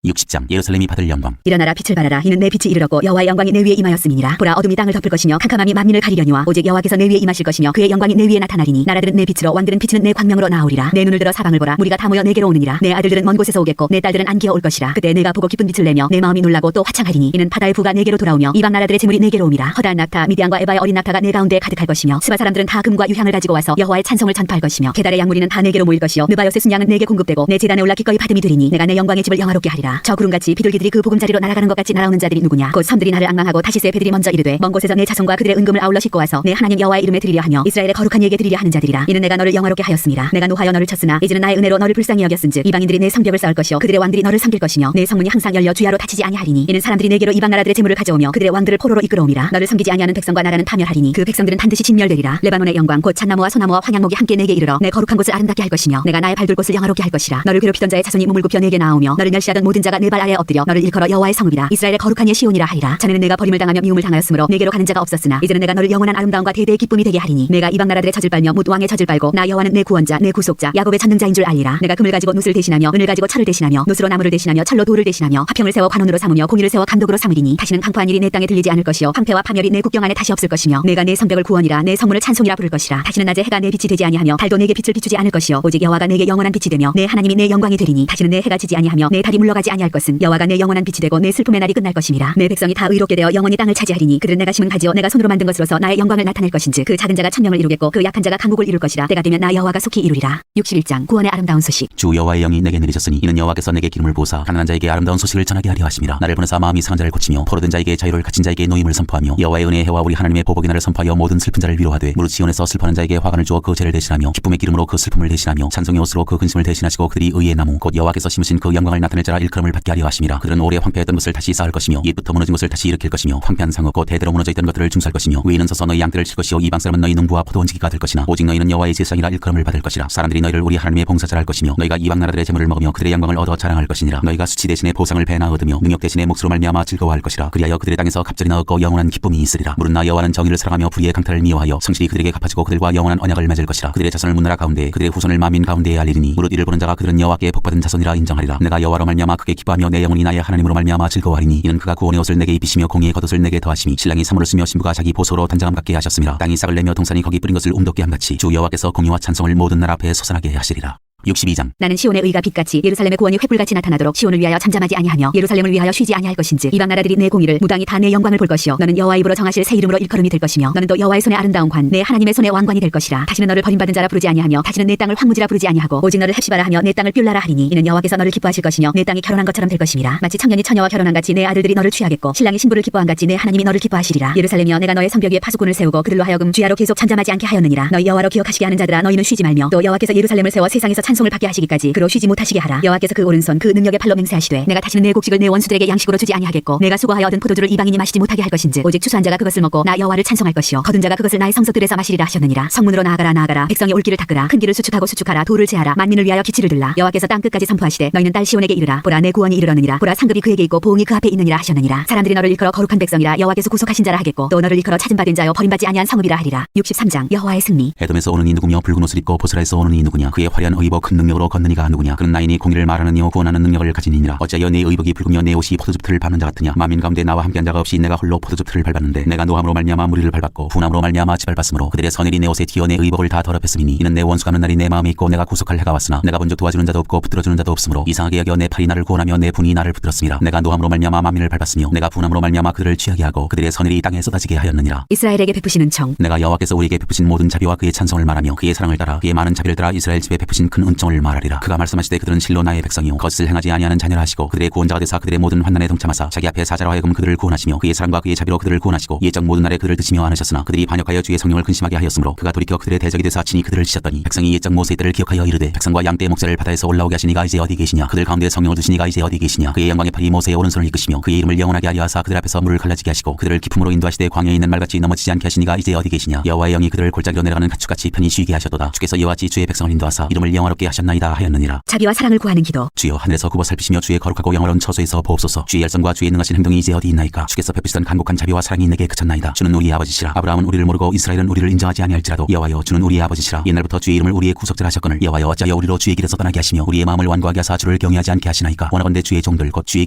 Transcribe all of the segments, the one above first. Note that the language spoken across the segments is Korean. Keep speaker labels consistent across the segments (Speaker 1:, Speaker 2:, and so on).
Speaker 1: 60장 예루살렘이 받을 영광.
Speaker 2: 일어나라 빛을 발하라. 이는 내 빛이 이르렀고 여호와의 영광이 내 위에 임하였음이니라. 보라 어둠이 땅을 덮을 것이며 캄캄함이 만민을 가리려니와 오직 여호와께서 내 위에 임하실 것이며 그의 영광이 내 위에 나타나리니 나라들은 내 빛으로 왕들은 비치는 내 광명으로 나오리라. 내 눈을 들어 사방을 보라. 무리가 다 모여 내게로 오느니라. 내 아들들은 먼 곳에서 오겠고 내 딸들은 안기어 올 것이라. 그때 내가 보고 기쁜 빛을 내며 내 마음이 놀라고 또 화창하리니 이는 바다의 부가 내게로 돌아오며 이방 나라들의 재물이 내게로 옴이라. 허다한 낙타 미디안과 에바의 어린 낙타가 내 가운데 가득할 것이며 스바 사람들은 다 금과 유향을 가지고 와서 여호와의 찬송을 전파할 것이며 게달의 양무리는 다 내게로 모일 것이요 느바요스의 순양은 내게 공급되고 내 제단에 올라 기꺼이 받음이 되리니 내가 내 영광의 집을 영화롭게 하리라. 저 구름같이 비둘기들이 그 보금자리로 날아가는 것 같이 날아오는 자들이 누구냐. 곧 섬들이 나를 앙망하고 다시스의 배들이 먼저 이르되 먼 곳에서 내 자손과 그들의 은금을 아울러 싣고 와서 내 하나님 여호와의 이름에 드리려 하며 이스라엘의 거룩한 이에게 드리려 하는 자들이라. 이는 내가 너를 영화롭게 하였음이라. 내가 노하여 너를 쳤으나 이제는 나의 은혜로 너를 불쌍히 여겼은즉 이방인들이 내 성벽을 쌓을 것이요 그들의 왕들이 너를 섬길 것이며 내 성문이 항상 열려 주야로 닫히지 아니하리니 이는 사람들이 내게로 이방 나라들의 재물을 가져오며 그들의 왕들을 포로로 이끌어옴이라. 너를 섬기지 아니하는 백성과 나라는 파멸하리니 그 백성들은 반드시 진멸되리라. 레바논의 영광 곧 잣나무와 소나무와 황양목이 함께 내게 이르러 내 거룩한 곳을 아름답게 할 것이며 내가 나의 발둘 곳을 영화롭게 할 것이라. 너를 괴롭히던 자의 자손이 몸을 굽혀 내게 나오며 너를 멸시하던 모든 자가 내 발 아래에 엎드려 너를 일컬어 여호와의 성읍이라. 이스라엘의 거룩한 예 시온이라 하리라. 전에는 내가 버림을 당하며 미움을 당하였으므로 내게로 가는 자가 없었으나 이제는 내가 너를 영원한 아름다움과 대대의 기쁨이 되게 하리니 내가 이방 나라들의 젖을 빨며 뭇 왕의 젖을 빨고 나 여호와는 내 구원자 내 구속자 야곱의 전능자인 줄 알리라. 내가 금을 가지고 놋을 대신하며 은을 가지고 철을 대신하며 놋으로 나무를 대신하며 철로 돌을 대신하며 화평을 세워 관원으로 삼으며 공의를 세워 감독으로 삼으리니 다시는 강포한 일이 내 땅에 들리지 않을 것이요 황폐와 파멸이 내 국경 안에 다시 없을 것이며 내가 내 성벽을 구원이라 내 성문을 찬송이라 부를 것이라. 다시는 낮에 해가 내 빛이 되지 아니하며 달도 내게 빛을 비추지 않을 것이요 오직 여호와가 내게 영원한 빛이 되며 내 하나님이 내 영광이 되리니 다시는 내 해가 지지 아니하며 내 달이 물러가지 아니할 것은 여호와가 내 영원한 빛이 되고 내 슬픔의 날이 끝날 것임이라. 내 백성이 다 의롭게 되어 영원히 땅을 차지하리니 그들은 내가 심은 가지요 내가 손으로 만든 것으로서 나의 영광을 나타낼 것인즉 그 작은 자가 천명을 이루겠고 그 약한 자가 강국을 이룰 것이라. 때가 되면 나 여호와가 속히 이루리라. 61장 구원의 아름다운 소식.
Speaker 1: 주 여호와의 영이 내게 내리셨으니 이는 여호와께서 내게 기름을 부으사 가난한 자에게 아름다운 소식을 전하게 하려 하심이라. 나를 보내사 마음이 상한 자를 고치며 포로된 자에게 자유를 갇힌 자에게 노임을 선포하며 여호와의 은혜의 해와 우리 하나님의 보복의 날을 선포하여 모든 슬픈 자를 위로하되 무릇 시온에서 슬퍼하는 자에게 화관을 주어 그 죄를 대신하며 기쁨의 기름으로 그 슬픔을 대신하며 찬송의 옷으로 그 근심을 대신하시고 그들이 의의 나무 곧 여호와께서 심으신 그 영광을 나타낼 자라 일컬음을 받게 하려 하심이라. 그들은 오래 황폐했던 것을 다시 쌓을 것이며 옛부터 무너진 것을 다시 일으킬 것이며 황폐한 상업 곧 대대로 무너져 있던 것들을 중수할 것이며 위에는 서서 너희 양떼를 칠 것이요 이방 사람은 너희 농부와 포도원지기가 될 것이나 오직 너희는 여호와의 제사장이라 일컬음을 받을 것이라. 사람들이 너희를 우리 하나님의 봉사자라 할 것이며 너희가 이방 나라들의 재물을 먹으며 그들의 영광을 얻어 자랑할 것이니라. 너희가 수치 대신에 보상을 배나 얻으며 능력 대신에 몫으로 말미암아 즐거워할 것이라. 그리하여 그들의 땅에서 갑절이나 얻고 영원한 기쁨이 있으리라. 무릇 나 여호와는 정의를 사랑하며 불의의 강탈을 미워하여 성실히 그들에게 갚아주고 그들과 영원한 언약을 맺을 것이라. 그들의 자손을 문나라 가운데 그들의 후손을 만민 가운데에 알리리니 무릇 이를 보는 자가 그들은 여호와께 복받은 자손이라 인정하리라. 내가 여호와로 말미암아 크게 기뻐하며 내 영혼이 나의 하나님으로 말미암아 즐거워하리니 이는 그가 구원의 옷을 내게 입히시며 공의의 겉옷을 내게 더하시니 신랑이 사물을 쓰며 신부가 자기 보소로 단장함 같게 하셨습니다. 땅이 싹을 내며 동산이 거기 뿌린 것을 움돋게 함같이 주 여호와께서 공의와 찬송을 모든 나라 앞에 솟아나게 하시리라. 62장
Speaker 2: 나는 시온의 의가 빛같이 예루살렘의 구원이 횃불같이 나타나도록 시온을 위하여 잠잠하지 아니하며 예루살렘을 위하여 쉬지 아니할 것인즉 이방 나라들이 내 공의를 무당이 다 내 영광을 볼 것이요 너는 여호와 입으로 정하실 새 이름으로 일컬음이 될 것이며 너는 또 여호와의 손에 아름다운 관 내 하나님의 손에 왕관이 될 것이라. 다시는 너를 버림받은 자라 부르지 아니하며 다시는 내 땅을 황무지라 부르지 아니하고 오직 너를 헵시바라 하며 내 땅을 뷸라라 하리니 이는 여호와께서 너를 기뻐하실 것이며 내 땅이 결혼한 것처럼 될 것임이라. 마치 청년이 처녀와 결혼한 같이 내 아들들이 너를 취하겠고 신랑이 신부를 기뻐한 같이 내 하나님이 너를 기뻐하시리라. 예루살렘이여 내가 너의 성벽 위에 파수꾼을 세우고 그들로 하여금 주야로 계속 잠잠하지 않게 하였느니라. 너희 여호와로 기억하시게 하는 자들아 너희는 쉬지 말며 또 여호와께서 예루살렘을 세워 세상에서 찬송을 받게 하시기까지 그로 쉬지 못하시게 하라. 여호와께서 그 오른손 그 능력의 팔로 맹세하시되 내가 다시는 내 곡식을 내 원수들에게 양식으로 주지 아니하겠고 내가 수고하여 얻은 포도주를 이방인이 마시지 못하게 할 것인즉 오직 추수한 자가 그것을 먹고 나 여호와를 찬송할 것이요 거둔 자가 그것을 나의 성소들에서 마시리라 하셨느니라. 성문으로 나아가라 나아가라. 백성이 올 길을 닦으라. 큰 길을 수축하고 수축하라. 돌을 제하라. 만민을 위하여 기치를 들라. 여호와께서 땅 끝까지 선포하시되 너희는 딸 시온에게 이르라. 보라 내 구원이 이르렀느니라. 보라 상급이 그에게 있고 보응이 그 앞에 있느니라 하셨느니라. 사람들이 너를 일컬어 거룩한 백성이라 여호와께서 구속하신 자라 하겠고 또 너를 일컬어 찾은받은 자여 버림받지 아니한 성읍이라 하리라. 63장 여호와의 승리.
Speaker 1: 에돔에서 오는 이 누구며 붉은 옷을 입고 보스라에서 오는 이 누구냐. 그의 화려한 의복 큰 능력으로 걷는 이가 누구냐. 그는 나인이 공의를 말하는 이요 구원하는 능력을 가진 이니라. 어찌하여 내 의복이 붉으며 내 옷이 포도즙 틀을 밟는 자 같으냐. 만민 가운데 나와 함께한 자가 없이 내가 홀로 포도즙 틀을 밟았는데 내가 노함으로 말미암아 무리를 밟았고 분함으로 말미암아 짓밟았으므로 그들의 선일이 내 옷에 튀어 내 의복을 다 더럽혔음이니 이는 내 원수가는 날이 내 마음에 있고 내가 구속할 해가 왔으나 내가 본적 도와주는 자도 없고 붙들어주는 자도 없으므로 이상하게 여겨 내 팔이 나를 구원하며 내 분이 나를 붙들었음이라. 내가 노함으로 말미암아 만민을 밟았으며 내가 분함으로 말미암아 그들을 취하게 하고 그들의 선일이 땅에 쏟아지게 하였느니라.
Speaker 2: 이스라엘에게 베푸시는 청.
Speaker 1: 내가 여호와께서 우리에게 베푸신 모든 자비와 그의 찬송을 말하며 그의 사랑을 따라 그의 많은 자비를 따라 이스라엘 집에 베푸신 큰 은총을 말하리라. 그가 말씀하시되 그들은 실로 나의 백성이요 거짓을 행하지 아니하는 자녀라 하시고 그들의 구원자가 되사 그들의 모든 환난에 동참하사 자기 앞에 사자로 하여금 그들을 구원하시며 그의 사랑과 그의 자비로 그들을 구원하시고 예적 모든 날에 그들을 드시며 안으셨으나 그들이 반역하여 주의 성령을 근심하게 하였으므로 그가 돌이켜 그들의 대적이 되사 친히 그들을 치셨더니 백성이 예적 모세의 때를 기억하여 이르되 백성과 양떼의 목자를 바다에서 올라오게 하시니가 이제 어디 계시냐. 그들 가운데 성령을 두시니가 이제 어디 계시냐. 그의 영광의 팔이 모세의 오른손을 이끄시며 그의 이름을 영원하게 하려 하사 그들 앞에서 물을 갈라지게 하시고 그들을 기품으로 인도하시되 광야에 있는 말같이 넘어지지 않게 하시니가 이제 어디 계시냐. 여호와의 영이 그들을 골짜기로 내려가는 가축같이 편히 쉬게 하셨도다. 주께서 이와 같이 주의 백성을 인도하사 이름을 영화롭게 자유롭게 하셨나이다 하였느니라.
Speaker 2: 자비와 사랑을 구하는 기도.
Speaker 1: 주여 하늘에서 굽어 살피시며 주의 거룩하고 영원한 처소에서 보옵소서. 주의 열성과 주의 능하신 행동이 이제 어디 있나이까. 주께서 베푸시던 간곡한 자비와 사랑이 내게 그쳤나이다. 주는 우리의 아버지시라. 아브라함은 우리를 모르고 이스라엘은 우리를 인정하지 아니할지라도 여호와여 주는 우리의 아버지시라. 옛날부터 주의 이름을 우리의 구속자라 하셨거늘 여호와여 어찌하여 우리로 주의 길에서 떠나게 하시며 우리의 마음을 완고하게 하사 주를 경외하지 않게 하시나이까. 원하건대 주의 종들 곧 주의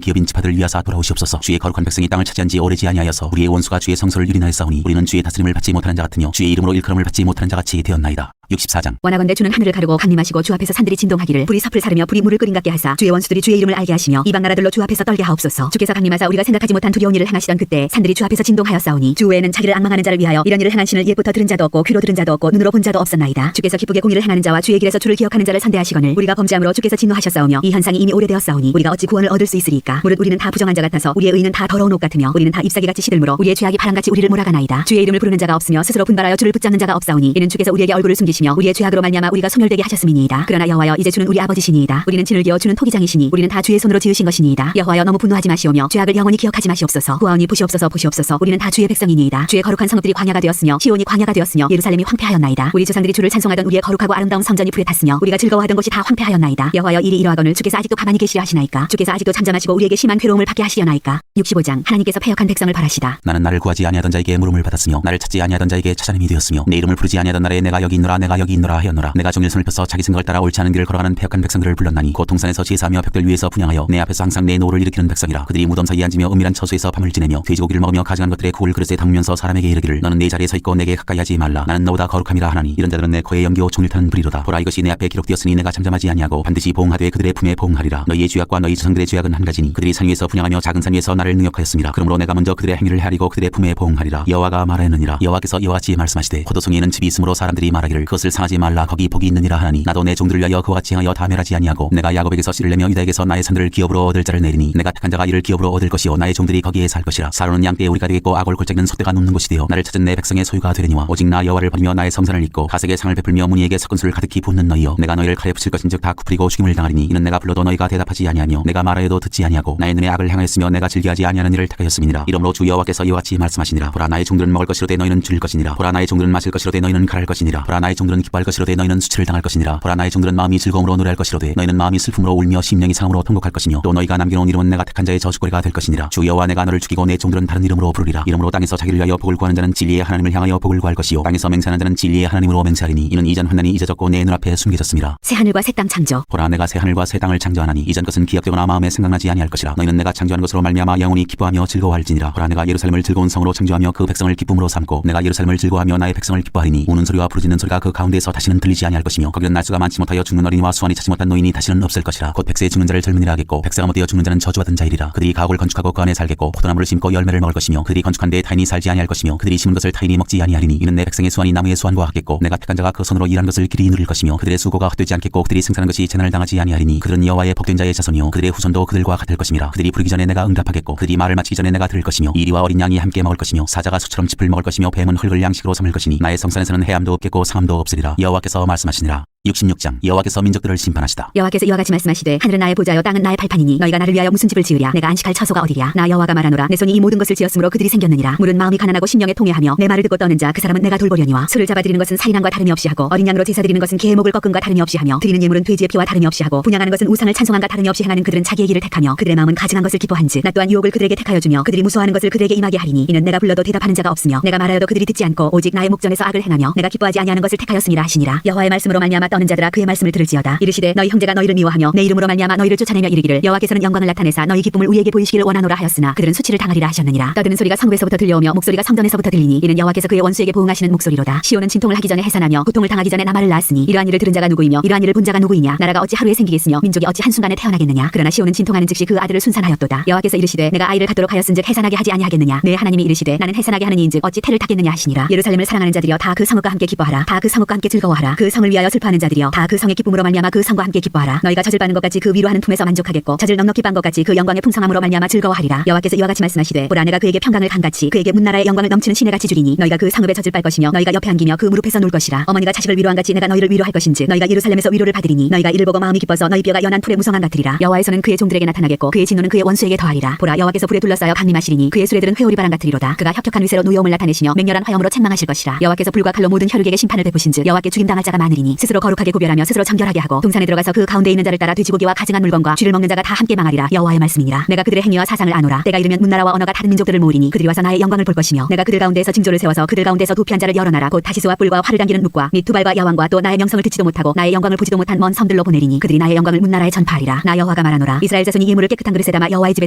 Speaker 1: 기업인 지파들 위하사 돌아오시옵소서. 주의 거룩한 백성이 땅을 차지한 지 오래지 아니하여서 우리의 원수가 주의 성소를 유린하였사오니 우리는 주의 다스림을 받지 못하는 자 같으며 주의 이름으로 일컬음을 받지 못하는 자 같이 되었나이다. 64장.
Speaker 2: 원하건대 주는 하늘을 가르고 강림하시고 주 앞에서 산들이 진동하기를 불이 섭을 사르며 불이 물을 끓인 같게 하사 주의 원수들이 주의 이름을 알게 하시며 이방 나라들로 주 앞에서 떨게 하옵소서. 주께서 강림하사 우리가 생각하지 못한 두려운 일을 행하시던 그때 산들이 주 앞에서 진동하였사오니 주 외에는 자기를 앙망하는 자를 위하여 이런 일을 행한 신을 옛부터 들은 자도 없고 귀로 들은 자도 없고 눈으로 본 자도 없었나이다. 주께서 기쁘게 공의를 행하는 자와 주의 길에서 주를 기억하는 자를 선대하시거늘 우리가 범죄함으로 주께서 진노하셨사오며 이 현상이 이미 오래되었사오니 우리가 어찌 구원을 얻을 수 있으리까. 무릇 우리는 다 부정한 자 같아서 우리의 의는 다 더러운 옷 같으며 우리는 다 잎사귀같이 시들므로 우리의 죄악이 바람같이 우리를 몰아가나이다. 주의 이름을 부르는 자가 없으며 스스로 분발하여 주를 붙잡는 자가 없사오니 이는 주께서 우리에게 얼굴을 숨기시며 우리의 죄악으로 말미암아 우리가 소멸되게 하셨음이니이다. 그러나 여호와여 이제 주는 우리 아버지시니이다. 우리는 진을 기어 주는 토기장이시니 우리는 다 주의 손으로 지으신 것이니이다. 여호와여 너무 분노하지 마시오며 죄악을 영원히 기억하지 마시옵소서. 구하오니 보시옵소서 보시옵소서. 우리는 다 주의 백성이니이다. 주의 거룩한 성읍들이 광야가 되었으며 시온이 광야가 되었으며 예루살렘이 황폐하였나이다. 우리 조상들이 주를 찬송하던 우리의 거룩하고 아름다운 성전이 불에 탔으며 우리가 즐거워하던 곳이 다 황폐하였나이다. 여호와여 일이 이러하거늘 주께서 아직도 가만히 계시려 하시나이까. 주께서 아직도 잠잠하시고 우리에게 심한 괴로움을 받게 하시려나이까. 65장. 하나님께서 패역한 백성을 벌하시다.
Speaker 1: 나는 나를 구하지 아니하던 자에게 물음을 받았으며 나를 찾지 아니하던 자에게 찾아냄이 되었으며 내 이름을 부르지 아니하던 날에 내가 여기 있노라 내가 여기 있노라 하였노라. 내가 종일 손을 펴서 자기 생각을 따라 옳지 않은 길을 걸어가는 패역한 백성들을 불렀나니 곧 동산에서 제사하며 벽들 위에서 분향하여 내 앞에서 항상 내 노를 일으키는 백성이라. 그들이 무덤 사이에 앉으며 은밀한 처소에서 밤을 지내며 돼지고기를 먹으며 가증한 것들의 국을 그릇에 담으면서 사람에게 이르기를 너는 내 자리에 서 있고 내게 가까이 하지 말라. 나는 너보다 거룩함이라 하나니 이런 자들은 내 코에 연기오 종일 타는 불이로다. 보라 이것이 내 앞에 기록되었으니 내가 잠잠하지 아니하고 반드시 보응하되 그들의 품에 보응하리라. 너희의 죄악과 너희 조상들의 죄악은 한 가지니 그들이 산 위에서 분향하며 작은 산 위에서 나를 능욕하였습니다. 그러므로 내가 먼저 그들의 행위를 헤아리고 그들의 품에 보응하리라. 여호와가 말하였느니라. 여호와께서 이와 같이 말씀하시되 포도송이에는 즙이 있으므로 사람들이 말하기를 그것을 상하지 말라 거기 복이 있느니라 하나니 나도 내 종들을 위하여 그와 같이 행하여 다 멸하지 아니하고 내가 야곱에게서 씨를 내며 유다에게서 나의 산들을 기업으로 얻을 자를 내리니 내가 택한 자가 이를 기업으로 얻을 것이요 나의 종들이 거기에 살 것이라. 사로는 양떼의 우리가 되겠고 아골 골짜기는 소떼가 눕는 곳이 되어 나를 찾은 내 백성의 소유가 되려니와 오직 나 여호와를 버리며 나의 성산을 잊고 가색의 상을 베풀며 무니에게 섞은 술을 가득히 붓는 너희여 내가 너희를 칼에 붙일 것인즉 다 굽히고 죽임을 당하리니 이는 내가 불러도 너희가 대답하지 아니하며 내가 말하여도 듣지 아니하고 나의 눈에 악을 향하였으며 내가 즐겨하지 아니하는 일을 택하였음이니라. 이러므로 주 여호와께서 이와 같이 말씀하시니라. 보라 나의 종들은 먹을 것이로되 너희는 줄일 것이니라. 보라 나의 종들은 마실 것이로되 너희는 갈할 것이니라. 보라 나의 종들은 기뻐할 것이로되 너희는 수치를 당할 것이니라. 보라 나의 종들은 마음이 즐거움으로 노래할 것이로되 너희는 마음이 슬픔으로 울며 심령이 상함으로 통곡할 것이며 또 너희가 남겨놓은 이름은 내가 택한 자의 저주거리가 될 것이니라. 주 여호와 내가 너를 죽이고 내 종들은 다른 이름으로 부르리라. 이러므로 땅에서 자기를 위하여 복을 구하는 자는 진리의 하나님을 향하여 복을 구할 것이요 땅에서 맹세하는 자는 진리의 하나님으로 맹세하리니 이는 이전 환난이 잊어졌고 내 눈앞에 숨겨졌습니다.
Speaker 2: 새 하늘과 새 땅 창조.
Speaker 1: 보라 내가 새 하늘과 새 땅을 창조하나니 이전 것은 기억되거나 마음에 생각나지 아니할 것이라. 너희는 내가 창조한 것으로 말미암아 영원히 기뻐하며 즐거워할지니라. 보라 내가 예루살렘을 즐거운 성으로 창조하며 그 백성을 기쁨으로 삼고 내가 예루살렘을 즐거워하며 나의 백성을 기뻐하리니 우는 소리와 부르짖는 소리가 그 가운데에서 다시는 들리지 아니할 것이며 거기는 날수가 많지 못하여 죽는 어린이와 수완이 차지 못한 노인이 다시는 없을 것이라. 곧 백세에 죽는 자를 젊은이라 하겠고 백세가 못되어 죽는 자는 저주받은 자이리라. 그들이 가옥을 건축하고 그 안에 살겠고 포도나무를 심고 열매를 먹을 것이며 그들이 건축한 데에 타인이 살지 아니할 것이며 그들이 심은 것을 타인이 먹지 아니하리니 이는 내 백성의 수완이 나무의 수완과 같겠고 내가 택한 자가 그 손으로 일한 것을 길이 누릴 것이며 그들의 수고가 헛되지 않겠고 그들이 생산한 것이 재난을 당하지 아니하리니 그들은 여호와의 복된 자의 자손이요 그들의 후손도 그들과 같을 것임이라. 그들이 부르기 전에 내가 응답하겠고 그들이 말을 마치기 전에 내가 들을 것이며 이리와 어린 양이 함께 먹을 것이며 사자가 수처럼 짚을 먹을 것이며 뱀은 흙을 양식으로 삼을 것이니 나의 성산에서는 해함도 없겠고 상함도 없으리라. 여호와께서 말씀하시니라. 66장. 여호와께서 민족들을 심판하시다.
Speaker 2: 여호와께서 이와 같이 말씀하시되 하늘은 나의 보좌요 땅은 나의 발판이니 너희가 나를 위하여 무슨 집을 지으랴. 내가 안식할 처소가 어디랴. 나 여호와가 말하노라. 내 손이 이 모든 것을 지었으므로 그들이 생겼느니라. 물은 마음이 가난하고 심령에 통회하며 내 말을 듣고 떠는 자 그 사람은 내가 돌보려니와 술을 잡아드리는 것은 살인함과 다름이 없이 하고 어린 양으로 제사 드리는 것은 개의 목을 꺾음과 다름이 없이 하며 드리는 예물은 돼지의 피와 다름이 없이 하고 분양하는 것은 우상을 찬송함과 다름이 없이 행하는 그들은 자기의 길을 택하며 그들의 마음은 가증한 것을 기뻐한즉 나 또한 유혹을 그들에게 택하여 주며 그들이 무서워하는 것을 그들에게 임하게 하리니 이는 내가 불러도 대답하는 자가 없으며 내가 말하여도 그들이 듣지 않고 오직 나의 목전에서 악을 행하며 내가 기뻐하지 아니하는 것을 택하였음이라 하시니라. 여호와의 말씀으로 말미암아 떠는 자들아 그의 말씀을 들을지어다. 이르시되 너희 형제가 너희를 미워하며 내 이름으로 말미암아 너희를 쫓아내며 이르기를 여호와께서는 영광을 나타내사 너희 기쁨을 우리에게 보이시기를 원하노라 하였으나 그들은 수치를 당하리라 하셨느니라. 떠드는 소리가 성읍에서부터 들려오며 목소리가 성전에서부터 들리니 이는 여호와께서 그의 원수에게 보응하시는 목소리로다. 시온은 진통을 하기 전에 해산하며 고통을 당하기 전에 나말을 낳았으니 이러한 일을 들은 자가 누구이며 이러한 일을 본 자가 누구이냐. 나라가 어찌 하루에 생기겠으며 민족이 어찌 한순간에 태어나겠느냐. 그러나 시온은 진통하는 즉시 그 아들을 순산하였도다. 여호와께서 이르시되 내가 아이를 갖도록 하였은즉 해산하게 하지 아니하겠느냐. 내 하나님이 이르시되 나는 해산하게 하는 이인즉 어찌 태를 탔겠느냐 하시니라. 예루살렘을 사랑하는 자들이여 다 그 성읍과 함께 기뻐하라. 다 그 성읍과 함께 즐거워하라. 그 성을 위하여 슬퍼하는 자들이여 다 그 성의 기쁨으로 말미암아 그 성과 함께 기뻐하라. 너희가 젖을 빠는 것 같이 그 위로하는 품에서 만족하겠고 젖을 넉넉히 빤 것 같이 그 영광의 풍성함으로 말미암아 즐거워하리라. 여호와께서 이와 같이 말씀하시되 보라 내가 그에게 평강을 강같이 그에게 문나라의 영광을 넘치는 시내같이 주리니 너희가 그 성읍에 젖을 빨 것이며 너희가 옆에 안기며 그 무릎에서 놀 것이라. 어머니가 자식을 위로한 같이 내가 너희를 위로할 것인즉 너희가 예루살렘에서 위로를 받으리니 너희가 이를 보고 마음이 기뻐서 너희 뼈가 연한 풀의 무성함 같으리라. 여호와의 손은 그의 종들에게 나타나겠고 그의 진노는 그의 원수에게 더하리라. 보라 여호와께서 불에 둘러싸여 강림하시리니 그의 수레들은 회오리 바람 같으리로다. 그가 협격한 위세로 노여움을 나타내시며 맹렬한 화염으로 책망하실 것이라. 여호와께서 불과 칼로 모든 혈육에게 심판을 베푸신즉 여호와께 죽임 당할 자가 많으리니 스스로 거룩하게 구별하며 스스로 정결하게 하고 동산에 들어가서 그 가운데 있는 자를 따라 돼지고기와 가증한 물건과 쥐를 먹는 자가 다 함께 망하리라. 여호와의 말씀이니라. 내가 그들의 행위와 사상을 아노라. 때가 이르면 문나라와 언어가 다른 민족들을 모으리니 그들이 와서 나의 영광을 볼 것이며 내가 그들 가운데에서 징조를 세워서 그들 가운데서 도피한 자를 열어놔라. 곧 다시스와 뿔과 활을 당기는 묵과 및 두발과 야왕과 또 나의 명성을 듣지도 못하고 나의 영광을 보지도 못한 먼 섬들로 보내리니 그들이 나의 영광을 문나라에 전파하리라. 나 여호와가 말하노라. 이스라엘 자손이 예물을 깨끗한 그릇에 담아 여호와의 집에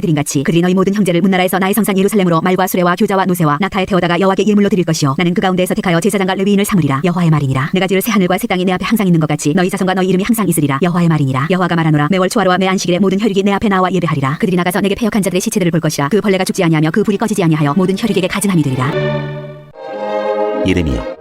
Speaker 2: 드린같이 그들이 너희 모든 형제를 문나라에서 나의 성산 예루살렘으로 말과 수레와 교자와 노새와 낙타에 태워다가 여호와께 예물로 드릴 것이요 나는 그 가운데에서 택하여 제사장과 레위인을 삼으리라. 여호와의 말이니라. 내가 지을 새 하늘과 새 땅이 내 앞에 항상 있는 것 같이 너희 자손과 너희 이름이 항상 있으리라. 여호와의 말이니라. 여호와가 말하노라. 매월 초하루와 매 안식일에 모든 혈육이 내 앞에 나와 예배하리라. 그들이 나가서 내게 패역한 자들의 시체들을 볼 것이라. 그 벌레가 죽지 아니하며 그 불이 꺼지지 아니하여 모든 혈육에게 가증함이 되리라.
Speaker 1: 예레미야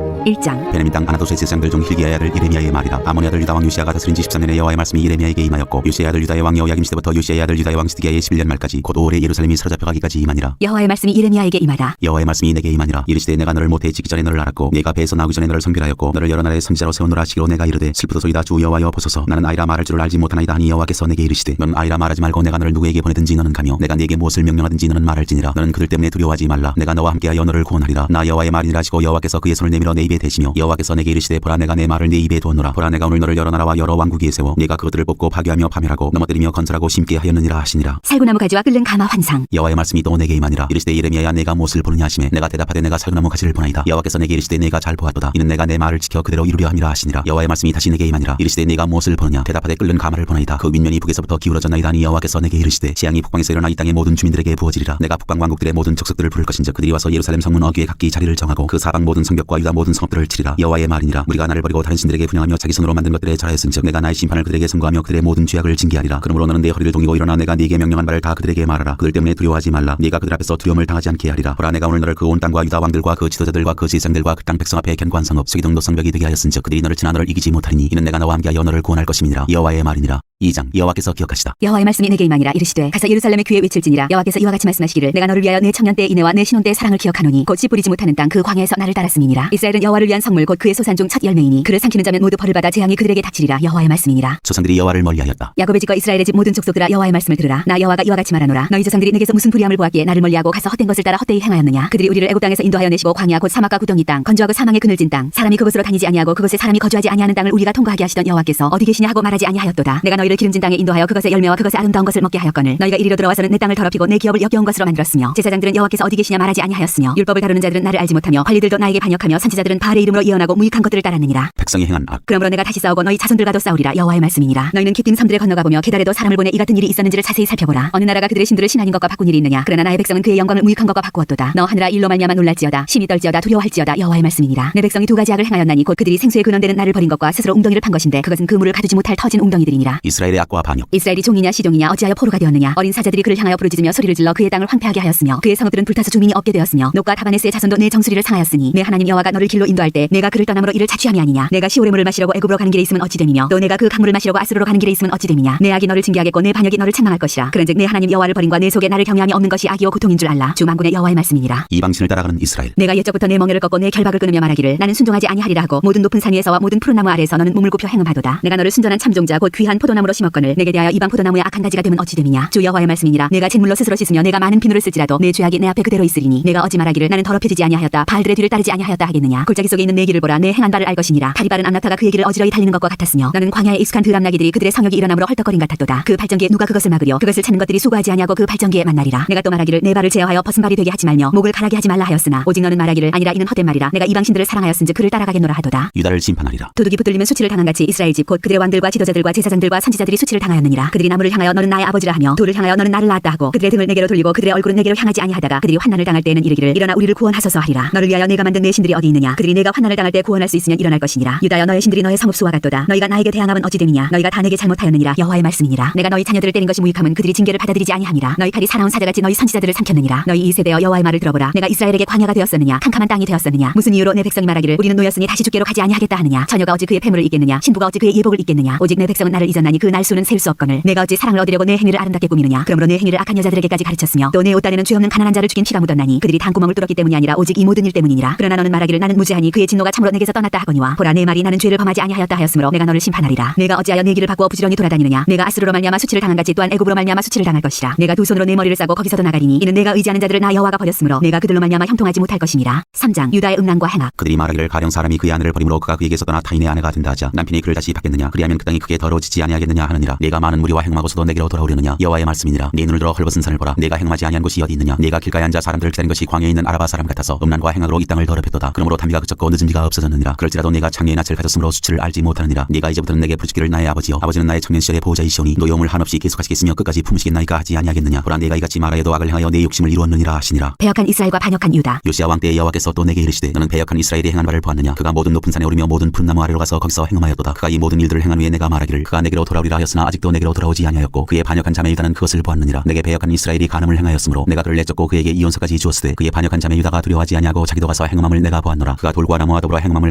Speaker 2: 1장.
Speaker 1: 베냐민 땅 아나도스의 제사장들 중 hil기야의 아들 예레미야의 말이라. 아몬의 아들 유다 왕 요시야가 다스린 지 14년에 여호와의 말씀이 예레미야에게 임하였고 요시야의 아들 유다의 왕 여호야김 시대부터 요시야의 아들 유다의 왕 시드기야의 11년 말까지 곧 5월에 예루살렘이 사로잡혀가기까지 임하니라.
Speaker 2: 여호와의 말씀이 예레미야에게 임하다.
Speaker 1: 여호와의 말씀이 내게 임하니라. 이르시되 내가 너를 모태에 짓기 전에 너를 알았고 네가 배에서 나오기 전에 너를 선별하였고 너를 여러 나라의 선지자로 세우노라 하시기로 내가 이르되 슬프도소이다 주 여호와여 보소서 나는 아이라 말할 줄을 알지 못하나이다 하니 여호와께서 내게 이르시되 너는 아이라 말하지 말고 내가 너를 누구에게 보내든지 너는 가며 내가 네게 무엇을 명령하든지 너는 말할지니라. 너는 그들 때문에 두려워하지 말라. 내가 너와 함께하여 너를 구원하리라. 나 여호와의 말이니라 하시고 여호와께서 그의 손을 내밀어 내 입에 대시며 여호와께서 내게 이르시되 보라 내가 내 말을 네 입에 두었노라. 보라 내가 오늘 너를 여러 나라와 여러 왕국 위에 세워 네가 그것들을 뽑고 파괴하며 파멸하고 넘어뜨리며 건설하고 심게 하였느니라 하시니라.
Speaker 2: 살구나무 가지와 끓는 가마 환상.
Speaker 1: 여호와의 말씀이 또 내게 임하니라. 이르시되 예레미야야 내가 무엇을 보느냐 하시매 내가 대답하되 내가 살구나무 가지를 보나이다. 여호와께서 내게 이르시되 내가 잘 보았도다. 이는 내가 내 말을 지켜 그대로 이루려 함이라 하시니라. 여호와의 말씀이 다시 내게 임하니라. 이르시되 내가 무엇을 보느냐 대답하되 끓는 가마를 보나이다. 그 윗면이 북에서부터 기울어졌나이다 하니 여호와께서 내게 이르시되 재앙이 북방에서 일어나 이 땅의 모든 주민들에게 부어지리라. 내가 북방 왕국들의 모든 족속들을 부를 것인즉 그들이 와서 예루살렘 성문 어귀에 각기 자리를 정하고 그 사방 모든 성벽과 유다 모든 성읍들을 치리라. 여호와의 말이니라. 우리가 나를 버리고 다른 신들에게 분양하며 자기 손으로 만든 것들에 절하였은즉 내가 나의 심판을 그들에게 선고하며 그들의 모든 죄악을 징계하리라. 그러므로 너는 내 허리를 동이고 일어나 내가 네게 명령한 바를 다 그들에게 말하라. 그들 때문에 두려워하지 말라. 네가 그들 앞에서 두려움을 당하지 않게 하리라. 보라 내가 오늘 너를 그 온 땅과 유다 왕들과 그 지도자들과 그 제사장들과 그 땅 백성 앞에 견고한 성읍 서기동도 성벽이 되게 하였은즉 그들이 너를 치나 너를 이기지 못하리니 이는 내가 너와 함께하여 너를 구원할 것임이니라. 여호와의 말이니라. 2장. 여호와께서 기억하시다.
Speaker 2: 여호와의 말씀이 내게 임하니라. 이르시되 가서 예루살렘의 귀에 외칠지니라. 여호와께서 이와 같이 말씀하시기를 내가 너를 위하여 내 청년 때의 인애와 내 신혼 때의 사랑을 기억하노니 곧 씨 뿌리지 못하는 땅 그 광야에서 나를 따랐음이니라. 이스라엘은 여호와를 위한 성물 곧 그의 소산 중 첫 열매이니 그를 삼키는 자면 모두 벌을 받아 재앙이 그들에게 닥치리라. 여호와의 말씀이니라.
Speaker 1: 조상들이 여호와를 멀리하였다.
Speaker 2: 야곱의 집과 이스라엘의 집 모든 족속들아 여호와의 말씀을 들으라. 나 여호와가 이와 같이 말하노라. 너희 조상들이 내게서 무슨 불의함을 보았기에 나를 멀리하고 가서 헛된 것을 따라 헛되이 행하였느냐. 그들이 우리를 애굽 땅에서 인도하여 내시고 광야 곧 사막과 구덩이 땅 건조하고 사망의 그늘진 땅 사람이 그곳으로 다니지 아니하고 그곳에 사람이 거주하지 아니하는 땅을 우리가 통과하게 하시던 여호와께서 어디 계시냐 하고 말하지 아니하였도다. 내가 너희를 기름진 땅에 인도하여 그것의 열매와 그것의 아름다운 것을 먹게 하였거늘 너희가 이리로 들어와서는 내 땅을 더럽히고 내 기업을 역겨운 것으로 만들었으며 제사장들은 여호와께서 어디 계시냐 말하지 아니하였으며 율법을 다루는 자들은 나를 알지 못하며 관리들도 나에게 반역하며 선지자들은 바알의 이름으로 예언하고 무익한 것들을 따랐느니라.
Speaker 1: 백성이 행한 악.
Speaker 2: 그러므로 내가 다시 싸우고 너희 자손들과도 싸우리라. 여호와의 말씀이니라. 너희는 기띔 섬들에 건너가 보며 게달에도 사람을 보내 이 같은 일이 있었는지를 자세히 살펴보라. 어느 나라가 그들의 신들을 신하인 것과 바꾼 일이 있느냐. 그러나 나의 백성은 그의 영광을 무익한 것과 바꾸었도다. 너 하늘아 일로 말미암아 놀랄지어다. 심히 떨지어다. 두려워할지어다. 여호와의 말씀이니라. 내 백성이 두 가지 악을 행하였나니 곧 그들이 생수의 근원되는 나를 버린 것과 스스로 웅덩이를 판 것인데 그것은 그 물을 가두지 못할 터진 웅덩이들이니라.
Speaker 1: 이스라엘의 악과 반역.
Speaker 2: 이스라엘이 종이냐 시종이냐 어찌하여 포로가 되었느냐. 어린 사자들이 그를 향하여 부르짖으며 소리를 질러 그의 땅을 황폐하게 하였으며 그의 성읍들은 불타서 주민이 없게 되었으며 녹과 타바네스의 자손도 내 정수리를 상하였으니 내 하나님 여호와가 너를 길로 인도할 때 내가 그를 떠남으로 이를 자취함이 아니냐. 내가 시올의 물을 마시려고 애굽으로 가는 길에 있으면 어찌 됨이며 또 내가 그 강물을 마시려고 아스루로 가는 길에 있으면 어찌 됨이냐. 내 악이 너를 징계하겠고 내 반역이 너를 책망할 것이라. 그런즉 내 하나님 여호와를 버림과 내 속에 나를 경외함이 없는 것이 악이요 고통인 줄 알라. 주 만군의 여호와의 말씀이니라.
Speaker 1: 이방신을 따라가는 이스라엘.
Speaker 2: 내가 옛적부터 내 멍에를 꺾고 내 결박을 끊으며 말하기를 나는 순종하지 아니하리라 하고 모든 높은 산 위에서와 모든 푸른 나무 아래에서 너는 몸을 굽혀 행음하도다. 내가 너를 순전한 참종자 곧 귀한 포도나무로 심었거늘 내게 대하여 이방 포도나무의 악한 가지가 되면 어찌 됨이냐. 주 여호와의 말씀이니라. 내가 잿물로 스스로 씻으며 내가 많은 비누를 쓸지라도 내 죄악이 내 앞에 그대로 있으리니 내가 어찌 말하기를 나는 더럽혀지지 아니하였다 바알들의 뒤를 따르지 아니하였다 하겠느냐. 골짜기 속에 있는 내 길을 보라. 내 행한 바를 알 것이니라. 다리 바른 암낙타가 그의 길을 어지러이 달리는 것과 같았으며 너는 광야에 익숙한 드람나귀들이 그들의 성역이 일어남으로 헐떡거림 같았도다. 그 발전기에 누가 그것을 막으려. 그것을 찾는 것들이 수고하지 아니하고 그 발전기에 만나리라. 내가 또 말하기를 내 발을 제어하여 벗은 발이 되게 하지 말며 목을 가라게 하지 말라 하였으나 오직 너는 말하기를 아니라 이는 헛된 말이라. 내가 이방신들을 사랑하였은즉 그를 따라가겠노라 하도다.
Speaker 1: 유다를 심판하리라.
Speaker 2: 도둑이 붙들리면 수치를 당한 같이 이스라엘 집 곧 그들의 왕들과 지도자들과 제사장들과 선지자들이 수치를 당하였느니라. 그들이 나무를 향하여 너는 나의 아버지라 하며 돌을 향하여 너는 나를 낳았다 하고 그들의 등을 내게로 돌리고 그들의 얼굴은 내게로 향하지 아니하다가 그들이 환난을 당할 때에는 이르기를 일어나 우리를 구원하소서 하리라. 너를 위하여 내가 만든 내 신들이 어디 있느냐. 그들이 내가 환난을 당할 때 구원할 수 있으면 일어날 것이니라. 유다여 너의 신들이 너의 성읍수와 같도다. 너희가 나에게 대항함은 어찌 됨이냐. 너희가 다 내게 잘못하였느니라. 여호와의 말씀이니라. 내가 너희 자녀들을 때린 것이 무익함은 그들이 징계를 받아들이지 아니함이라. 너희 칼이 사나운 사자같이 너희 선지자들을 삼켰느니라. 너희 이 세대여 여호와의 말을 들어보라. 내가 이스라엘에게 광야가 되었었느냐. 캄캄한 땅이 되었었느냐. 무슨 이유로 내 백성이 말하기를 우리는 노였으니 다시 죽게로 가지 아니하겠다 하느냐. 처녀가 어찌 그의 폐물을 잊겠느냐. 신부가 어찌 그의 예복을 잊겠느냐. 오직 내 백성은 나를 잊었나니 그 날수는 셀 수 없거늘 내가 어찌 사랑을 얻으려고 내 행위를 아름답게 꾸미느냐. 그러므로 내 행위를 악한 여자들에게까지 가르쳤으며 또 내 옷단에는 죄 없는 가난한 자를 죽인 피가 묻었나니 그들이 당구멍을 뚫었기 때문이 아니라 오직 이 모든 일 때문이니라. 그러나 너는 말하기를 나는 무죄하다 어찌하니 그의 진노가 참으로 내게서 떠났다 하거니와 보라 내 말이 나는 죄를 범하지 아니하였다 하였으므로 내가 너를 심판하리라. 내가 어찌하여 내 길을 바꾸어 부지런히 돌아다니느냐. 내가 아스루로 말미암아 수치를 당한 같이 또한 애굽으로 말미암아 수치를 당할 것이라. 내가 두 손으로 내 머리를 싸고 거기서도 나가리니 이는 내가 의지하는 자들을 나 여호와가 버렸으므로 내가 그들로 말미암아 형통하지 못할 것이니라. 3장 유다의 음란과 행악.
Speaker 1: 그들이 말하기를 가령 사람이 그의 아내를 버림으로 그가 그에게서 떠나 타인의 아내가 된다 하자 남편이 그를 다시 받겠느냐. 그리하면 그 땅이 크게 더러워지지 아니하겠느냐 하느니라. 내가 많은 무리와 행음하고서도 내게로 돌아오려느냐. 여호와의 말씀이니라. 네 눈을 들어 헐벗은 산을 보라. 내가 행음하지 아니한 곳이 어디 있느냐. 내가 길가에 앉아 사람들을 기다린 것이 광야에 있는 아라바 사람 같아서 음란과 행악으로 이 땅을 더럽혔도다. 그러므로 단비가 그쳤고 늦은 비가 없어졌느니라. 그럴지라도 내가 창녀의 낯을 가졌으므로 수치를 알지 못하느니라. 내가 이제부터는 내게 부르짖기를 나의 아버지여. 아버지는 나의 청년 시절의 보호자이시오니 노여움을 한없이 계속하시겠으며 끝까지 품으시겠나이까 하지 아니하겠느냐. 보라 내가 이같이 말하여도 악을 행하여 내 욕심을 이루었느니라 하시니라.
Speaker 2: 배역한 이스라엘과 반역한 유다.
Speaker 1: 요시야 왕 때에 여호와께서 또 내게 이르시되 너는 배역한 이스라엘이 행한 바를 보았느냐. 그가 모든 높은 산에 오르며 모든 푸른 나무 아래로 가서 거기서 행음하였도다. 그가 이 모든 일들을 행한 후에 내가 말하기를 그가 내게로 돌아오리라 하였으나 아직도 내게로 돌아오지 아니하였고 그의 반역한 자매 유다는 그것을 보았느니라. 내게 배역한 이스라엘이 간음을 행하였으므로 내가 그를 내쫓고 그에게 이혼서까지 주었으되 그의 반역한 자매 유다가 두려워하지 아니하고 자기도 가서 행음함을 내가 보았노라. 그가 돌과 나무와 더불어 행음함을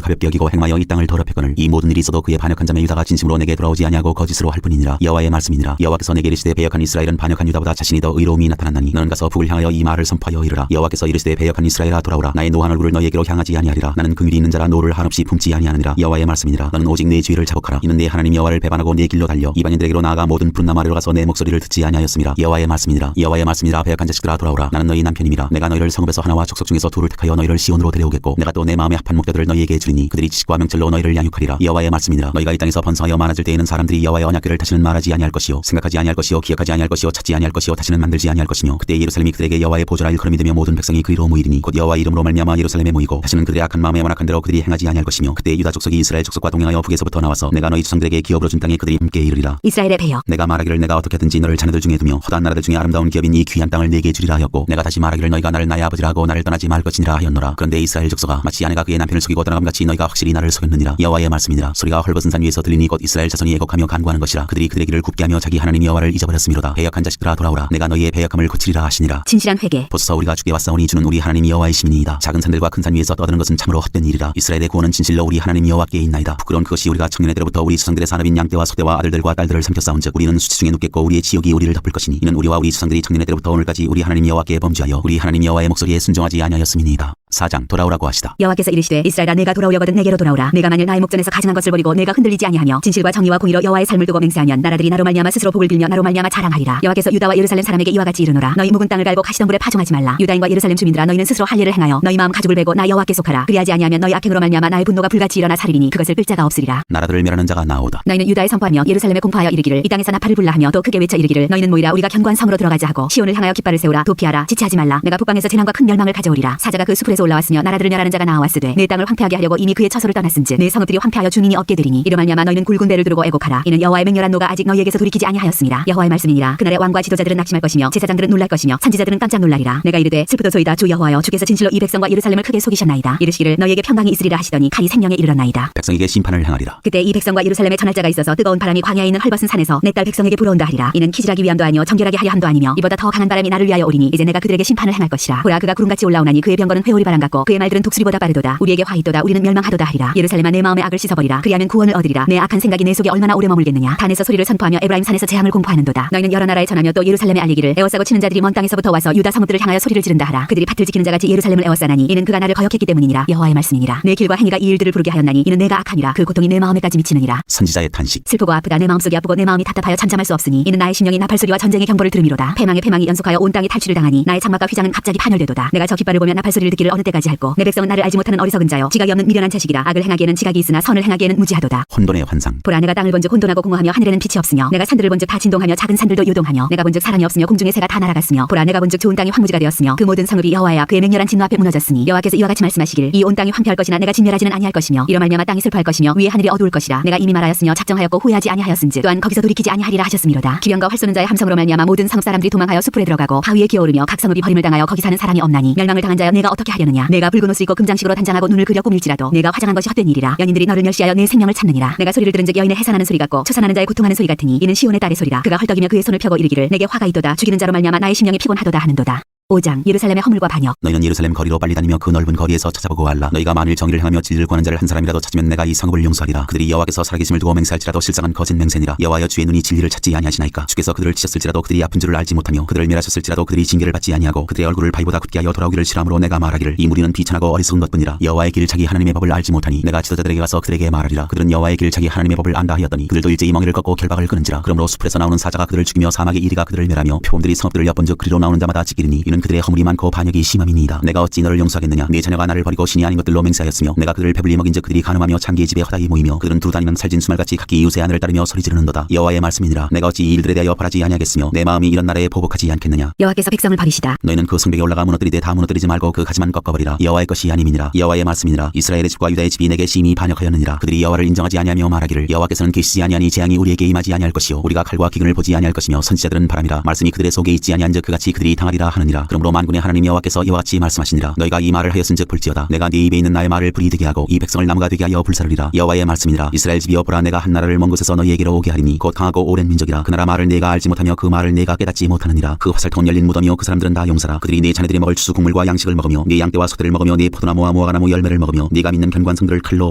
Speaker 1: 가볍게 여기고 행하여 이 땅을 더럽혔거늘 이 모든 일이 있어도 그의 반역한 자매 유다가 진심으로 내게 돌아오지 아니하고 거짓으로 할 뿐이니라. 여호와의 말씀이니라. 여호와께서 내게 이르시되 배역한 이스라엘은 반역한 유다보다 자신이 더 의로움이 나타났나니 너는 가서 북을 향하여 이 말을 선포하여 이르라. 여호와께서 이르시되 배역한 이스라엘아 돌아오라. 나의 노한 얼굴을 너희에게로 향하지 아니하리라. 나는 긍휼이 있는 자라 노를 한없이 품지 아니하느니라. 여호와의 말씀이니라. 너는 오직 내 주의를 자복하라. 이는 내 하나님 여호와를 배반하고 내 길로 달려 이방인들에게로 나아가 모든 푸른 나무 아래로 가서 내 목소리를 듣지 아니하였음이라. 여호와의 말씀이니라. 여호와의 말씀이니라. 배역한 자식들아 돌아오라. 나는 너희 남편임이라. 내가 너희를 성읍에서 하나와 족속 중에서 둘을 택하여 너희를 시온으로 데려오겠고 내가 또 내 마음에 합한 목자들을 너희에게 주리니 그들이 지식과 명철로 너희를 양육하리라. 여호와의 말씀이니라. 너희가 이 땅에서 번성하여 많아질 때에는 사람들이 여호와의 언약궤를 다시는 말하지 아니할 것이요 생각하지 아니할 것이요 기억하지 아니할 것이요 찾지 아니할 것이요 다시는 만들지 아니할 것이며 그때 예루살렘이 그들에게 여호와의 보좌라 일컬음이 되며 모든 백성이 그리로 모이리니 곧 여호와 이름으로 말미암아 예루살렘에 모이고 다시는 그들의 악한 마음에 완악한 대로 그들이 행하지 아니할 것이며 그때 유다 족속이 이스라엘 족속과 동행하여 북에서부터 나와서 내가 너희 조상들에게 기업으로 준 땅에 그들이 함께 이르리라.
Speaker 2: 이스라엘의 배역.
Speaker 1: 내가 말하기를 내가 어떻게든지 너를 자네들 중에 두며 허다한 나라들 중에 아름다운 기업인 이 귀한 땅을 내게 주리라 하였고 내가 다시 말하기를 너희가 나를 나의 아버지라 하고 나를 떠나지 말 것이니라 하였노라. 그런데 이스라엘 족속아 마치 아내가 그의 남편을 속이고 떠나감같이 너희가 확실히 나를 속였느니라. 여호와의 말씀이니라. 소리가 헐벗은 산 위에서 들리니 곧 이스라엘 자손이 애곡하며 간구하는 것이라. 그들이 그들의 길을 굽게 하며 자기 하나님 여호와를 잊어버렸음이로다. 배역한 자식들아 돌아오라. 내가 너희의 배역함을 고치리라 하시니라.
Speaker 2: 진실한 회개.
Speaker 1: 보소서 우리가 주께 왔사오니 주는 우리 하나님 여호와의 시민이이다. 작은 산들과 큰 산 위에서 떠드는 것은 참으로 헛된 일이라. 이스라엘의 구원은 진실로 우리 하나님 여호와께 있나이다. 부끄러운 그것이 우리가 청년의 때로부터 우리 수상들의 산업인 양떼와 소떼와 아들들과 딸들을 삼켜 싸운즉 우리는 수치 중에 눕겠고 우리의 지옥이 우리를 덮을 것이니 이는 우리와 우리 수상들이 청년의 때로부터 오늘까지 우리 하나님 여호와께 범죄하여 우리 하나님 여호와의 목소리에 순종하지 아니하였음이니이다. 4장 돌아오라고 하시다.
Speaker 2: 여호와께서 이르시되 이스라엘아 내가 돌아오려거든 내게로 돌아오라. 내가 만일 나의 목전에서 가증한 것을 버리고 내가 흔들리지 아니하며 진실과 정의와 공의로 여호와의 삶을 두고 맹세하면 나라들이 나로 말미암아 스스로 복을 빌며 나로 말미암아 자랑하리라. 여호와께서 유다와 예루살렘 사람에게 이와 같이 이르노라. 너희 묵은 땅을 갈고 가시덤불에 파종하지 말라. 유다인과 예루살렘 주민들아 너희는 스스로 할 일을 행하여 너희 마음 가죽을 베고 나 여호와께 속하라. 그리하지 아니하면 너희 악행으로 말미암아 나의 분노가 불같이 일어나 살이리니 그것을 끌 자가 없으리라.
Speaker 1: 나라들을 멸하는 자가 나오다.
Speaker 2: 너희는 유다에 선포하며 예루살렘에 공포하여 이르기를 이 땅에서 나팔을 불라 하며 또 크게 외쳐 이르기를 너희는 모이라 우리가 견고한 성으로 들어가자 하고 시온을 향하여 깃발을 세우라. 도피하라. 지체하지 말라. 내가 북방에서 재난과 큰 멸망을 가져오리라. 사자가 그 수풀에서 올라왔으며 나라들을 멸하는 자가 나와왔으되 내 땅을 황폐하게 하려고 이미 그의 처소를 떠났은즉 내 성읍들이 황폐하여 주민이 없게 되리니 이로 말미암아 너희는 굵은 배를 두르고 애곡하라. 이는 여호와의 맹렬한 노가 아직 너희에게서 돌이키지 아니하였습니다. 여호와의 말씀이니라. 그날의 왕과 지도자들은 낙심할 것이며 제사장들은 놀랄 것이며 선지자들은 깜짝 놀라리라. 내가 이르되 슬프도소이다 주 여호와여 주께서 진실로 이 백성과 예루살렘을 크게 속이셨나이다. 이르시기를 너희에게 평강이 있으리라 하시더니 칼이 생명에 이르렀나이다.
Speaker 1: 백성에게 심판을 행하리라.
Speaker 2: 그때 이 백성과 예루살렘에 전할 자가 있어서 뜨거운 바람이 광야에 있는 헐벗은 산에서 내 딸 백성에게 불어온다 하리라. 이는 키질하기 위함도 아니요 정결하게 하려 함도 아니며 이보다 더 강한 바람이 나를 위하여 오리니 이제 내가 그들에게 심판을 행할 것이라. 보라 그가 구름같이 올라오나니 그의 병거는 회오리 바람 같고 그의 말들은 독수리보다 빠르도다. 우리에게 화 있도다. 우리는 멸망하도다 하리라. 예루살렘아 내 마음의 악을 씻어버리라. 그리하면 구원을 얻으리라. 내 악한 생각이 내 속에 얼마나 오래 머물겠느냐. 단에서 소리를 선포하며 에브라임 산에서 재앙을 공포하는도다. 너희는 여러 나라에 전하며 또 예루살렘에 알리기를 에워싸고 치는 자들이 먼 땅에서부터 와서 유다 성읍들을 향하여 소리를 지른다 하라. 그들이 밭을 지키는 자같이 예루살렘을 에워싸나니 이는 그가 나를 거역했기 때문이니라. 여호와의 말씀이니라. 내 길과 행위가 이 일들을 부르게 하였나니 이는 내가 악함이라. 그 고통이 내 마음에까지 미치느니라.
Speaker 1: 선지자의 탄식.
Speaker 2: 슬프고 아프다. 내 마음속이 아프고 내 마음이 답답하여 잠잠할 수 없으니 이는 나의 심령이 나팔소리와 전쟁의 경보를 들음이로다. 패망의 패망이 연속하여 온 땅이 탈취를 당하니 나의 장막과 휘장은 갑자기 파멸되도다. 내가 저 깃발을 보며 나팔소리를 듣기를 어느 때까지 할꼬. 내 백성은 나를 알지 못하는 어리석은 자여 지각이 없는 미련한 자식이라. 악을 행하기에는 지각이 있으나 선을 행하기에는 무지하도다.
Speaker 1: 혼돈의 환상.
Speaker 2: 보라 내가 땅을 본즉 혼돈하고 공허하며 하늘에는 빛이 없으며 내가 산들을 본즉 다 진동하며 작은 산들도 요동하며 내가 본즉 사람이 없으며 공중의 새가 다 날아갔으며 보라 내가 본즉 좋은 땅이 황무지가 되었으며 그 모든 성읍이 여호와의 앞 그의 맹렬한 진노 앞에 무너졌으니 여호와께서 이와 같이 말씀하시길 이 온 땅이 황폐할 것이나 내가 진멸하지는 아니할 것이며 이로 말미암아 땅이 슬퍼할 것이며 위에 하늘이 어두울 것이라. 내가 이미 말하였으며 작정하였고 후회하지 아니하였은즉 또한 거기서 돌이키지 아니하리라 하셨음이로다. 기병과 활 쏘는 자의 함성으로 말미암아 모든 성읍 사람들이 도망하여 수풀에 들어가고 바위에 기어오르며 각 성읍이 버림을 당하여 거기 사는 사람이 없나니 멸망을 당한 자여 내가 어떻게 하려느냐. 내가 붉은 옷을 입고 금장식으로 단장하고 눈을 그려 꾸밀지라도 내가 화장한 것이 헛된 일이라. 연인들이 너를 멸시하여 내 생명을 찾느니라. 내가 소리를 들은즉 여인의 해산하는 소리 같고 초산하는 자의 고통하는 소리 같으니 이는 시온의 딸의 소리라. 그가 헐떡이며 그의 손을 펴고 이르기를 내게 화가 있도다. 죽이는 자로 말미암아 나의 심령이 피곤하도다 하는도다. 5장 예루살렘의 허물과 반역.
Speaker 1: 너희는 예루살렘 거리로 빨리 다니며 그 넓은 거리에서 찾아보고 알라. 너희가 만일 정의를 행하며 진리를 구하는 자를 한 사람이라도 찾으면 내가 이 성읍을 용서하리라. 그들이 여호와께서 살아계심을 두고 맹세할지라도 실상은 거짓 맹세니라. 여호와여 주의 눈이 진리를 찾지 아니하시나이까. 주께서 그들을 치셨을지라도 그들이 아픈 줄을 알지 못하며 그들을 멸하셨을지라도 그들이 징계를 받지 아니하고 그들의 얼굴을 바위보다 굳게 하여 돌아오기를 싫어함으로 내가 말하기를 이 무리는 비천하고 어리석은 것뿐이라. 여호와의 길 자기 하나님의 법을 알지 못하니 내가 지도자들에게 가서 그들에게 말하리라. 그들은 여호와의 길 자기 하나님의 법을 안다 하였더니 그들도 일제히 멍에를 꺾고 결박을 끊은지라. 그러므로 수풀에서 나오는 사자가 그들을 죽이며 사막의 이리가 그들을 멸하며 표범들이 성읍들을 엿본즉 그리로 나오는 자마다 찢기리니 이는 그들의 허물이 많고 반역이 심함이니이다. 내가 어찌 너를 용서하겠느냐. 네 자녀가 나를 버리고 신이 아닌 것들로 맹세하였으며 내가 그들을 배불리 먹인즉 그들이 간음하며 창기의 집에 허다히 모이며 그들은 두루 다니는 살진 수말같이 각기 이웃의 아내를 따르며 소리 지르는도다. 여호와의 말씀이니라. 내가 어찌 이 일들에 대하여 벌하지 아니하겠으며 내 마음이 이런 날에 보복하지 않겠느냐.
Speaker 2: 여호와께서 백성을 버리시다.
Speaker 1: 너희는 그 성벽에 올라가 무너뜨리되 다 무너뜨리지 말고 그 가지만 꺾어버리라. 여호와의 것이 아님이니라. 여호와의 말씀이니라. 이스라엘의 집과 유다의 집이 내게 심히 반역하였느니라. 그들이 여호와를 인정하지 아니하며 말하기를 여호와께서는 계시지 아니하니 재앙이 우리에게 임하지 아니할 것이요 우리가 칼과 기근을 보지 아니할 것이며 선지자들은 바람이라. 말씀이 그들의 속에 있지 아니한즉 그같이 그들이 당하리라 하느니라. 그러므로 만군의 하나님 여호와께서 이와 같이 말씀하시니라. 너희가 이 말을 하였은즉 볼지어다. 내가 네 입에 있는 나의 말을 불이 되게 하고 이 백성을 나무가 되게 하여 불사르리라. 여호와의 말씀이니라. 이스라엘 집이여 보라 내가 한 나라를 먼 곳에서 너희에게로 오게 하리니 곧 강하고 오랜 민족이라. 그 나라 말을 내가 알지 못하며 그 말을 내가 깨닫지 못하느니라. 그 화살통은 열린 무덤이요 그 사람들은 다 용사라. 그들이 네 자네들이 먹을 추수 국물과 양식을 먹으며 네 양떼와 소떼를 먹으며 네 포도나무와 무화과나무 열매를 먹으며 네가 믿는 견관성들을 칼로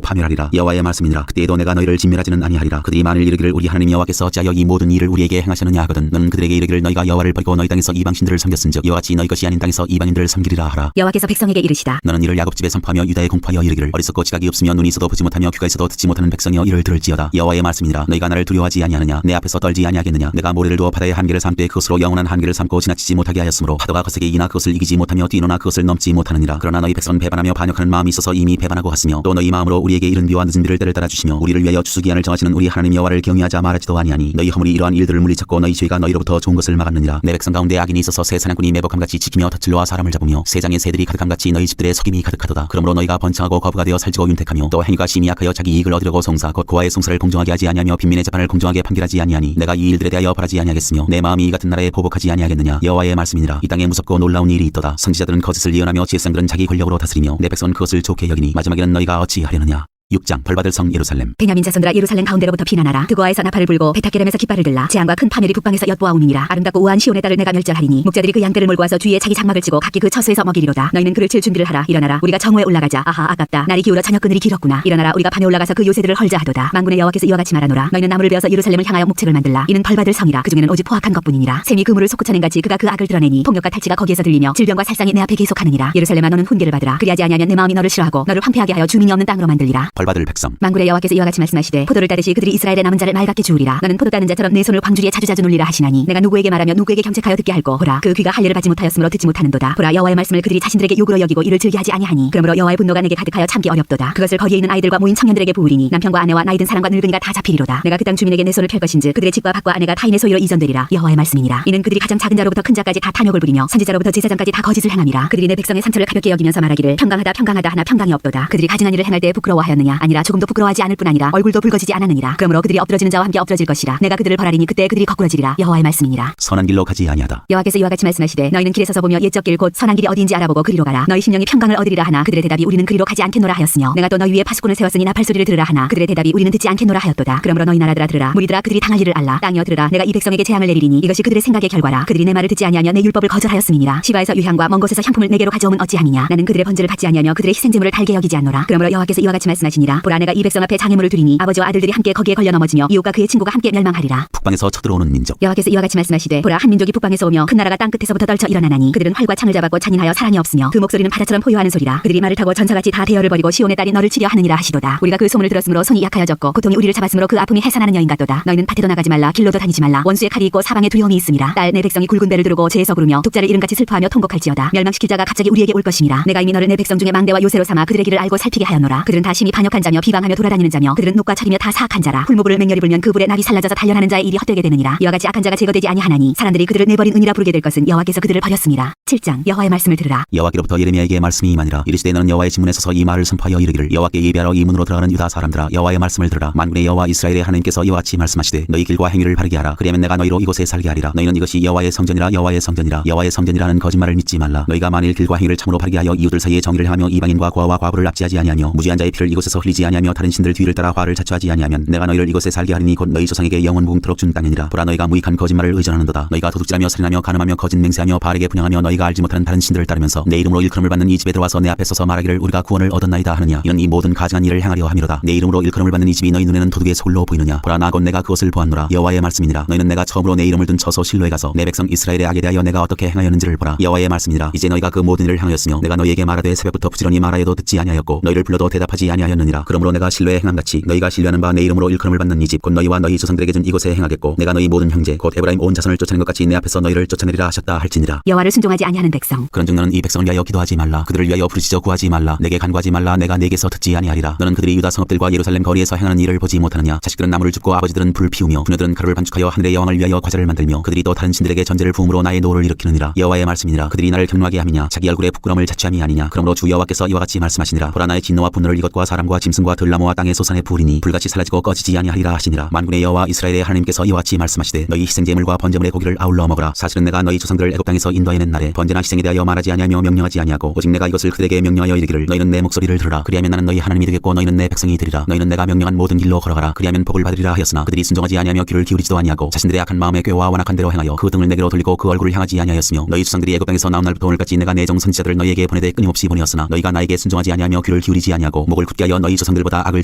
Speaker 1: 파멸하리라. 여호와의 말씀이니라. 그때에도 내가 너희를 진멸하지는 아니하리라. 그들이 만일 이르기를 우리 하나님 여호와께서 어찌하여 이 모든 일을 우리에게 행하셨느냐 하거든 너는 그들에게 이르기를 너희가 여호와를 버리고 너희 땅에서 이방신들을 섬겼은즉 이와 같이 너희 것이 아닌 땅에서 이방인들을 섬기리라 하라.
Speaker 2: 여호와께서 백성에게 이르시다.
Speaker 1: 너는 이를 야곱 집에 선포하며 유다에 공포하여 이르기를 어리석고 지각이 없으며 눈이 있어도 보지 못하며 귀가 있어도 듣지 못하는 백성이여 이를 들을지어다. 여호와의 말씀이니라. 너희가 나를 두려워하지 아니하느냐. 내 앞에서 떨지 아니하겠느냐. 내가 모래를 두어 바다의 한계를 삼되 그것으로 영원한 한계를 삼고 지나치지 못하게 하였으므로 파도가 거세게 이기나 그것을 이기지 못하며 뛰노나 그것을 넘지 못하느니라. 그러나 너희 백성은 배반하며 반역하는 마음이 있어서 이미 배반하고 갔으며 또 너희 마음으로 우리에게 이른 비와 늦은 비를 때를 따라 주시며 우리를 위하여 추수기한을 정하시는 우리 하나님 여호와를 경외하자 말하지도 아니하니 너희 허물이 이러한 일들을 물리쳤고 너희 죄가 너희로부터 좋은 것을 막았느니라. 내 백성 가운데 악인이 있어서 새 사냥꾼이 매복함같이 지키며 덫을로와 사람을 잡으며 세장의 새들이 가득함같이 너희 집들의 속임이 가득하도다. 그러므로 너희가 번창하고 거부가 되어 살찌고 윤택하며 또 행위가 심히 약하여 자기 이익을 얻으려고 송사 곧 고아의 송사를 공정하게 하지 아니하며 빈민의 재판을 공정하게 판결하지 아니하니 내가 이 일들에 대하여 벌하지 아니하겠으며 내 마음이 이 같은 나라에 보복하지 아니하겠느냐. 여호와의 말씀이니라. 이 땅에 무섭고 놀라운 일이 있도다. 선지자들은 거짓을 예언하며 지혜상들은 자기 권력으로 다스리며 내 백성은 그것을 좋게 여기니 마지막에는 너희가 어찌하려느냐. 6장 벌받을 성 예루살렘.
Speaker 2: 베냐민 자손들아 예루살렘 가운데로부터 피난하라. 드고아에서 나팔을 불고 베타게렘에서 깃발을 들라. 재앙과 큰 파멸이 북방에서 엿보아오느니라. 아름답고 우아한 시온의 딸을 내가 멸절하리니 목자들이 그 양떼를 몰고 와서 뒤에 자기 장막을 치고 각기 그 처소에서 먹이리로다. 너희는 그를 칠 준비를 하라. 일어나라. 우리가 정오에 올라가자. 아하 아깝다. 날이 기울어 저녁 그늘이 길었구나. 일어나라. 우리가 밤에 올라가서 그 요새들을 헐자 하도다. 만군의 여호와께서 이와 같이 말하노라. 너희는 나무를 베어서 예루살렘을 향하여 목책을 만들라. 이는 벌받을 성이라. 그중에는 오직 포악한 것뿐이니라. 샘이 그물을 솟구쳐낸같이 그가 그 악을 드러내니 폭력과 탈취가 거기에서 들리며 질병과 살상이 내 앞에 계속하느니라. 예루살렘아 너는 훈계를 받으라. 그리하지 아니하면 내 마음이 너를 싫어하고 너를 황폐하게 하여 주민이 없는 땅으로 만들리라.
Speaker 1: 벌받을 백성.
Speaker 2: 만군의 여호와께서 이와 같이 말씀하시되 포도를 따듯이 그들이 이스라엘의 남은 자를 맑게 주우리라. 너는 포도 따는 자처럼 내 손을 광주리에 자주자주 놀리라 하시나니 내가 누구에게 말하며 누구에게 경책하여 듣게 할꼬. 보라 그 귀가 할례를 받지 못하였으므로 듣지 못하는도다. 보라 여호와의 말씀을 그들이 자신들에게 욕으로 여기고 이를 즐기하지 아니하니 그러므로 여호와의 분노가 내게 가득하여 참기 어렵도다. 그것을 거리에 있는 아이들과 모인 청년들에게 부으리니 남편과 아내와 나이든 사람과 늙은이가 다 잡히리로다. 내가 그 땅 주민에게 내 손을 펼 것인즉 그들의 집과 밭과 아내가 타인의 소유로 이전되리라. 여호와의 말씀이니라. 이는 그들이 가장 작은 자로부터 큰 자까지 다 탐욕을 부리며 선지자로부터 제사장까지 다 거짓을 행함이라. 그들이 내 백성의 상처를 가볍게 여기면서 말하기를 평강하다 평강하다 하나 평강이 없도다. 그들이 가증한 일을 행할 때 부끄러워하였느냐. 아니라 조금도 부끄러워하지 않을 뿐 아니라 얼굴도 붉어지지 않았느니라. 그러므로 그들이 엎드러지는 자와 함께 엎드러질 것이라. 내가 그들을 벌하리니 그때 그들이 거꾸러지리라. 여호와의 말씀이니라.
Speaker 1: 선한 길로 가지 아니하다.
Speaker 2: 여호와께서 이와 같이 말씀하시되 너희는 길에 서서 보며 옛적 길 곧 선한 길이 어디인지 알아보고 그리로 가라. 너희 심령이 평강을 얻으리라 하나 그들의 대답이 우리는 그리로 가지 않겠노라 하였으며 내가 또 너희 위에 파수꾼을 세웠으니 나팔 소리를 들으라 하나 그들의 대답이 우리는 듣지 않겠노라 하였도다. 그러므로 너희 나라들아 들으라. 무리들아 그들이 당할 일을 알라. 땅이여 들으라. 내가 이 백성에게 재앙을 내리리니 이것이 그들의 생각의 결과라. 그들이 내 말을 듣지 아니하며 내 율법을 거절하였음이니라. 시바에서 유향과 먼 곳에서 향품을 내게로 가져오면 어찌함이냐. 나는 그들의 번제를 받지 아니하며 그들의 희생제물을 달게 여기지 않노라. 그러므로 여호와께서 이와 같이 말씀하시니라. 보라 내가 이 백성 앞에 장애물을 두리니 아버지와 아들들이 함께 거기에 걸려 넘어지며 이웃과 그의 친구가 함께 멸망하리라.
Speaker 1: 북방에서 쳐들어오는 민족.
Speaker 2: 여호와께서 이와 같이 말씀하시되 보라 한 민족이 북방에서 오며 큰 나라가 땅 끝에서부터 떨쳐 일어나나니 그들은 활과 창을 잡았고 잔인하여 사랑이 없으며 그 목소리는 바다처럼 포효하는 소리라. 그들이 말을 타고 전사같이 다 대열을 벌이고 시온의 딸이 너를 치려 하느니라 하시도다. 우리가 그 소문을 들었으므로 손이 약하여졌고 고통이 우리를 잡았으므로 그 아픔이 해산하는 여인 같도다. 너희는 밭에도 나가지 말라. 길로도 다니지 말라. 원수의 칼이 있고 사방에 두려움이 있음이라. 딸 내 백성이 굵은 배를 두르고 죄에서 부르며 독자를 이름같이 슬퍼하며 통곡할지어다. 멸망시킬 자가 갑자기 우리에게 올 것임이라. 내가 이미 너를 내 백성 중에 망대와 요새로 삼아 그들의 길을 알고 살피게 하였노라. 그들은 다 심히 반역한 자며 비방하며 돌아다니는 자며 그들은 녹과 철이며 다 사악한 자라. 풀무불을 맹렬히 불면 그 불에 낙이 살라져서 단련하는 자의 일이 헛되게 되느니라. 이와 같이 악한 자가 제거되지 아니하나니 사람들이 그들을 내버린 은이라 부르게 될 것은 여호와께서 그들을 버렸음이라. 7장 여호와의 말씀을 들으라.
Speaker 1: 여호와께로부터 예레미야에게 말씀이 임하니라. 이르시되 너는 여호와의 지문에 서서 이 말을 선포하여 이르기를 여호와께 예배하러 이 문으로 들어가는 유다 사람들아 여호와의 말씀을 들으라. 만군의 여호와 이스라엘의 하나님께서 이와 같이 말씀하시되 너희 길과 행위를 바르게 하라. 그리하면 내가 너희로 이곳에 살게 하리라. 너희는 이것이 여호와의 성전이라 여호와의 성전이라 여호와의 성전이라는 거짓말을 믿지 말라. 너희가 만일 길과 행위를 참으로 바르게 하여 이웃들 사이에 정의를 행하며 이방인과 고아와 과부를 납치하지 아니하며 무지한 자의 피를 이곳에서 앞에서 흘리지 아니하며 다른 신들 뒤를 따라 화를 자초하지 아니하면 내가 너희를 이곳에 살게 하리니 곧 너희 조상에게 영원 무궁토록 준 땅이니라. 보라 너희가 무익한 거짓말을 의존하는도다. 너희가 도둑질하며 살인하며 간음하며 거짓 맹세하며 바르게 분양하며 너희가 알지 못하는 다른 신들을 따르면서 내 이름으로 일컬음을 받는 이 집에 들어와서 내 앞에 서서 말하기를 우리가 구원을 얻었나이다 하느냐. 이는 이 모든 가증한 일을 행하려 함이로다. 내 이름으로 일컬음을 받는 이 집이 너희 눈에는 도둑의 소굴로 보이느냐. 보라 나 곧 내가 그것을 보았노라. 여호와의 말씀이니라. 너희는 내가 처음으로 내 이름을 둔 처소 실로에 가서 내 백성 이스라엘의 악에 대하여 내가 어떻게 행하였는지를 보라. 여호와의 말씀이니라. 이제 너희가 그 모든 일을 행하였으며 내가 너희에게 말하되 새벽부터 부지런히 말하여도 듣지 아니하였고 너희를 불러도 대답하지 아니하였느니라. 그러므로 내가 실로에 행함같이 너희가 신뢰하는 바 내 이름으로 일컬음을 받는 이 집 곧 너희와 너희 조상들에게 준 이곳에 행하겠고 내가 너희 모든 형제 곧 에브라임 온 자손을 쫓아낸 것 같이 내 앞에서 너희를 쫓아내리라 하셨다 할지니라.
Speaker 2: 여호와를 순종하지 아니하는 백성.
Speaker 1: 그런즉 너는 이 백성을 위하여 기도하지 말라. 그들을 위하여 부르짖어 구하지 말라. 내게 간구하지 말라. 내가 네게서 듣지 아니하리라. 너는 그들이 유다 성읍들과 예루살렘 거리에서 행하는 일을 보지 못하느냐. 자식들은 나무를 줍고 아버지들은 불을 피우며 부녀들은 가루를 반죽하여 하늘의 여왕을 위하여 과자를 만들며 그들이 또 다른 신들에게 전제를 부음으로 나의 노를 일으키느니라. 여호와의 말씀이니라. 그들이 나를 경노하게 함이냐. 자기 얼굴에 부끄러움을 자취함이 아니냐. 그러므로 주 여호와께서 이와 같이 말씀하시니라. 보라 나의 진노와 분노를 이것과 사람과 짐승과 들나무와 땅의 소산에 부으리니 불같이 살라지고 꺼지지 아니하리라 하시니라. 만군의 여호와 이스라엘의 하나님께서 이와 같이 말씀하시되 너희 희생제물과 번제물의 고기를 아울러 먹으라. 사실은 내가 너희 조상들을 애굽 땅에서 인도해낸 날에 번제나 희생에 대하여 말하지 아니하며 명령하지 아니하고 오직 내가 이것을 그들에게 명령하여 이르기를 너희는 내 목소리를 들으라. 그리하면 나는 너희 하나님이 되겠고 너희는 내 백성이 되리라. 너희는 내가 명령한 모든 길로 걸어가라. 그리하면 복을 받으리라 하였으나 그들이 순종하지 아니하며 귀를 기울이지도 아니하고 자신들의 악한 마음에 꾀와 완악한 대로 행하여 그 등을 내게로 돌리고 그 얼굴을 향하지 아니하였으며 너희 조상들이 애굽 땅에서 나온 날부터 오늘까지 내가 내 종 선지자들을 너희에게 보내되 끊임없이 보내었으나 너희가 나에게 순종하지 아니하며 귀를 기울이지 아니하고 목을 굳게 하여 너희 조상들보다 악을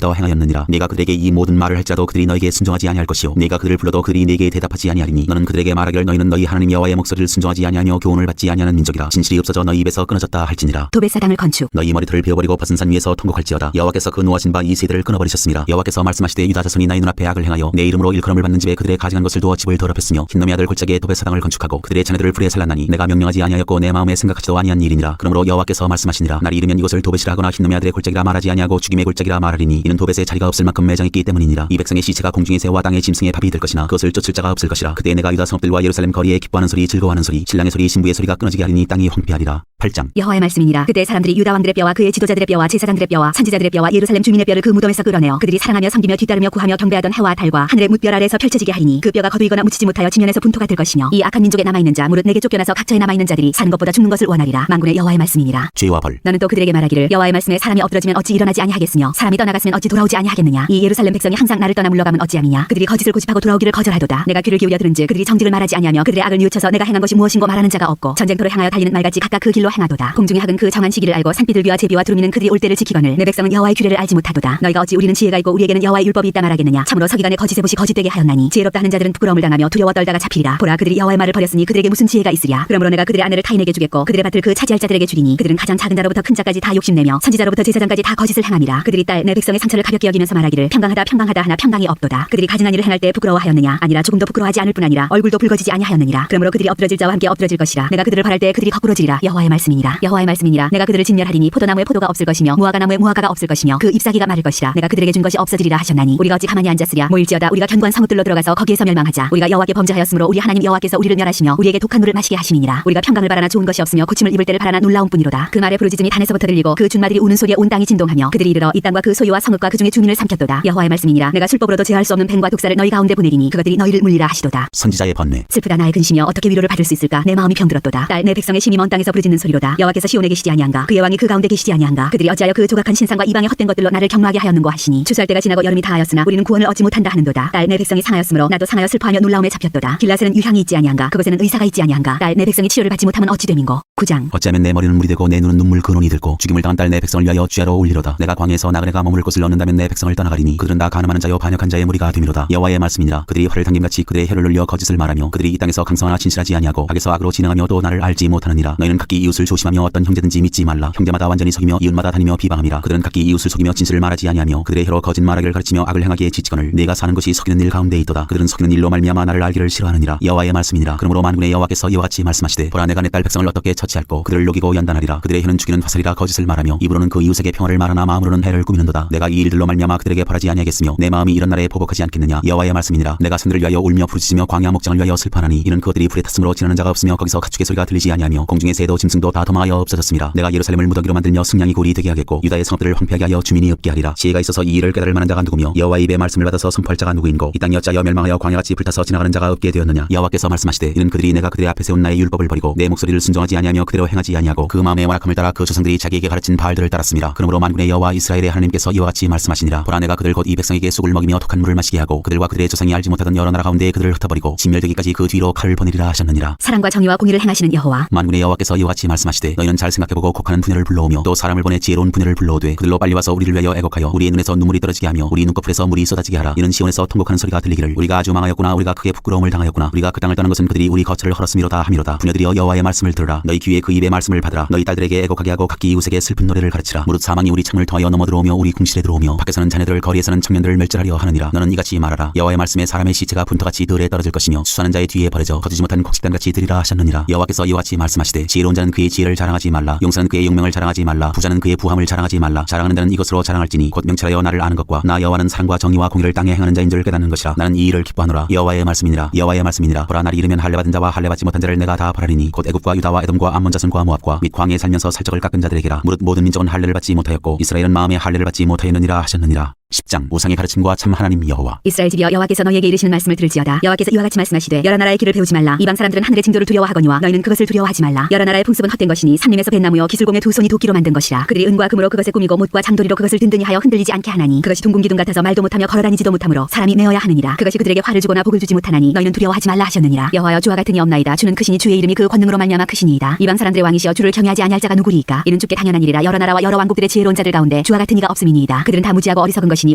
Speaker 1: 더 행하였느니라. 네가 그들에게 이 모든 말을 할지라도 그들이 너에게 순종하지 아니할 것이요 네가 그들을 불러도 그들이 네게 대답하지 아니하리니 너는 그들에게 말하기를 너희는 너희 하나님 여호와의 목소리를 순종하지 아니하며 교훈을 받지 아니하는 민족이라. 진실이 없어져 너희 입에서 끊어졌다 할지니라.
Speaker 2: 도벳사당을 건축.
Speaker 1: 너희 머리털을 베어버리고 벗은 산 위에서 통곡할지어다. 여호와께서 그 노하신 바 이 세대를 끊어버리셨습니다. 여호와께서 말씀하시되 유다 자손이 나의 눈앞에 악을 행하여 내 이름으로 일컬음을 받는 집에 그들의 가증한 것을 두어 집을 더럽혔으며 흰놈의 아들 골짜기에 도벳사당을 건축하고 그들의 자녀들을 불에 살랐나니 내가 명령하지 아니하였고 내 마음에 생각하지도 아니한 일이니라. 그러므로 여호와께서 말씀하시니라. 날이 이르면 이곳을 도벳이라 하거나 흰놈의 아들의 골짜기라 말하지 아니하고 죽임의 골짜기라 말하리니 이는 도벳에 자리가 없을 만큼 매장했기 때문이니라. 이 백성의 시체가 공중의 새와 땅의 짐승의 밥이 될 것이나 그것을 쫓을 자가 없을 것이라. 그때 내가 유다 성읍들과 예루살렘 거리에 기뻐하는 소리 즐거워하는 소리 신랑의 소리 신부의 소리가 끊어지게 하리니 땅이 황폐하리라. 8장.
Speaker 2: 여호와의 말씀이니라. 그때 사람들이 유다 왕들의 뼈와 그의 지도자들의 뼈와 제사장들의 뼈와 선지자들의 뼈와 예루살렘 주민의 뼈를 그 무덤에서 끌어내어 그들이 사랑하며 섬기며 뒤따르며 구하며 경배하던 해와 달과 하늘의 뭇별 아래에서 펼쳐지게 하리니 그 뼈가 거두이거나 묻히지 못하여 지면에서 분토가 될 것이며 이 악한 민족에 남아있는 자 무릇 내게 쫓겨나서 각처에 남아있는 자들이 사는 것보다 죽는 것을 원하리라. 만군의 여호와의 말씀이니라.
Speaker 1: 죄와 벌.
Speaker 2: 너는 또 그들에게 말하기를 여호와의 말씀에 사람이 엎드러지면 어찌 일어나지 아니하겠으며 사람이 떠나갔으면 어찌 돌아오지 아니하겠느냐. 이 예루살렘 백성이 항상 나를 떠나 물러가면 어찌함이냐. 그들이 거짓을 고집하고 돌아오기를 거절하도다. 내가 귀를 기울여 들은즉 그들이 정직을 말하지 아니하며 그들의 악을 뉘우쳐서 내가 행한 것이 무엇인고 말하는 자가 없고 전쟁터로 향하여 달리는 말같이 각각 그 길로 행하도다. 공중의 학은 그 정한 시기를 알고 산비둘기와 제비와 두루미는 그들이 올 때를 지키거늘 내 백성은 여호와의 규례를 알지 못하도다. 너희가 어찌 우리는 지혜가 있고 우리에게는 여호와의 율법이 있다 말하겠느냐. 참으로 서기관의 거짓의 붓이 거짓되게 하였나니 지혜롭다 하는 자들은 부끄러움을 당하며 두려워 떨다가 잡히리라. 보라 그들이 여호와의 말을 버렸으니 그들에게 무슨 지혜가 있으랴. 그러므로 내가 그들의 아내를 타인에게 주겠고 그들의 밭을 그 차지할 자들에게 주리니 그들은 가장 작은 자로부터 큰 자까지 다 욕심내며 선지자로부터 제사장까지 다 거짓을 행함이라. 그들이 딸 내 백성의 상처를 가볍게 여기면서 말하기를 평강하다 평강하다 하나 평강이 없도다. 그들이 가증한 일을 행할 때 부끄러워하였느냐. 아니라 조금도 부끄러워하지 않을 뿐 아니라 얼굴도 붉어지지 아니하였느니라. 그러므로 그들이 엎드러질 자와 함께 엎드러질 것이라. 내가 그들을 바랄 때 그들이 거꾸로지리라. 여호와의 말씀이니라. 여호와의 말씀이니라. 내가 그들을 진멸하리니 포도나무에 포도가 없을 것이며 무화과 나무에 무화과가 없을 것이며 그 잎사귀가 마를 것이라. 내가 그들에게 준 것이 없어지리라 하셨나니 우리가 어찌 가만히 앉았으랴. 모일지어다 우리가 견고한 성읍들로 들어가서 거기에서 멸망하자. 우리가 여호와께 범죄하였으므로 우리 하나님 여호와께서 우리를 멸하시며 우리에게 독한 물을 마시게 하심이니라. 우리가 평강을 바라나 좋은 것이 없으며 고침을 입을 때를 바라나 놀라운 뿐이로다. 그 말의 부르짖음이 단에서부터 들리고 그 준마들이 우는 소리에 온 땅이 진동하며 그들이 이르러 이 땅과 그 소유와 성읍과 그 중에 주민을 삼켰도다. 여호와의 말씀이니라. 내가 술법으로도 제할 수 없는 뱀과 독사를 너희 가운데 보내리니 그것들이 너희를 물리라 하시도다.
Speaker 1: 선지자의 번뇌.
Speaker 2: 슬프다 나의 근심이여 어떻게 위로를 받을 수 있을까. 내 마음이 병들었도다. 딸 내 백성의 심이 먼 땅에서 부르짖는 소리로다. 여호와께서 시온에 계시지 아니한가. 그의 왕이 그 가운데 계시지 아니한가. 그들이 어찌하여 그 조각한 신상과 이방의 헛된 것들로 나를 경노하게 하였는고 하시니 추수할 때가 지나고 여름이 다하였으나 우리는 구원을 얻지 못한다 하는도다. 딸 내 백성이 상하였으므로 나도 상하여 슬퍼하며 놀라움에 잡혔도다. 길라스는 유향이 있지 아니한가. 그곳에는 의사가 있지 아니한가. 딸 내 백성이 치료를 받지 못하면 어찌 됨인고. 9장.
Speaker 1: 어찌하면 내 머리는 물이 되고 내 눈은 눈물 근원이 들고 죽임을 당한 딸 내 백성을 위하여 주야로 올리로다. 내가 광야에서 나그네가 머무를 곳을 얻는다면 내 백성을 떠나가리니 그들은 다 간음하는 자여 반역한 자의 무리가 되미로다. 여호와의 말씀이니라. 그들이 활을 당김같이 그들의 혀를 늘려 거짓을 말하며 그들이 이 땅에서 강성하나 진실하지 아니하고 악에서 악으로 진행하며 또 나를 알지 못하느니라. 너희는 각기 이웃을 조심하며 어떤 형제든지 믿지 말라. 형제마다 완전히 속이며 이웃마다 다니며 비방함이라. 그들은 각기 이웃을 속이며 진실을 말하지 아니하며 그들의 혀로 거짓말하기를 가르치며 악을 행하기에 지치거늘 네가 사는 것이 속이는 일 가운데 있도다. 그들은 속이는 일로 말미암아 나를 알기를 싫어하느니라. 여호와의 말씀이니라. 그러므로 만군의 여호와께서 이와 같이 말씀하시되 보라 내가 내 딸 백성을 어떻게 처치할꼬. 그들을 녹이고 연단하리라. 그들의 혀는 죽이는 화살이라 거짓을 말하며 입으로는 그 이웃에게 평화를 말하나 마음으로는 해를 꾸미는도다. 내가 이 일들로 말미암아 그들에게 벌하지 아니하겠으며 내 마음이 이런 날에 보복하지 않겠느냐. 여호와의 말씀이니라. 내가 산들을 위하여 울며 부르짖으며 광야 목장을 위하여 슬퍼하나니 이는 그것들이 불에 탔으므로 지나는 자가 없으며 거기서 가축의 소리가 들리지 아니하며 공중의 새도 짐승도 다 도망하여 없어졌습니다. 내가 예루살렘을 무더기로 만들며 승냥이 골이 되게 하겠고 유다의 성읍들을 황폐하게 하여 주민이 없게 하리라. 지혜가 있어서 이 일을 깨달을 만한 자가 누구며 여호와의 입의 말씀을 받아서 선포할 자가 누구인고. 이 땅이 어찌하여 멸망하여 광야같이 불타서 지나가는 자가 없게 되었느냐. 여호와께서 말씀하시되 이는 그들이 내가 그들의 앞에 세운 나의 율법을 버리고 내 목소리를 순종하지 아니하며 아니하며 그대로 행하지 아니하고 그 마음의 완악함을 따라 그 조상들이 자기에게 가르친 바알들을 따랐습니다. 그러므로 만군의 여호와 이스라엘의 하나님께서 이와 같이 말씀하시니라. 보라 내가 그들 곧 이 백성에게 쑥을 먹이며 독한 물을 마시게 하고 그들과 그들의 조상이 알지 못하던 여러 나라 가운데 그들을 흩어버리고 진멸되기까지 그 뒤로 칼을 보내리라 하셨느니라.
Speaker 2: 사랑과 정의와 공의를 행하시는 여호와.
Speaker 1: 만군의 여호와께서 이와 같이 말씀하시되 너희는 잘 생각해보고 곡하는 부녀를 불러오며 또 사람을 보내 지혜로운 부녀를 불러오되 그들로 빨리 와서 우리를 위하여 애곡하여 우리의 눈에서 눈물이 떨어지게 하며 우리 눈꺼풀에서 물이 쏟아지게 하라. 이는 시온에서 통곡하는 소리가 들리기를 우리가 아주 망하였구나 우리가 크게 부끄러움을 당하였구나 우리가 그 땅을 떠난 것은 그들이 우리 거처를 헐었음이로다 하미로다. 부녀들이여 여호와의 말씀을 들으라. 너희 귀에 그 입의 말씀을 받으라. 너희 딸들에게 애곡하게 하고 각기 이웃에게 슬픈 노래를 가르치라. 무릇 사망이 우리 창을 통하여 넘어 들어오며 우리 궁실에 들어오며 밖에서는 자녀들을 거리에서는 청년들을 멸절하려 하느니라. 너는 이같이 말하라. 여호와의 말씀에 사람의 시체가 분토같이 들에 떨어질 것이며 수사는 자의 뒤에 버려져 거두지 못한 곡식단같이 들이라 하셨느니라. 여호와께서 이와 같이 말씀하시되 지혜로운 자는 그의 지혜를 자랑하지 말라. 용사는 그의 용명을 자랑하지 말라. 부자는 그의 부함을 자랑하지 말라. 자랑하는 자는 이것으로 자랑할지니 곧 명철하여 나를 아는 것과 나 여호와는 사랑과 정의와 공의를 땅에 행하는 자인 줄 깨닫는 것이라. 나는 이 일을 기뻐하노라. 여호와의 말씀이니라. 여호와의 말씀이니라. 보라 날이 이르면 할례 받은 자와 할례 받지 못한 자를 내가 다 벌하리니 곧 애굽과 유다와 에돔과 암몬 자손과 모압과 및 광야에 살면서 살적을 깎은 자들에게라. 무릇 모든 민족은 할례를 받지 못하였고 이스라엘은 마음에 할례를 받지 못하였느니라 하셨느니라. 10장 우상의 가르침과 참 하나님 여호와.
Speaker 2: 이스라엘 집이여 여호와께서 너희에게 이르시는 말씀을 들을지어다. 여호와께서 이와 같이 말씀하시되 여러 나라의 길을 배우지 말라. 이방 사람들은 하늘의 징조를 두려워하거니와 너희는 그것을 두려워하지 말라. 여러 나라의 풍습은 헛된 것이니 산림에서 뱃나무여 기술공의 두 손이 도끼로 만든 것이라. 그들이 은과 금으로 그것에 꾸미고 못과 장도리로 그것을 든든히 하여 흔들리지 않게 하나니 그것이 둥근기둥 같아서 말도 못하며 걸어다니지도 못하므로 사람이 내어야 하느니라. 그것이 그들에게 화를 주거나 복을 주지 못하나니 너희는 두려워하지 말라 하셨느니라. 여호와여 주와 같으니 없나이다. 주는 크시니 주의 이름이 그 권능으로 말미암아 크시니이다. 이방 사람들의 왕이시여 주를 경외하지 아니할 자가 누구리이까. 이는 주께 당연한 일이라. 여러 나라와 여러 왕국들의 지혜로운 자들 가운데 주와 같은 이가 없음이니이다. 그들은 다 무지하고 어리석은 것이니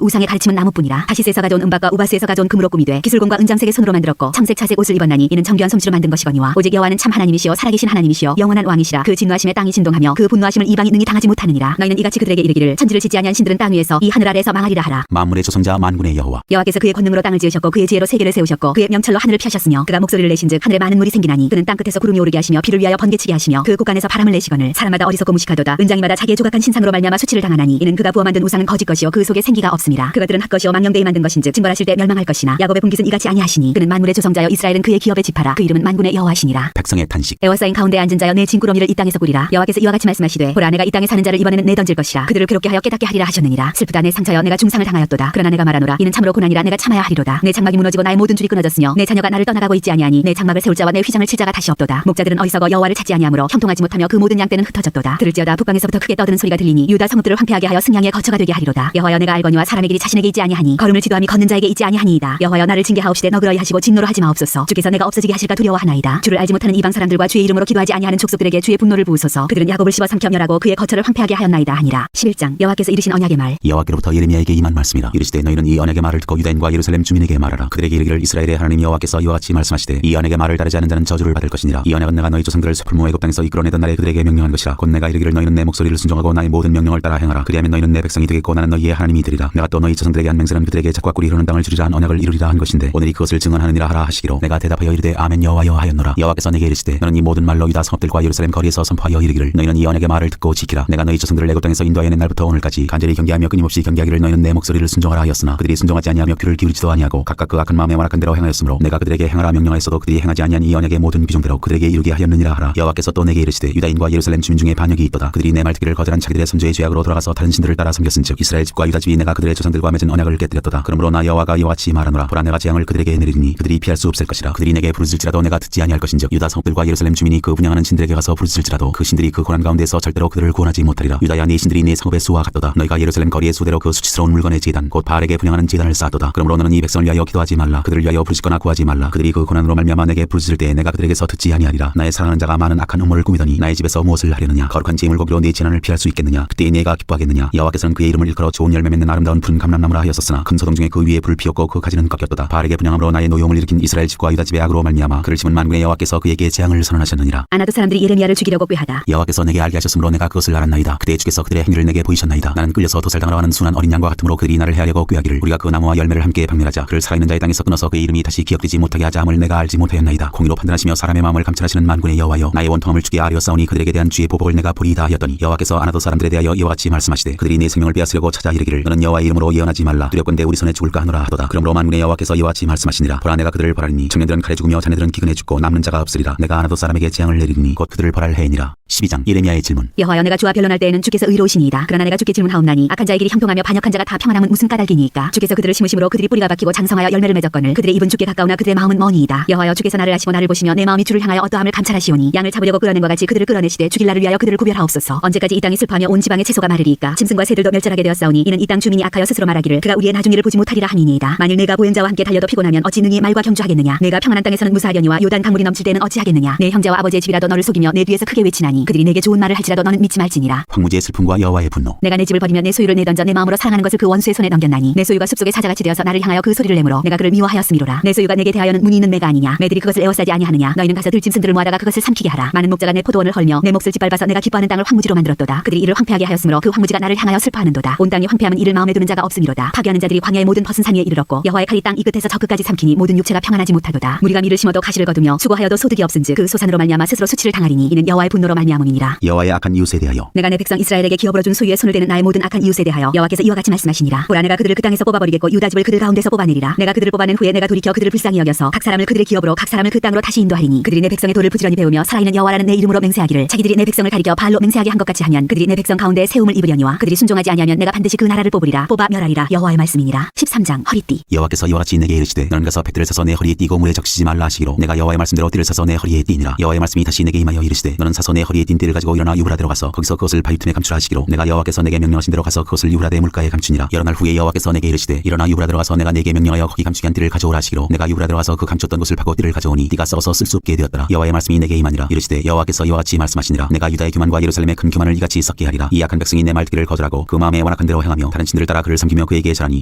Speaker 2: 우상의 가르침은 나무뿐이라. 다시스에서 가져온 은박과 우바스에서 가져온 금으로 꾸미되 기술공과 은장색의 손으로 만들었고 청색 차색 옷을 입었나니 이는 정교한 솜씨로 만든 것이거니와 오직 여호와는 참 하나님이시여 살아계신 하나님이시여 영원한 왕이시라. 그 진노하심에 땅이 진동하며 그 분노하심을 이방이 능히 당하지 못하느니라. 너희는 이같이 그들에게 이르기를 천지를 짓지 아니한 신들은 땅 위에서 이 하늘 아래에서 망하리라 하라.
Speaker 1: 만물의 조성자 만군의 여호와.
Speaker 2: 여호와께서 그의 권능으로 땅을 지으셨고 그의 지혜로 세계를 세우셨고 그의 명철로 하늘을 펴셨으며 그가 목소리를 내신즉 하늘에 많은 물이 생기나니 그는 땅 끝에서 구름이 오르게 하시며 비를 위하여 번개치게 하시며 그 곳간에서 바람을 내시거늘 사람마다 어리석고 무식하도다. 은장이마다 자기의 조각한 신상으로 말미암아 수치를 당하나니 이는 그가 부어 만든 우상은 거짓 것이요 그 속에 생기가 없음이라. 그것들은 헛것이요 망령되이 만든 것인즉 징벌하실 때 멸망할 것이나 야곱의 분깃은 이같이 아니하시니 그는 만물의 조성자여 이스라엘은 그의 기업의 지파라. 그 이름은 만군의 여호와시니라.
Speaker 1: 백성의 탄식.
Speaker 2: 에워싸인 가운데 앉은 자여 내 진구러미를 이 땅에서 꾸리라. 여호와께서 이와 같이 말씀하시되 보라 내가 이 땅에 사는 자를 이번에는 내던질 것이라. 그들을 괴롭게 하여 깨닫게 하리라 하셨느니라. 슬프다 내 상처여 내가 중상을 당하였도다. 그러나 내가 말하노라 이는 참으로 고난이라. 내가 참아야 하리로다. 내 장막이 무너지고 나의 모든 줄이 끊어졌으며 내 자녀가 나를 떠나가고 있지 아니하니 내 장막을 세울 자와 내 휘장을 칠 자가 다시 없도다. 목자들은 어리석어 여호와를 찾지 아니하므로 형통하지 못하며 그 모든 양떼는 흩어졌도다. 들을지어다 북방에서부터 크게 떠드는 소리가 들리니 유다 성읍들을 황폐하게 하여 승량의 거처가 되게 하리로다. 여호와여 내가 알거니와 사람의 길이 자신에게 있지 아니하니 걸음을 지도함이 걷는 자에게 있지 아니하니이다. 여호와여 나를 징계하옵시되 너그러이 하시고 진노로 하지 마옵소서. 주께서 내가 없어지게 하실까 두려워하나이다. 주를 알지 못하는 이방 사람들과 주의 이름으로 기도하지 아니하는 족속들에게 주의 분노를 부으소서. 그들은 야곱을 씹어삼켜 멸하고 그의 거처를 황폐하게 하였나이다 하니라. 11장 여호와께서 이르신 언약의 말.
Speaker 1: 여호와께로부터 예레미야에게 임한 말씀이라. 이르시되 너희는 이 언약의 말을 듣고 유다인과 예루살렘 주민에게 말하라. 그들에게 이르기를 이스라엘의 하나님 여호와께서 이와 같이 말씀하시되 이 언약의 말을 따르지 않는 자는 저주를 받을 것이니라. 이 언약은 내가 너희 조상들을 숲풀모 애굽 땅에서 이끌어내던 날에 그들에게 명령한 것이라. 곧 내가 이르기를 너희는 내 목소리를 순종하고 나의 모든 명령을 따라 행하라. 그리하면 너희는 내 백성이 되겠고 나는 너희의 하나님이 되리라. 내가 또 너희 조상들에게 한 맹세는 그들에게 젖과 꿀이 흐르는 땅을 주리라 한 언약을 이루리라 한 것인데 오늘이 그것을 증언하느니라 하라 하시기로 내가 대답하여 이르되 아멘 여호와여 하였노라. 여호와께서 내게 이르시되 너는 이 모든 말로 유다 성읍들과 예루살렘 거리에서 선포하여 이르기를 너희는 이 언약의 말을 듣고 지키라. 내가 너희 조상들을 애굽 땅에서 인도하여낸 날부터 오늘까지 간절히 경계하며 끊임없이 경계하기를 너희는 내 목소리를 순종하라 하였으나 그들이 순종하지 아니하며 귀를 기울이지도 아니하고 각각 그 악한 마음에 완악한 대로 행하였으므로 내가 그들에게 행하라 명령하였어도 그들이 행하지 아니한 이 언약의 모든 규정대로 그들에게 이루게 하였느니라 하라. 여호와께서 또 내게 이르시되 유다인과 예루살렘 주민 중에 반역이 있도다. 그들이 내 말 듣기를 거절한 자기들의 선조의 죄악으로 돌아가서 다른 신들을 따라 섬겼은즉 이스라엘 집과 유다 집이 내가 그들의 조상들과 맺은 언약을 깨뜨렸도다. 그러므로 나 여호와가 이와 같이 말하노라. 보라 내가 재앙을 그들에게 내리니 그들이 피할 수 없을 것이라. 그들이 내게 부르짖을지라도 내가 듣지 아니할 것인즉 유다 성읍들과 예루살렘 주민이 그 분양하는 신들에게 가서 부르짖을지라도 그 신들이 그 고난 가운데서 절대로 그들을 구원하지 못하리라. 유다야 네 신들이 네 성읍의 수와 같도다. 너희가 예루살렘 거리의 수대로 그 수치스러운 물건의 제단 곧 바알에게 분양하는 제단을 쌓도다. 그러므로 너는 이 백성을 위하여 기도하지 말라. 그들을 위하여 부르짖거나 구하지 말라. 그들이 그 고난으로 말미암아 내게 부르짖을 때에 내가 그들에게서 듣지 아니하리라. 나의 사랑하는 자가 많은 악한 음모를 꾸미더니 나의 집에서 무엇을 하려느냐. 거룩한 제물 고기로 네 재난을 피할 수 있겠느냐. 그때 네가 기뻐하겠느냐. 여호와께서는 그의 이름을 일컬어 좋은 열매 맺는 아름다운 푸른 감람나무라 하였었으나 큰 소동 중에 그 위에 불을 피웠고 그 가지는 꺾였도다. 바알에게 분양함으로 나의 노용을 일으킨 이스라엘 집과 유다 집의 악으로 말미암아 그를 심은 만군의 여호와께서 그에게 재앙을 선언하셨느니라.
Speaker 2: 아나도 사람들이 예레미야를 죽이려고 꾀하다.
Speaker 1: 여호와께서 내게 알게 하셨으므로 내가 그것을 알았나이다. 그때 주께서 그들의 행위를 내게 보이셨나이다. 나는 끌려서 도살당하러 하는 순한 어린 양과 같으므로 그들이 나를 해하려고 꾀하기를 우리가 그 나무와 열매를 함께 박멸하자. 그를 살아있는 자의 땅에서 끊어서 그의 이름이 다시 기억되지 못하게 하자 함을 내가 알지 못하였나이다. 공의로 판단하시며 사람의 마음을 감찰하시는 만군의 여호와여 나의 원통함을 주께 아뢰었사오니 그들에게 대한 주의 보복을 내가 보리이다 하였더니 여호와께서 아나도 사람들에 대하여 이와 같이 말씀하시되 그들이 내 생명을 빼앗으려고 찾아 이르기를 너는 여호와의 여호와의 이름으로 예언하지 말라. 두렵건대 우리 손에 죽을까 하노라 하도다. 그러므로 만군의 여호와께서 이와 같이 말씀하시니라. 보라 내가 그들을 벌하리니 청년들은 칼에 죽으며 자네들은 기근에 죽고 남는 자가 없으리라. 내가 아나도 사람에게 재앙을 내리니 곧 그들을 벌할 해이니라. 12장 예레미야의 질문.
Speaker 2: 여호와여 내가 주와 변론할 때에는 주께서 의로우시니이다. 그러나 내가 주께 질문하옵나니 악한 자의 길이 형통하며 반역한 자가 다 평안함은 무슨 까닭이니이까. 주께서 그들을 심으심으로 그들이 뿌리가 박히고 장성하여 열매를 맺었거늘 그들의 입은 주께 가까우나 그들의 마음은 머니이다. 여호와여 주께서 나를 아시고 나를 보시며 내 마음이 주를 향하여 어떠함을 감찰하시오니 양을 잡으려고 끌어낸 것 같이 그들을 끌어내시되 죽일 날을 위하여 그들을 구별하옵소서. 언제까지 이 땅이 슬퍼하며 온 지방의 채소가 마르리이까. 짐승과 새들도 멸절하게 되었사오니 이는 이 땅 주민이 악하여 스스로 말하기를 그가 우리의 나중 일을 보지 못하리라 함이니이다. 만일 내가 보행자와 함께 달려도 피곤하면 어찌 능히 말과 경주하겠느냐. 내가 평안한 땅에서는 무사하려니와 요단 강물이 넘칠 때는 어찌하겠느냐. 내 형제와 아버지의 집이라도 너를 속이며 내 뒤에서 크게 외치나니 그들이 내게 좋은 말을 할지라도 너는 믿지 말지니라.
Speaker 1: 황무지의 슬픔과 여호와의 분노.
Speaker 2: 내가 내 집을 버리며 내 소유를 내던져 내 마음으로 사랑하는 것을 그 원수의 손에 넘겼나니 내 소유가 숲속의 사자같이 되어서 나를 향하여 그 소리를 내므로 내가 그를 미워하였음이로라. 내 소유가 내게 대하여는 문이 있는 매가 아니냐. 매들이 그것을 에워싸지 아니하느냐. 너희는 가서 들짐승들을 모아다가 그것을 삼키게 하라. 많은 목자가 내 포도원을 헐며 내 몫을 짓밟아서 내가 기뻐하는 땅을 황무지로 만들었도다. 그들이 이를 황폐하게 하였으므로 그 황무지가 나를 향하여 슬퍼하는도다. 온 땅이 황폐함은 이를 마음에 두는 자가 없음이로다. 파괴하는 자들이 광야의 모든 벗은 산 위에 이르렀고 여호와의 칼이 땅 이 끝에서 저 끝까지 삼키니 모든 육체가 평안하지 못하도다. 무리가 밀을 심어도 가시를 거두며 수고하여도 소득이 없은즉 그 소산으로 말미암아 스스로 수치를 당하리니 이는 여호와의 분노로 말미암음이니라.
Speaker 1: 여호와의 악한 이웃에 대하여.
Speaker 2: 내가 내 백성 이스라엘에게 기업으로 준 소유에 손을 대는 나의 모든 악한 이웃에 대하여 여호와께서 이와 같이 말씀하시니라. 보라 내가 그들을 그 땅에서 뽑아버리겠고 유다 집을 그들 가운데서 뽑아내리라. 내가 그들을 뽑아낸 후에 내가 돌이켜 그들을 불쌍히 여겨서 각 사람을 그들의 기업으로 각 사람을 그 땅으로 다시 인도하리니 그들이 내 백성의 도를 부지런히 배우며 살아있는 여호와라는 내 이름으로 맹세하기를 자기들이 내 백성을 가리켜 바알로 맹세하게 한 것 같이 하면 그들이 내 백성 가운데 세움을 입으려니와 그들이 순종하지 아니하면 내가 반드시 그 나라를 뽑으리라. 뽑아 멸하리라. 여호와의 말씀이니라. 13장 허리띠.
Speaker 1: 여호와께서 이와 같이 내게 이르시되 너는 가서 백들을 사서 내 허리에 띠고 물에 적시지 말라 하시기로 내가 여호와의 말씀대로 띠를 사서 내 허리에 띠니라. 여호와의 말씀이 다시 내게 임하여 이르시되 너는 사서 내 허리에 띈 띠를 가지고 일어나 유브라데로 가서 거기서 그것을 바위 틈에 감추라 하시기로 내가 여호와께서 내게 명령하신 대로 가서 그것을 유브라데 물가에 감추니라. 여러 날 후에 여호와께서 내게 이르시되 일어나 유브라데로 가서 내가 내게 명령하여 거기 감추게 한 띠를 가져오라 하시기로 내가 유브라데로 가서 그 감췄던 것을 파고 띠를 가져오니 띠가 썩어서 쓸 수 없게 되었더라. 여호와의 말씀이 내게 임하니라. 이르시되 여호와께서 이와 같이 말씀하시니라. 내가 유다의 교만과 예루살렘의 큰 교만을 이같이 썩게 하리라. 이 악한 백성이 내 말듣기를 거절하고 그 마음에 완악한 대로 행하며 다른 신들을 따라 그를 섬기며 그에게 절하니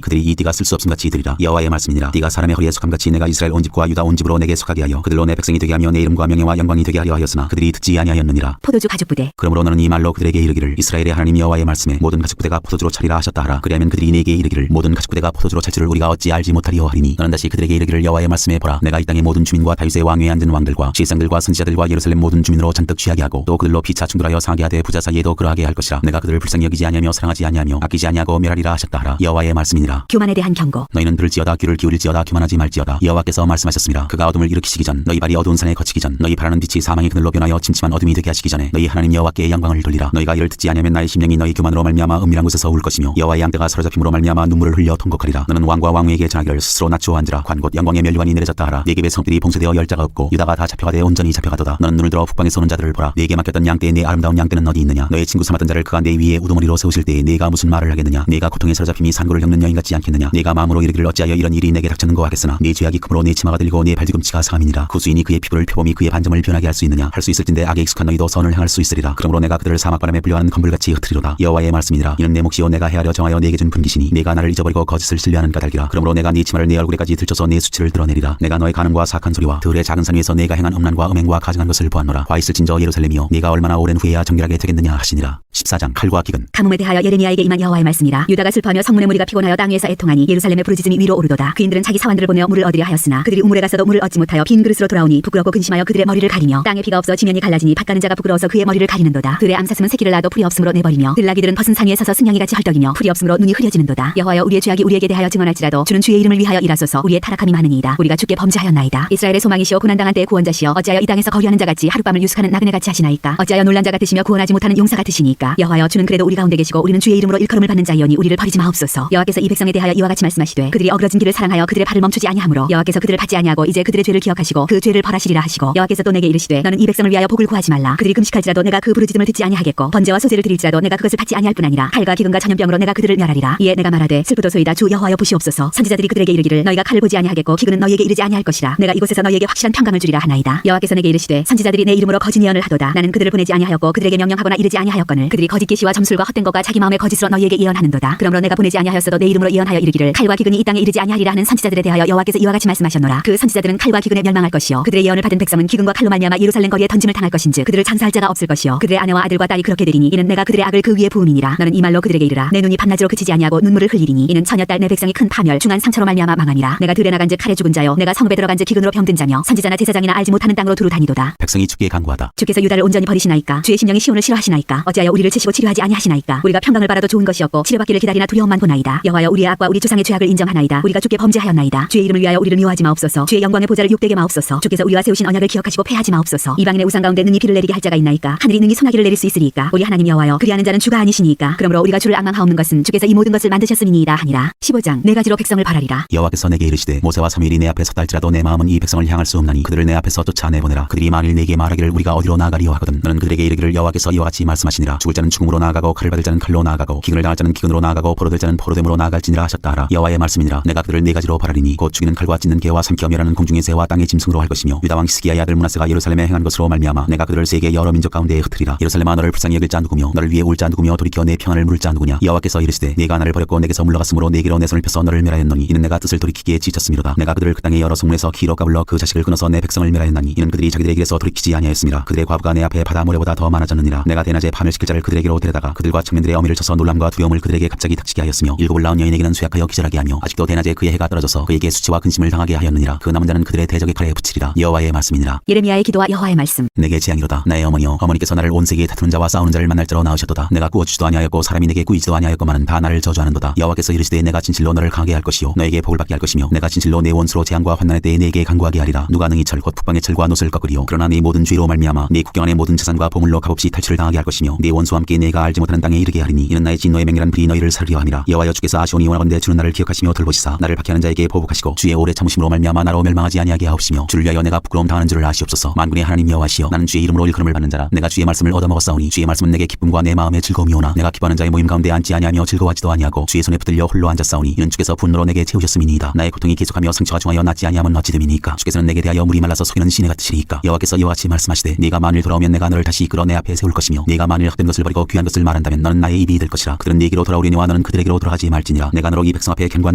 Speaker 1: 그들이 이 띠가 쓸 수 없음 같이 들이라. 여호와의 말씀이니라. 띠가 사람의 허리에 속함같이 내가 이스라엘 온 집과 유다 온 집으로 내게 속하게 하여 그들로 내 백성이 되게 하며 내 이름과 명예와 영광이 되게 하려 하였으나 그들이 듣지 아니하였느니라.
Speaker 2: 포도주 가죽부대.
Speaker 1: 그러므로 너는 이 말로 그들에게 이르기를 이스라엘의 하나님 여호와의 말씀에 모든 가축부대가 포도주로 차리라 하셨다 하라. 그리하면 그들이 내게 이르기를 모든 가축부대가 포도주로 찰 줄을 우리가 어찌 알지 못하리요 하리니 너는 다시 그들에게 이르기를 여호와의 말씀에 보라 내가 이 땅의 모든 주민과 다윗의 왕위에 앉은 왕들과 지상들과 선지자들과 예루살렘 모든 주민으로 잔뜩 취하게 하고 또 그들로 피차 충돌하여 상하게 하되 부자 사이에도 그러하게 할 것이라. 내가 그들을 불쌍히 여기지 아니하며 사랑하지 아니하며 아끼지 아니하고 멸하리라 하셨다 하라. 여호와의 말씀이니라.
Speaker 2: 교만에 대한 경고.
Speaker 1: 너희는 들을지어다 귀를 기울일지어다 교만하지 말지어다. 여호와께서 말씀하셨습니다. 그가 어둠을 일으키시기 전 너희 발이 어두운 산에 거치기 전 너희 바라는 빛이 사망의 그늘로 변하여 침침한 어둠이 되게 하시기 전에 너희 하나님 여호와께 영광을 돌리라. 너희가 이를 듣지 아니하면 나의 심령이 너희 교만으로 말미암아 은밀한 곳에서 울 것이며 여호와의 양떼가 사로잡힘으로 말미암아 눈물을 흘려 통곡하리라. 너는 왕과 왕후에게 전하기를 스스로 낮추어 앉으라. 관곧 영광의 멸류관이 내려졌다 하라. 네게 성들이 봉쇄되어 열자가 없고 유다가 다 잡혀가되 온전히 잡혀가도다. 너는 눈을 들어 북방에서 오는 자들을 보라. 네게 맡겼던 양떼의 내 아름다운 양떼는 어디 있느냐. 너의 친구 삼았던 자를 그가 내 위에 우두머리로 세우실 때에 네가 무슨 말을 하겠느냐. 네가 고통에 사로잡힘이 산고를 겪는 여인 같지 않겠느냐. 네가 마음으로 이르기를 어찌하여 이런 일이 내게 닥쳤는고 하겠으나 네 죄악이 크므로 네 치마가 들리고 네 발뒤꿈치가 상함이니라. 구수인이 그의 피부를 표범이 그의 반점을 변하게 할 수 있느냐. 할 수 있을진데 악에 익숙한 너희도 선을 행할 수 있으리라. 그러므로 내가 그들을 사막바람에 불려하는 건불같이 흩트리로다. 여호와의 말씀이니라. 이는 내 몫이요 내가 헤아려 정하여 네게 준 분기시니 네가 나를 잊어버리고 거짓을 신뢰하는 까닭이라. 그러므로 내가 네 치마를 네 얼굴에까지 들쳐서 네 수치를 드러내리라. 내가 너의 가늠과 사악한 소리와 들의 작은 산 위에서 네가 행한 음란과 음행과 가증한 것을 보았노라. 화 있을진저 예루살렘이여 네가 얼마나 오랜 후에야 정결하게 되겠느냐 하시니라. 14장 칼과 기근.
Speaker 2: 가뭄에 대하여 예레미야에게 임한 여호와의 말씀이라. 유다가 슬퍼하며 성문의 무리가 피곤하여 땅 위에서 애통하니 예루살렘의 부르짖음이 위로 오르도다. 그인들은 자기 사환들을 보내어 물을 얻으려 하였으나 그들이 우물에 가서도 물을 얻지 못하여 빈 그릇으로 돌아오니 부끄럽고 근심하여 그들의 머리를 가리며 땅에 비가 없어 지면이 갈라지니 밭가는 자가 부끄러워서 그의 머리를 가리는도다. 들의 암사슴은 새끼를 낳아도 풀이 없으므로 내버리며 들나귀들은 벗은 산 위에 서서 승냥이같이 헐떡이며 풀이 없으므로 눈이 흐려지는도다. 여호와여 우리의 죄악이 우리에게 대하여 증언할지라도 주는 주의 이름을 위하여 일하소서. 우리의 타락함이 많으니이다. 우리가 주께 범죄하였나이다. 이스라엘의 소망이시오 고난당한 때의 구원자시여 어찌하여 이 땅에서 거류하는 자같이 하룻밤을 유숙하는 나그네같이 하시나이까. 어찌하여 놀란 자 같으시며 구원하지 못하는 용사 같으시니까. 여호와여 주는 그래도 우리 가운데 계시고 우리는 주의 이름으로 일컬음을 받는 자이오니 우리를 버리지 마옵소서. 여호와께서 이 백성에 대하여 이와 같이 말씀하시되 그들이 어그러진 길을 사랑하여 그들의 발을 멈추지 아니하므로 여호와께서 그들을 받지 아니하고 이제 그들의 죄를 기억하시고 그 죄를 벌하시리라 하시고 여호와께서 또 내게 이르시되 너는 이 백성을 위하여 복을 구하지 말라. 그들이 금식할지라도 내가 그 부르짖음을 듣지 아니하겠고 번제와 소제를 드릴지라도 내가 그것을 받지 아니할 뿐 아니라 칼과 기근과 전염병으로 내가 그들을 멸하리라. 이에 내가 말하되 슬프도소이다 주 여호와여 보시옵소서. 선지자들이 그들에게 이르기를 너희가 칼을 보지 아니하겠고 기근은 너희에게 이르지 아니할 것이라. 내가 이곳에서 너희에게 확실한 평강을 주리라 하나이다. 여호와께서 내게 이르시되 선지자들이 내 이름으로 거짓 예언을 하도다. 나는 그들을 보내지 아니하였고 그들에게 명령하거나 이르지 아니하였거늘 그들이 거짓 계시와 점술과 헛된 것과 자기 마음의 거짓으로 너희에게 예언하는도다. 그러므로 내가 보내지 아니하였어도 내 이름으로 예언하여 이르기를 칼과 기근이 이 땅에 이르지 아니하리라 하는 선지자들에 대하여 여호와께서 이와 같이 말씀하셨노라. 그 선지자들은 칼과 기근에 멸망할 것이요 그들의 예언을 받은 백성은 기근과 칼로 말미암아 예루살렘 거리에 던짐을 당할 것인즉 그들을 찬사할 자가 없을 것이요 그들의 아내와 아들과 딸이 그렇게 되리니 이는 내가 그들의 악을 그 위에 부음이니라. 너는 이 말로 그들에게 이르라. 내 눈이 밤낮으로 그치지 아니하고 눈물을 흘리리니 이는 처녀딸 내 백성이 큰 파멸 중한 상처로 말미암아 망하니라. 내가 들에 나간즉 칼에 죽은 자요 내가 성읍에 들어간즉 기근으로 병든 자며 선지자나 제사장이나 알지 못하는 땅으로 두루 다니도다.
Speaker 1: 백성이 주께 간구하다.
Speaker 2: 주께서 유다를 온전히 버리시나이까. 주의 심령이 시온을 싫어하시나이까. 어찌하여 우리를 우리를 치시고 치료하지 아니하시나이까. 우리가 평강을 바라도 좋은 것이었고 치료받기를 기다리나 두려움만 보나이다. 여호와여, 우리의 악과 우리 조상의 죄악을 인정하나이다. 우리가 주께 범죄하였나이다. 주의 이름을 위하여 우리를 미워하지 마옵소서. 주의 영광의 보좌를 욕되게 마옵소서. 주께서 우리와 세우신 언약을 기억하시고 패하지 마옵소서. 이방인의 우상 가운데 능히 비를 내리게 할 자가 있나이까. 하늘이 능히 소나기를 내릴 수 있으리이까. 우리 하나님 여호와여, 그리하는 자는 주가 아니시니이까. 그러므로 우리가 주를 앙망하옵는 것은 주께서 이 모든 것을 만드셨음이니이다 하니라. 15장. 네 가지로 백성을 벌하리라.
Speaker 1: 여호와께서 내게 이르시되 모세와 사무엘이 내 앞에 섰다 할지라도 내 마음은 이 백성을 향할 수 없나니 그들을 내 앞에서 쫓아내보내라. 그들이 만일 내게 말하기를 우리가 어디로 나아가리요 하거든 너는 그들에게 이르기를 여호와께서 이와 같이 말씀하시니라. 죽을 자는 죽음으로 나아가고 칼을 받을 자는 칼로 나아가고 기근을 당할 자는 기근으로 나아가고 포로될 자는 포로됨으로 나아갈지니라 하셨다 하라. 여호와의 말씀이니라. 내가 그들을 네 가지로 벌하리니 곧 죽이는 칼과 찢는 개와 삼켜 멸하는 공중의 새와 땅의 짐승으로 할 것이며 유다 왕 히스기야의 아들 므낫세가 예루살렘에 행한 것으로 말미암아 내가 그들을 세계 여러 민족 가운데에 흩으리라. 예루살렘아, 너를 불쌍히 여길 자 누구며 너를 위해 울 자 누구며 돌이켜 내 평안을 물을 자 누구냐. 여호와께서 이르시되 내가 나를 버렸고 내게서 물러갔으므로 내게로 내 손을 펴서 너를 멸하였노니 이는 내가 뜻을 돌이키기에 지쳤음이로다. 내가 그들을 그 땅의 여러 성문에서 기로 까불러 그 자식을 끊어서 내 백성을 멸하였나니 이는 그들이 자기들의 길에서 돌이키지 아니하였음이라. 그들의 과부가 내 앞에 바다 모래보다 더 많아졌느니라. 내가 대낮에 파멸시킬 자를 그들에게로 데려다가 그들과 청년들의 어미를 쳐서 놀람과 두려움을 그들에게 갑자기 닥치게 하였으며 일곱을 낳은 여인에게는 쇠약하여 기절하게 하며 아직도 대낮에 그의 해가 떨어져서 그에게 수치와 근심을 당하게 하였느니라. 그 남은 자는 그들의 대적의 칼에 붙이리라. 여호와의 말씀이니라.
Speaker 2: 예레미야의 기도와 여호와의 말씀.
Speaker 1: 내게 재앙이로다. 나의 어머니여, 어머니께서 나를 온 세계에 다투는 자와 싸우는 자를 만날 자로 낳으셨도다. 내가 구워주지도 아니하였고 사람이 내게 구이지도 아니하였거만은 다 나를 저주하는도다. 여호와께서 이르시되 내가 진실로 너를 강하게 할 것이요 너에게 복을 받게 할 것이며 내가 진실로 내 원수로 재앙과 환난의 때에 내게 강구하게 하리라. 누가 능히 철 곧 북방의 철과 놋을 꺾으리요. 그러나 네 모든 죄로 말미암아 네 국경 안의 모든 재산과 보물로 값없이 탈취를 당하게 할 것이며 네 원수와 함께 내가 알지 못하는 땅에 이르게 하리니 이는 나의 진노의 맹렬한 불이 너희를 살리려 함이라. 여호와여, 주께서 아시온이 원하건대 주는 나를 기억하시며 돌보시사 나를 박해하는 자에게 보복하시고 주의 오래 참으심으로 말미암아 나로 멸망하지 아니하게 하옵시며 주를 위하여 내가 부끄러움 당하는 줄을 아시옵소서. 만군의 하나님 여호와시여, 나는 주의 이름으로 일컬음을 받는 자라. 내가 주의 말씀을 얻어먹었사오니 주의 말씀은 내게 기쁨과 내 마음의 즐거움이오나 내가 기뻐하는 자의 모임 가운데 앉지 아니하며 즐거워하지도 아니하고 주의 손에 붙들려 홀로 앉았사오니 이는 주께서 분노로 내게 채우셨음이니이다. 나의 고통이 계속하며 상처가 중하여 낫지 아니함은 어찌 됨이니까. 주께서는 내게 대하여 물이 말라서 속이는 시내 같으시리이까. 여호와께서 이와 같이 말씀하시되 네가 만일 돌아오면 내가 너를 다시 이끌어 내 앞에 세울 것이며 네가 만일 헛된 것을 버리고 귀한 것을 말한다면 너는 나의 입이 될 것이라. 그들은 네게로 돌아오려니와 너는 그들에게로 돌아가지 말지니라. 내가 너로 이 백성 앞에 견고한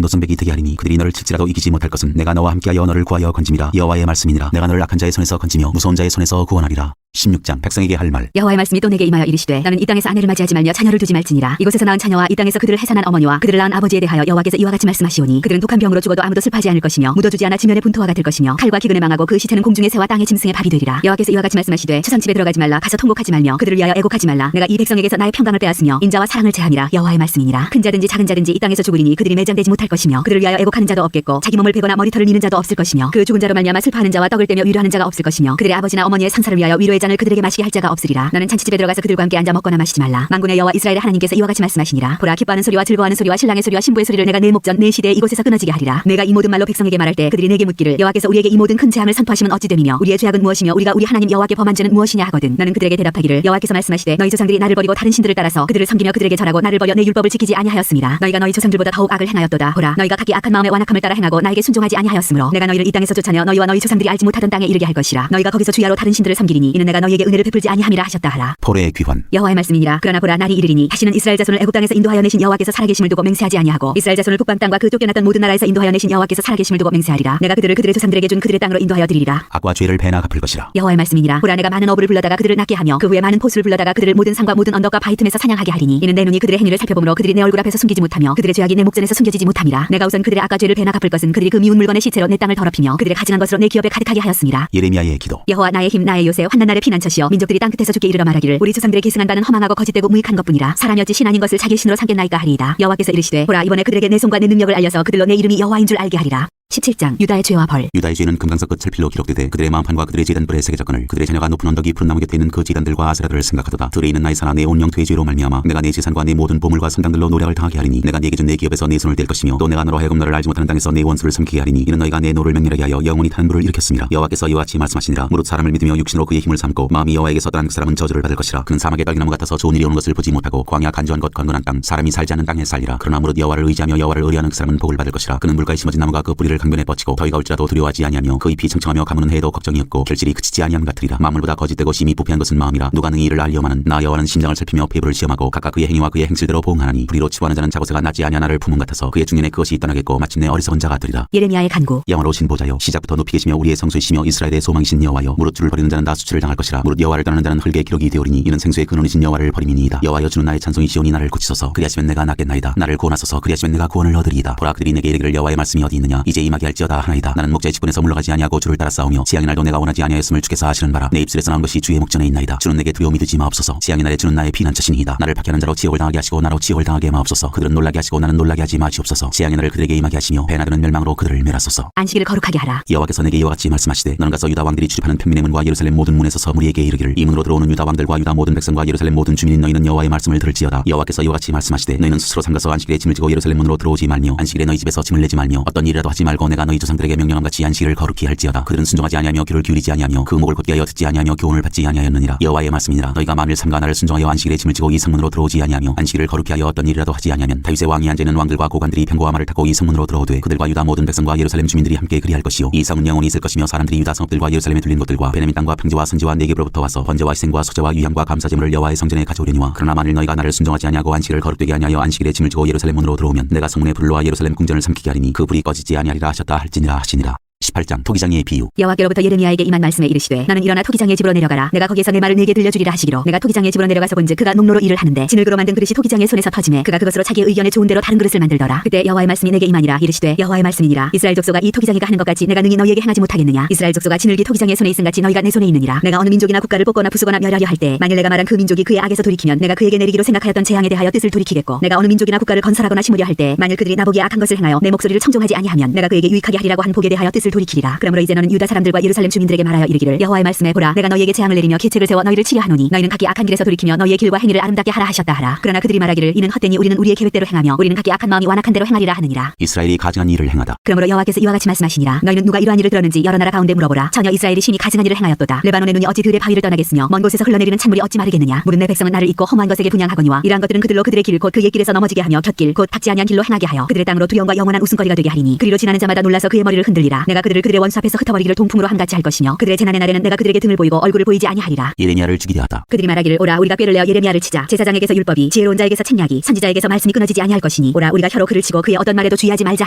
Speaker 1: 노선백이 되게 하리니 그들이 너를 칠지라도 이기지 못할 것은 내가 너와 함께하여 너를 구하여 건짐이라. 여호와의 말씀이니라. 내가 너를 악한 자의 손에서 건지며 무서운 자의 손에서 구원하리라. 16장. 백성에게 할 말.
Speaker 2: 여호와의 말씀이 또 내게 임하여 이르시되 너는 이 땅에서 아내를 맞이하지 말며 자녀를 두지 말지니라. 이곳에서 낳은 자녀와 이 땅에서 그들을 해산한 어머니와 그들을 낳은 아버지에 대하여 여호와께서 이와 같이 말씀하시오니 그들은 독한 병으로 죽어도 아무도 슬퍼하지 않을 것이며 묻어주지 않아 지면의 분토화가 될 것이며 칼과 기근에 망하고 그 시체는 공중의 새와 땅의 짐승의 밥이 되리라. 여호와께서 이와 같이 말씀하시되 초상집에 들어가지 말라. 가서 통곡하지 말며 그들을 위하여 애곡하지 말라. 내가 이 백성에게서 나의 평강을 빼앗으며 인자와 사랑을 제함이라. 여호와의 말씀이니라. 큰 자든지 작은 자든지 이 땅에서 죽으리니 그들이 매장되지 못할 것이며 그들을 위하여 애곡하는 자도 없겠고 자기 몸을 베거나 머리털을 미는 자도 없을 것이며 그 죽은 자로 말미암아 슬퍼하는 자와 떡을 떼며 위로하는 자가 없을 것이며 그들의 아버지나 어머니의 상사를 위하여 위로의 잔을 그들에게 마시게 할 자가 없으리라. 너는 잔치집에 들어가서 그들과 함께 앉아 먹거나 마시지 말라. 만군의 여호와 이스라엘의 하나님께서 이와 같이 말씀하시니라. 보라, 기뻐하는 소리와 즐거워하는 소리와 신랑의 소리와 신부의 소리를 내가 내 목전 내 시대에 이곳에서 끊어지게 하리라. 내가 이 모든 말로 백성에게 말할 때 그들이 내게 묻기를 여호와께서 우리에게 이 모든 큰 재앙을 선포하시면 어찌 됨이며 우리의 죄악은 무엇이며 우리가 우리 하나님 여호와께 범한 죄는 무엇이냐 하거든. 너는 그들에게 대답하기를 여호와께서 말씀하시되 너희 조상들이 나를 버리고 다른 신들을 따라서 그들을 섬기며 그들에게 절하고 나를 버려 내 율법을 지키지 아니하였습니다. 너희가 너희 조상들보다 더욱 악을 행하였도다. 보라, 너희가 각기 악한 마음의 완악함을 따라 행하고 나에게 순종하지 아니하였으므로 내가 너희를 이 땅에서 쫓아내어 너희와 너희 조상들이 알지 못하던 땅에 이르게 할 것이라. 너희가 거기서 주야로 다른 신들을 섬기리니 이는 내가 너희에게 은혜를 베풀지 아니함이라 하셨다 하라.
Speaker 1: 포로의 귀환.
Speaker 2: 여호와의 말씀이니라. 그러나 보라, 날이 이르리니 다시는 이스라엘 자손을 애굽 땅에서 인도하여 내신 여호와께서 살아계심을 두고 맹세하지 아니하고 이스라엘 자손을 북방 땅과 그 쫓겨났던 모든 나라에서 인도하여 내신 여호와께서 살아계심을 두고 맹세하리라. 내가 그들을 그들의 조상들에게 준 그들의 땅으로 인도하여 드리리라.
Speaker 1: 악과 죄를 배나 갚을 것이라.
Speaker 2: 여호와의 말씀이니라. 보라, 내가 많은 어부를 불러다가 그들을 낫게 하며 그 후에 많은 포수를 불러다가 그들을 모든 산과 모든 언덕과 바위 틈에서 사냥하게 하리니 이는 내 눈이 그들의 행위를 살펴보므로 그들이 내 얼굴 앞에서 숨기지 못하며 그들의 죄악이 내 목전에서 숨겨지지 못함이라. 내가 우선 그들의 악과 죄를 배나 갚을 것은 그들이 그 미운 물건의 시체로 내 땅을 더럽히며 그들의 가증한 것으로 내 기업에 가득하게 하였습니다.
Speaker 1: 예레미야의 기도.
Speaker 2: 여호와, 나의 힘, 나의 요새, 환난 날의 피난처시여, 민족들이 땅 끝에서 주께 이르러 말하기를 우리 조상들의 계승한 바는 허망하고 거짓되고 무익한 것뿐이라. 사람이었지 신 아닌 것을 자기 신으로 삼겠나이까 하리이다. 여호와께서 이르시되 보라, 이번에 그들에게 내 손과 내 능력을 알려서 그들로 내 이름이 여호와인 줄 알게 하리라. 17장. 유다의 죄와 벌.
Speaker 1: 유다의 죄는 금강석 끝 찰필로 기록되되 그들의 마음판과 그들의 제단불에 새겨졌거늘 그들의 자녀가 높은 언덕이 푸른 나무 곁에 있는 그 제단들과 아세라들을 생각하도다. 들에 있는 나의 산하 내 온 영토의 죄로 말미암아 내가 내 재산과 내 모든 보물과 선당들로 노력을 당하게 하리니 내가 네게 준 내 기업에서 내 손을 뗄 것이며 또 내가 너로 하여금 너를 알지 못하는 땅에서 내 원수를 삼키게 하리니 이는 너희가 내 노를 맹렬하게 하여 영원히 타는 불을 일으켰습니다. 여호와께서 이와 같이 말씀하시니라. 무릇 사람을 믿으며 육신으로 그의 힘을 삼고 마음이 여호와에게서 떠난 그 사람은 저주를 받을 것이라. 그는 사막의 딸기나무 같아서 좋은 일이 오는 것을 보지 못하고 광야 간주한 것 건건한 땅 사람이 살지 않는 땅에 살리라. 그러나 무릇 여호와를 의지하며 여호와를 의뢰하는 그 사람은 복을 받을 것이라. 그는 물가에 심어진 나무가 그 뿌리를 강변에 뻗치고 더위가 올지라도 두려워하지 아니하며 그 잎이 청청하며 가무는 해에도 걱정이 없고 결실이 그치지 아니함 같으리라. 만물보다 거짓되고 심히 부패한 것은 마음이라. 누가 능히 이를 알려마는. 나 여호와는 심장을 살피며 폐부를 시험하고 각각 그의 행위와 그의 행실대로 보응하나니 불의로 치부하는 자는 자고새가 낫지 아니한 나를 품은 같아서 그의 중년에 그것이 떠나겠고 마침내 어리석은 자가 되리라.
Speaker 2: 예레미야의 간구.
Speaker 1: 영원로신 보좌여, 시작부터 높이 계시며 우리의 성소이시며 이스라엘의 소망이신 여호와여, 무릇 주를 버리는 자는 다 수치를 당할 것이라. 무릇 여호와를 떠나는 자는 흙의 기록이 되오리니 이는 생수의 근원이신 여호와를 버림이니이다. 여호와여, 주는 나의 찬송이시오니 나를 고치소서. 그리하시면 내가 낫겠나이다. 나를 구원하소서. 그리하시면 내가 구원을 얻으리이다. 보라, 그들이 내게 이르기를 여호와의 말씀이 어디 있느냐. 이제 이 임하게 할지어다 하나이다. 나는 목자의 직분에서 물러가지 아니하고 주를 따라 싸우며 지향의 날도 내가 원하지 아니하였음을 주께서 아시는 바라. 내 입술에서 나온 것이 주의 목전에 있나이다. 주는 내게 두려움이 되지 마옵소서. 지향의 날에 주는 나의 피난처시니이다. 나를 박해하는 자로 지옥을 당하게 하시고 나로 지옥을 당하게 마옵소서. 그들은 놀라게 하시고 나는 놀라게 하지 마시옵소서. 지향의 날을 그들에게 임하게 하시며 배 나드는 멸망으로 그들을 멸하소서.
Speaker 2: 안식일을 거룩하게 하라.
Speaker 1: 여호와께서 내게 이와 같이 말씀하시되 너는 가서 유다 왕들이 출입하는 평민의 문과 예루살렘 모든 문에 서서 무리에게 이르기를 이 문으로 들어오는 유다 왕들과 유다 모든 백성과 예루살렘 모든 주민인 너희는 여호와의 말씀을 들을지어다. 여호와께서 이와 같이 말씀하시되 너희는 스스로 삼가서 안식일에 짐을 지고 예루살렘 문으로 들어오지 말며 안식일에 너희 집에서 짐을 내지 말며 어떤 일이라도 하지 말고 내가 너희 조상들에게 명령함같이 안식일을 거룩히 할지어다. 그들은 순종하지 아니하며 귀를 기울이지 아니하며 그 목을 곧게 하여 듣지 아니하며 교훈을 받지 아니하였느니라. 여호와의 말씀이니라. 너희가 만일 삼가 나를 순종하여 안식일에 짐을 지고 이 성문으로 들어오지 아니하며 안식일을 거룩히 하여 어떤 일이라도 하지 아니하면 다윗의 왕이 앉아있는 왕들과 고관들이 병거와 말을 타고 이 성문으로 들어오되 그들과 유다 모든 백성과 예루살렘 주민들이 함께 그리할 것이요 이 성은 영원히 있을 것이며 사람들이 유다 성읍들과 예루살렘에 둘린 곳들과 베냐민 땅과 평지와 선지와 네겝으로부터 와서 번제와 희생과 소제와 유향과 감사제물을 여호와의 성전에 가져오려니와 그러나 만일 너희가 나를 순종하지 아니하고 안식일을 거룩되게 아니하여 안식일에 짐을 지고 예루살렘 문으로 들어오면 내가 성문에 불을 놓아 예루살렘 궁전을 삼키게 하리니 그 불이 꺼지지 아니하리라 하셨다 할지니라 하시니라. 18장 토기장이의 비유.
Speaker 2: 여호와께로부터 예레미야에게 임한 말씀에 이르시되 너는 일어나 토기장의 집으로 내려가라. 내가 거기에서 내 말을 네게 들려주리라 하시기로 내가 토기장의 집으로 내려가서 본즉 그가 농로로 일을 하는데 진흙으로 만든 그릇이 토기장의 손에서 터지매 그가 그것으로 자기의 의견에 좋은 대로 다른 그릇을 만들더라. 그때 여호와의 말씀이 내게 임하니라. 이르시되 여호와의 말씀이니라. 이스라엘 족속아 이 토기장이가 하는 것 같이 내가 능히 너희에게 행하지 못하겠느냐. 이스라엘 족속아 진흙이 토기장의 손에 있음 같이 너희가 내 손에 있느니라. 내가 어느 민족이나 국가를 뽑거나 부수거나 멸하려 할 때 만일 내가 말한 그 민족이 그의 악에서 돌이키면 내가 그에게 내리기로 생각하였던 재앙에 대하여 뜻을 돌이키겠고 내가 어느 민족이나 국가를 건설하거나 심으려 할 때 만일 그들이 나보기에 악한 것을 행하여 내 목소리를 청종하지 아니하면 내가 그에게 유익하게 하리라고 한 복에 대하여 뜻을 돌이키리라. 그러므로 이제 너는 유다 사람들과 예루살렘 주민들에게 말하여 이르기를 여호와의 말씀에 보라 내가 너희에게 재앙을 내리며 계책을 세워 너희를 치려 하노니 너희는 각기 악한 길에서 돌이키며 너희의 길과 행위를 아름답게 하라 하셨다 하라. 그러나 그들이 말하기를 이는 헛되니 우리는 우리의 계획대로 행하며 우리는 각기 악한 마음이 완악한 대로 행하리라 하느니라.
Speaker 1: 이스라엘이 가증한 일을 행하다.
Speaker 2: 그러므로 여호와께서 이와 같이 말씀하시니라. 너희는 누가 이러한 일을 들었는지 여러 나라 가운데 물어보라. 전혀 이스라엘이 심히 가증한 일을 행하였도다. 레바논의 눈이 어찌 들의 바위를 떠나겠으며 먼 곳에서 흘러내리는 찬물이 어찌 마르겠느냐. 무릇 내 백성은 나를 잊고 험한 것에게 분향하거니와 이러한 것들은 그들로 그들의 길 곧 그의 길에서 넘어지게 하며 곁길 곧 닿지 아니한 길로 행하게 하여 그들의 땅으로 두려움과 영원한 웃음거리가 되게 하리니 그리로 지나는 자마다 놀라서 그의 머리를 흔들리라. 내가 그들을 그들의 원수 앞에서 흩어버리기를 동풍으로 함같이 할 것이며 그들의 재난의 날에는 내가 그들에게 등을 보이고 얼굴을 보이지 아니하리라.
Speaker 1: 예레미야를 죽이려 하다.
Speaker 2: 그들이 말하기를 오라 우리가 꾀를 내어 예레미야를 치자. 제사장에게서 율법이 지혜로운 자에게서 책략이 선지자에게서 말씀이 끊어지지 아니할 것이니 오라 우리가 혀로 그를 치고 그의 어떤 말에도 주의하지 말자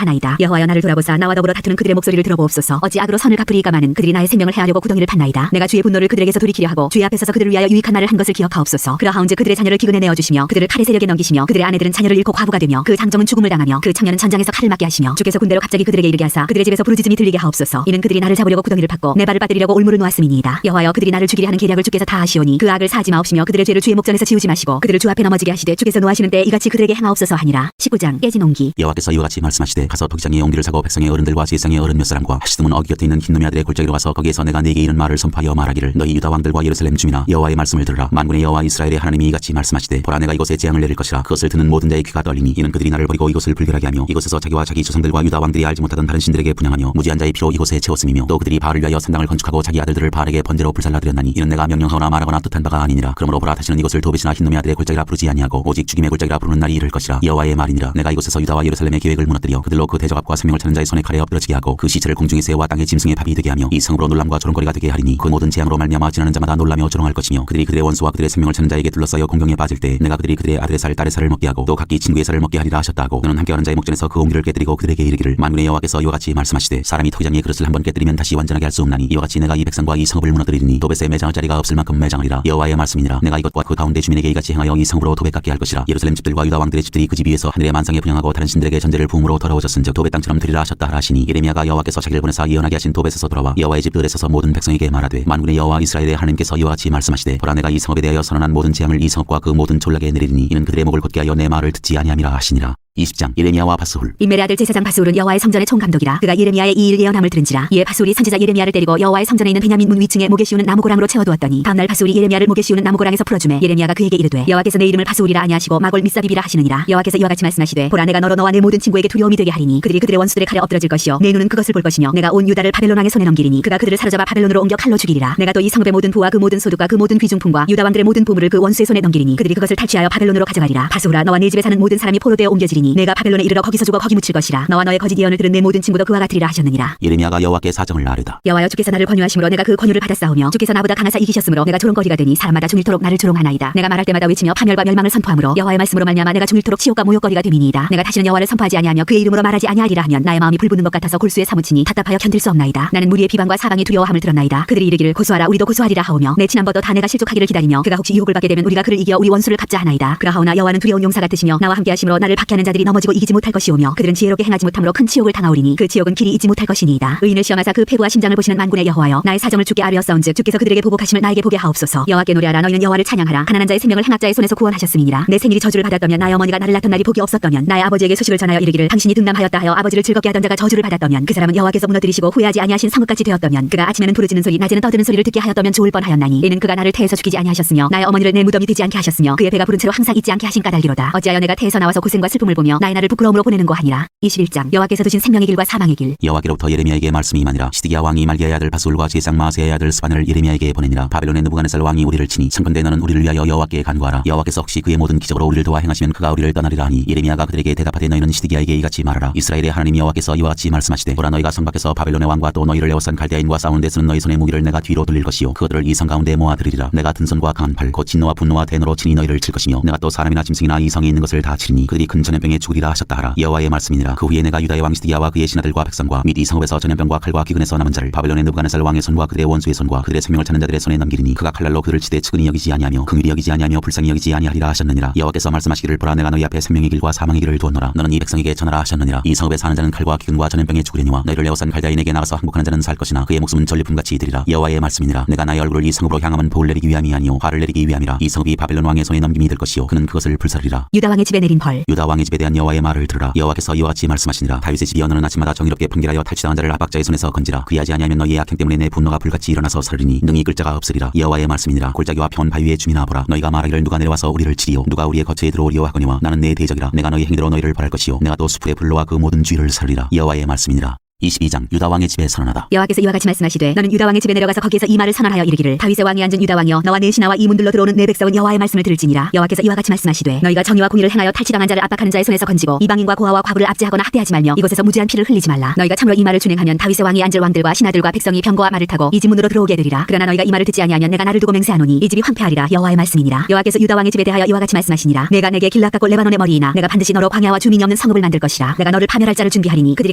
Speaker 2: 하나이다. 여호와여 나를 돌아보사 나와 더불어 다투는 그들의 목소리를 들어보옵소서. 어찌 악으로 선을 갚으리이까마는 그들이 나의 생명을 해하려고 구덩이를 팠나이다. 내가 주의 분노를 그들에게서 돌이키려 하고 주의 앞에 서서 그들을 위하여 유익한 말을 한 것을 기억하옵소서. 그러하온즉 그들의 자녀를 기근에 내어주시며 그들을 칼의 세력에 넘기시며 그들의 아내들은 자녀를 잃고 과부가 되며 그 장정은 죽음을 당하며 그 청년은 전장에서 칼을 맞게 하시며 주께서 군대로 갑자기 그들에게 이르게 하사 그들의 집에서 부르짖음이 들리게 하옵소서. 이는 그들이 나를 잡으려고 구덩이를 팠고 내 발을 빠뜨리려고 올무를 놓았음이니이다. 여호와여 그들이 나를 죽이려 하는 계략을 주께서 다 아시오니 그 악을 사하지 마옵시며 그들의 죄를 주의 목전에서 지우지 마시고 그들을 주 앞에 넘어지게 하시되 주께서 노하시는 때 이같이 그들에게 행하옵소서 하니라. 19장 깨진 옹기.
Speaker 1: 여호와께서 이와 같이 말씀하시되 가서 토기장의 옹기를 사고 백성의 어른들과 제사장의 어른 몇 사람과 하시드문 어귀 곁에 있는 흰놈의 아들의 골짜기로 와서 거기에서 내가 네게 이른 말을 선포하여 말하기를 너희 유다 왕들과 예루살렘 주민아 여호와의 말씀을 들으라. 만군의 여호와 이스라엘의 하나님이 이같이 말씀하시되 보라 내가 이곳에 재앙을 내릴 것이라. 그것을 듣는 모든 자의 귀가 떨리니 이는 그들이 나를 버리고 이곳을 불결하게 하며 이곳에서 자기와 자기 조상들과 유다 왕들이 알지 못하던 다른 신들에게 분향하며 무지한 자의 피로 이곳에 채웠음이며 또 그들이 바알을 위하여 산당을 건축하고 자기 아들들을 바알에게 번제로 불살라드렸나니 이는 내가 명령하거나 말하거나 뜻한 바가 아니니라. 그러므로 보라 다시는 이곳을 도벳이나 흰놈의 아들의 골짜기라 부르지 아니하고 오직 죽임의 골짜기라 부르는 날이 이를 것이라. 여호와의 말이니라. 내가 이곳에서 유다와 예루살렘의 계획을 무너뜨려 그들로 그 대적압과 생명을 찾는 자의 손에 칼에 엎드러지게 하고 그 시체를 공중의 새와 땅의 짐승의 밥이 되게 하며 이 성으로 놀람과 조롱거리가 되게 하리니 그 모든 재앙으로 말미암아 지나는 자마다 놀라며 조롱할 것이며 그들이 그들의 원수와 그들의 생명을 찾는 자에게 둘러싸여 공경에 빠질 때 내가 그들이 그들의 아들의 살 딸의 살을 먹게 하고 또 각기 친구의 살을 먹게 하리라 하셨다 하고 너는 함께하는 자의 목전에서 그 옹기를 깨뜨리고 그들에게 이르기를 만군의 여호와께서 이와 같이 말씀하시되 사람이 토기장의 그릇을 한번 깨뜨리면 다시 완전하게 할 수 없나니 이와 같이 내가 이 백성과 이 성읍을 무너뜨리리니 도벳에 매장할 자리가 없을 만큼 매장하리라. 여호와의 말씀이니라. 내가 이것과 그 가운데 주민에게 이같이 행하여 이 성으로 도벳 같게 할 것이라. 예루살렘 집들과 유다 왕들의 집들이 그 집 위에서 하늘의 만상에 분향하고 다른 신들에게 전제를 부음으로 더러워졌은즉 도벳 땅처럼 되리라 하셨다 하시니 예레미야가 여호와께서 자기를 보내사 예언하게 하신 도벳에서 돌아와 여호와의 집 뜰에 서서 모든 백성에게 말하되 만군의 여호와 이스라엘의 하나님께서 이와 같이 말씀하시되 보라 내가 이 성읍에 대하여 선언한 모든 재앙을 이 성읍과 그 모든 졸라게 내리리니 이는 그들의 목을 곧게 하여 내 말을 듣지 아니함이라 하시니라. 20장 예레미야와 바스훌.
Speaker 2: 임멜의 아들 제사장 바스훌은 여호와의 성전의 총감독이라. 그가 예레미야의 이 일 예언함을 들은지라. 이에 바스훌이 선지자 예레미야를 때리고 여호와의 성전에 있는 베냐민 문 위층에 목에 씌우는 나무고랑으로 채워두었더니 다음날 바스훌이 예레미야를 목에 씌우는 나무고랑에서 풀어주매 예레미야가 그에게 이르되 여호와께서 내 이름을 바스훌이라 아니하시고 마골 미사비비라 하시느니라. 여호와께서 이와 같이 말씀하시되 보라 내가 너로 너와 내 모든 친구에게 두려움이 되게 하리니 그들이 그들의 원수들의 칼에 엎드러질 것이요 내 눈은 그것을 볼 것이며 내가 온 유다를 바벨론 왕의 손에 넘기리니 그가 그들을 사로잡아 바벨론으로 옮겨 칼로 죽이리라. 내가 또 이 성읍의 모든 부와 그 모든 소득과 그 모든 귀중품과 유다 왕들의 모든 보물을 그 원수의 손에 넘기리니 그들이 그것을 탈취하여 바벨론으로 가져가리라. 바스훌아 너와 네 집에 사는 모든 사람이 포로되어 옮겨지리니 내가 바벨론에 이르러 거기서 죽어 거기 묻힐 것이라. 너와 너의 거짓 예언을 들은 내 모든 친구도 그와 같으리라 하셨느니라.
Speaker 1: 예레미야가 여호와께 사정을 아뢰다.
Speaker 2: 여호와여 주께서 나를 권유하심으로 내가 그 권유를 받았사오며 주께서 나보다 강하사 이기셨으므로 내가 조롱거리가 되니 사람마다 중일토록 나를 조롱하나이다. 내가 말할 때마다 외치며 파멸과 멸망을 선포하므로 여호와의 말씀으로 말미암아 내가 중일토록 치욕과 모욕거리가 됨이니이다. 내가 다시는 여호와를 선포하지 아니하며 그의 이름으로 말하지 아니하리라 하면 나의 마음이 불붙는 것 같아서 골수에 사무치니 답답하여 견딜 수 없나이다. 나는 무리의 비방과 사방이 두려워함을 들었나이다. 그들이 이르기를 고소하라 우리도 고소하리라 하오며 내 친한 벗도 다 내가 실족하기를 기다리며 그가 혹시 유혹을 받게 되면 우리가 그를 이겨 우리 원수를 갚자 하나이다. 그러하오나 여호와는 두려운 용사 같으시며 나와 함께 하심으로 나를 박해하는 자들을 자들이 넘어지고 이기지 못할 것이오며 그들은 지혜롭게 행하지 못함으로 큰 치욕을 당하오리니 그 치욕은 길이 잊지 못할 것이니이다. 의인을 시험하사 그 폐부와 심장을 보시는 만군의 여호와여, 나의 사정을 주께 아뢰었사온즉 주께서 그들에게 보복하심을 나에게 보게 하옵소서. 여호와께 노래하라. 너희는 여호와를 찬양하라. 가난한 자의 생명을 행악자의 손에서 구원하셨음이니라. 내 생일이 저주를 받았다면 나의 어머니가 나를 낳던 날이 복이 없었다면 나의 아버지에게 소식을 전하여 이르기를 당신이 등남하였다 하여 아버지를 즐겁게 하던 자가 저주를 받았다면 그 사람은 여호와께서 무너뜨리시고 후회하지 아니하신 성읍같이 되었다면 그가 아침에는 부르짖는 소리 낮에는 떠드는 소리를 듣게 하였다면 좋을 뻔하였나니 이는 그가 나를 태에서 죽이지 아니하셨으며 나의 어머니를 내 무덤이 되지 않게 하셨으며 그의 배가 부른 채로 항상 잊지 않게 하신 까닭이로다. 어찌하여 내가 태에서 나와서 고생과 슬픔을 보며 나의 날을 부끄러움으로 보내는 거 하니라. 21장 여호와께서 두신 생명의 길과 사망의 길.
Speaker 1: 여호와께로부터 예레미야에게 말씀이 임하니라. 시드기야 왕이 말기야의 아들 바스울과 제사장 마아세야의 아들 스바넬을 예레미야에게 보내니라. 바벨론의 느부갓네살 왕이 우리를 치니 청컨대 너는 우리를 위하여 여호와께 간구하라. 여호와께서 혹시 그의 모든 기적으로 우리를 도와 행하시면 그가 우리를 떠나리라 하니 예레미야가 그들에게 대답하되 너희는 시드기야에게 이같이 말하라. 이스라엘의 하나님 여호와께서 이와 같이 말씀하시되 보라, 너희가 성 밖에서 바벨론의 왕과 또 너희를 에워싼 갈대아인과 싸우는 데 쓰는 너희 손의 무기를 내가 뒤로 돌릴 것이요 그것들을 이 성 가운데 모아들이리라. 내가 든손과 강한 팔 곧 진노와 분노와 대노로 친히 너희를 칠 것이며 내가 또 사람이나 짐승이나 이 성에 있는 것을 다 치리니 그들이 큰 전염병에 죽으리라 하셨다 하라. 여호와의 말씀이니라. 그 후에 내가 유다의 왕 시드기야와 그의 신하들과 백성과 및 이 성읍에서 전염병과 칼과 기근에서 남은 자를 바벨론의 느부갓네살 왕의 손과 그들의 원수의 손과 그들의 생명을 찾는 자들의 손에 넘기리니 그가 칼날로 그들을 치되 측은히 여기지 아니하며 긍휼히 여기지 아니하며 불쌍히 여기지 아니하리라 하셨느니라. 여호와께서 말씀하시기를 보라, 내가 너희 앞에 생명의 길과 사망의 길을 두었노라. 너는 이 백성에게 전하라 하셨느니라. 이 성읍에 사는 자는 칼과 기근과 전염병에 죽으려니와 너희를 에워싼 갈대아인에게 나가서 항복하는 자는 살 것이나 그의 목숨은 전리품같이 되리라. 여호와의 말씀이니라. 내가 나의 얼굴을 이 성읍으로 향하면 보를 내리기 위함이 아니요 화를 내리기 위함이라. 이 성읍이 바벨론 왕의 손에 넘김이 될 것이요 그는 그것을 불살리라.
Speaker 2: 유다 왕의 집에 내린 벌.
Speaker 1: 유다 왕의 집에 대한 여호와의 말을 들으라. 여호와께서 이와 같이 말씀하시니라. 다윗의 집이여, 너는 아침마다 정의롭게 판결하여 탈취당한 자를 압박자의 손에서 건지라. 그리하지 아니하면 너희의 악행 때문에 내 분노가 불같이 일어나서 서르리니 능히 끌 자가 없으리라. 여호와의 말씀이니라. 골짜기와 평원 바위의 주민아 보라, 너희가 말하기를 누가 내려와서 우리를 치리요 누가 우리의 거처에 들어오리요 하거니와 나는 내 대적이라. 내가 너희 행위대로 너희를 벌할 것이요 내가 또 수풀의 불로와 그 모든 쥐를 살리라. 여호와의 말씀이니라. 22장 유다 왕의 집에 선언하다.
Speaker 2: 여호와께서 이와 같이 말씀하시되 너는 유다 왕의 집에 내려가서 거기에서 이 말을 선언하여 이르기를 다윗의 왕이 앉은 유다 왕이여, 너와 내 신하와 이 문들로 들어오는 내 백성은 여호와의 말씀을 들을지니라. 여호와께서 이와 같이 말씀하시되 너희가 정의와 공의를 행하여 탈취당한 자를 압박하는 자의 손에서 건지고 이방인과 고아와 과부를 압제하거나 학대하지 말며 이곳에서 무지한 피를 흘리지 말라. 너희가 참으로 이 말을 준행하면 다윗의 왕이 앉을 왕들과 신하들과 백성이 병거와 말을 타고 이 집 문으로 들어오게 되리라. 그러나 너희가 이 말을 듣지 아니하면 내가 나를 두고 맹세하노니 이 집이 황폐하리라. 여호와의 말씀이니라. 여호와께서 유다 왕의 집에 대하여 이와 같이 말씀하시니라. 내가 내게 길앗갓고 레바논의 머리이나 내가 반드시 너로 광야와 주민이 없는 성읍을 만들 것이라. 내가 너를 파멸할 자를 준비하리니 그들이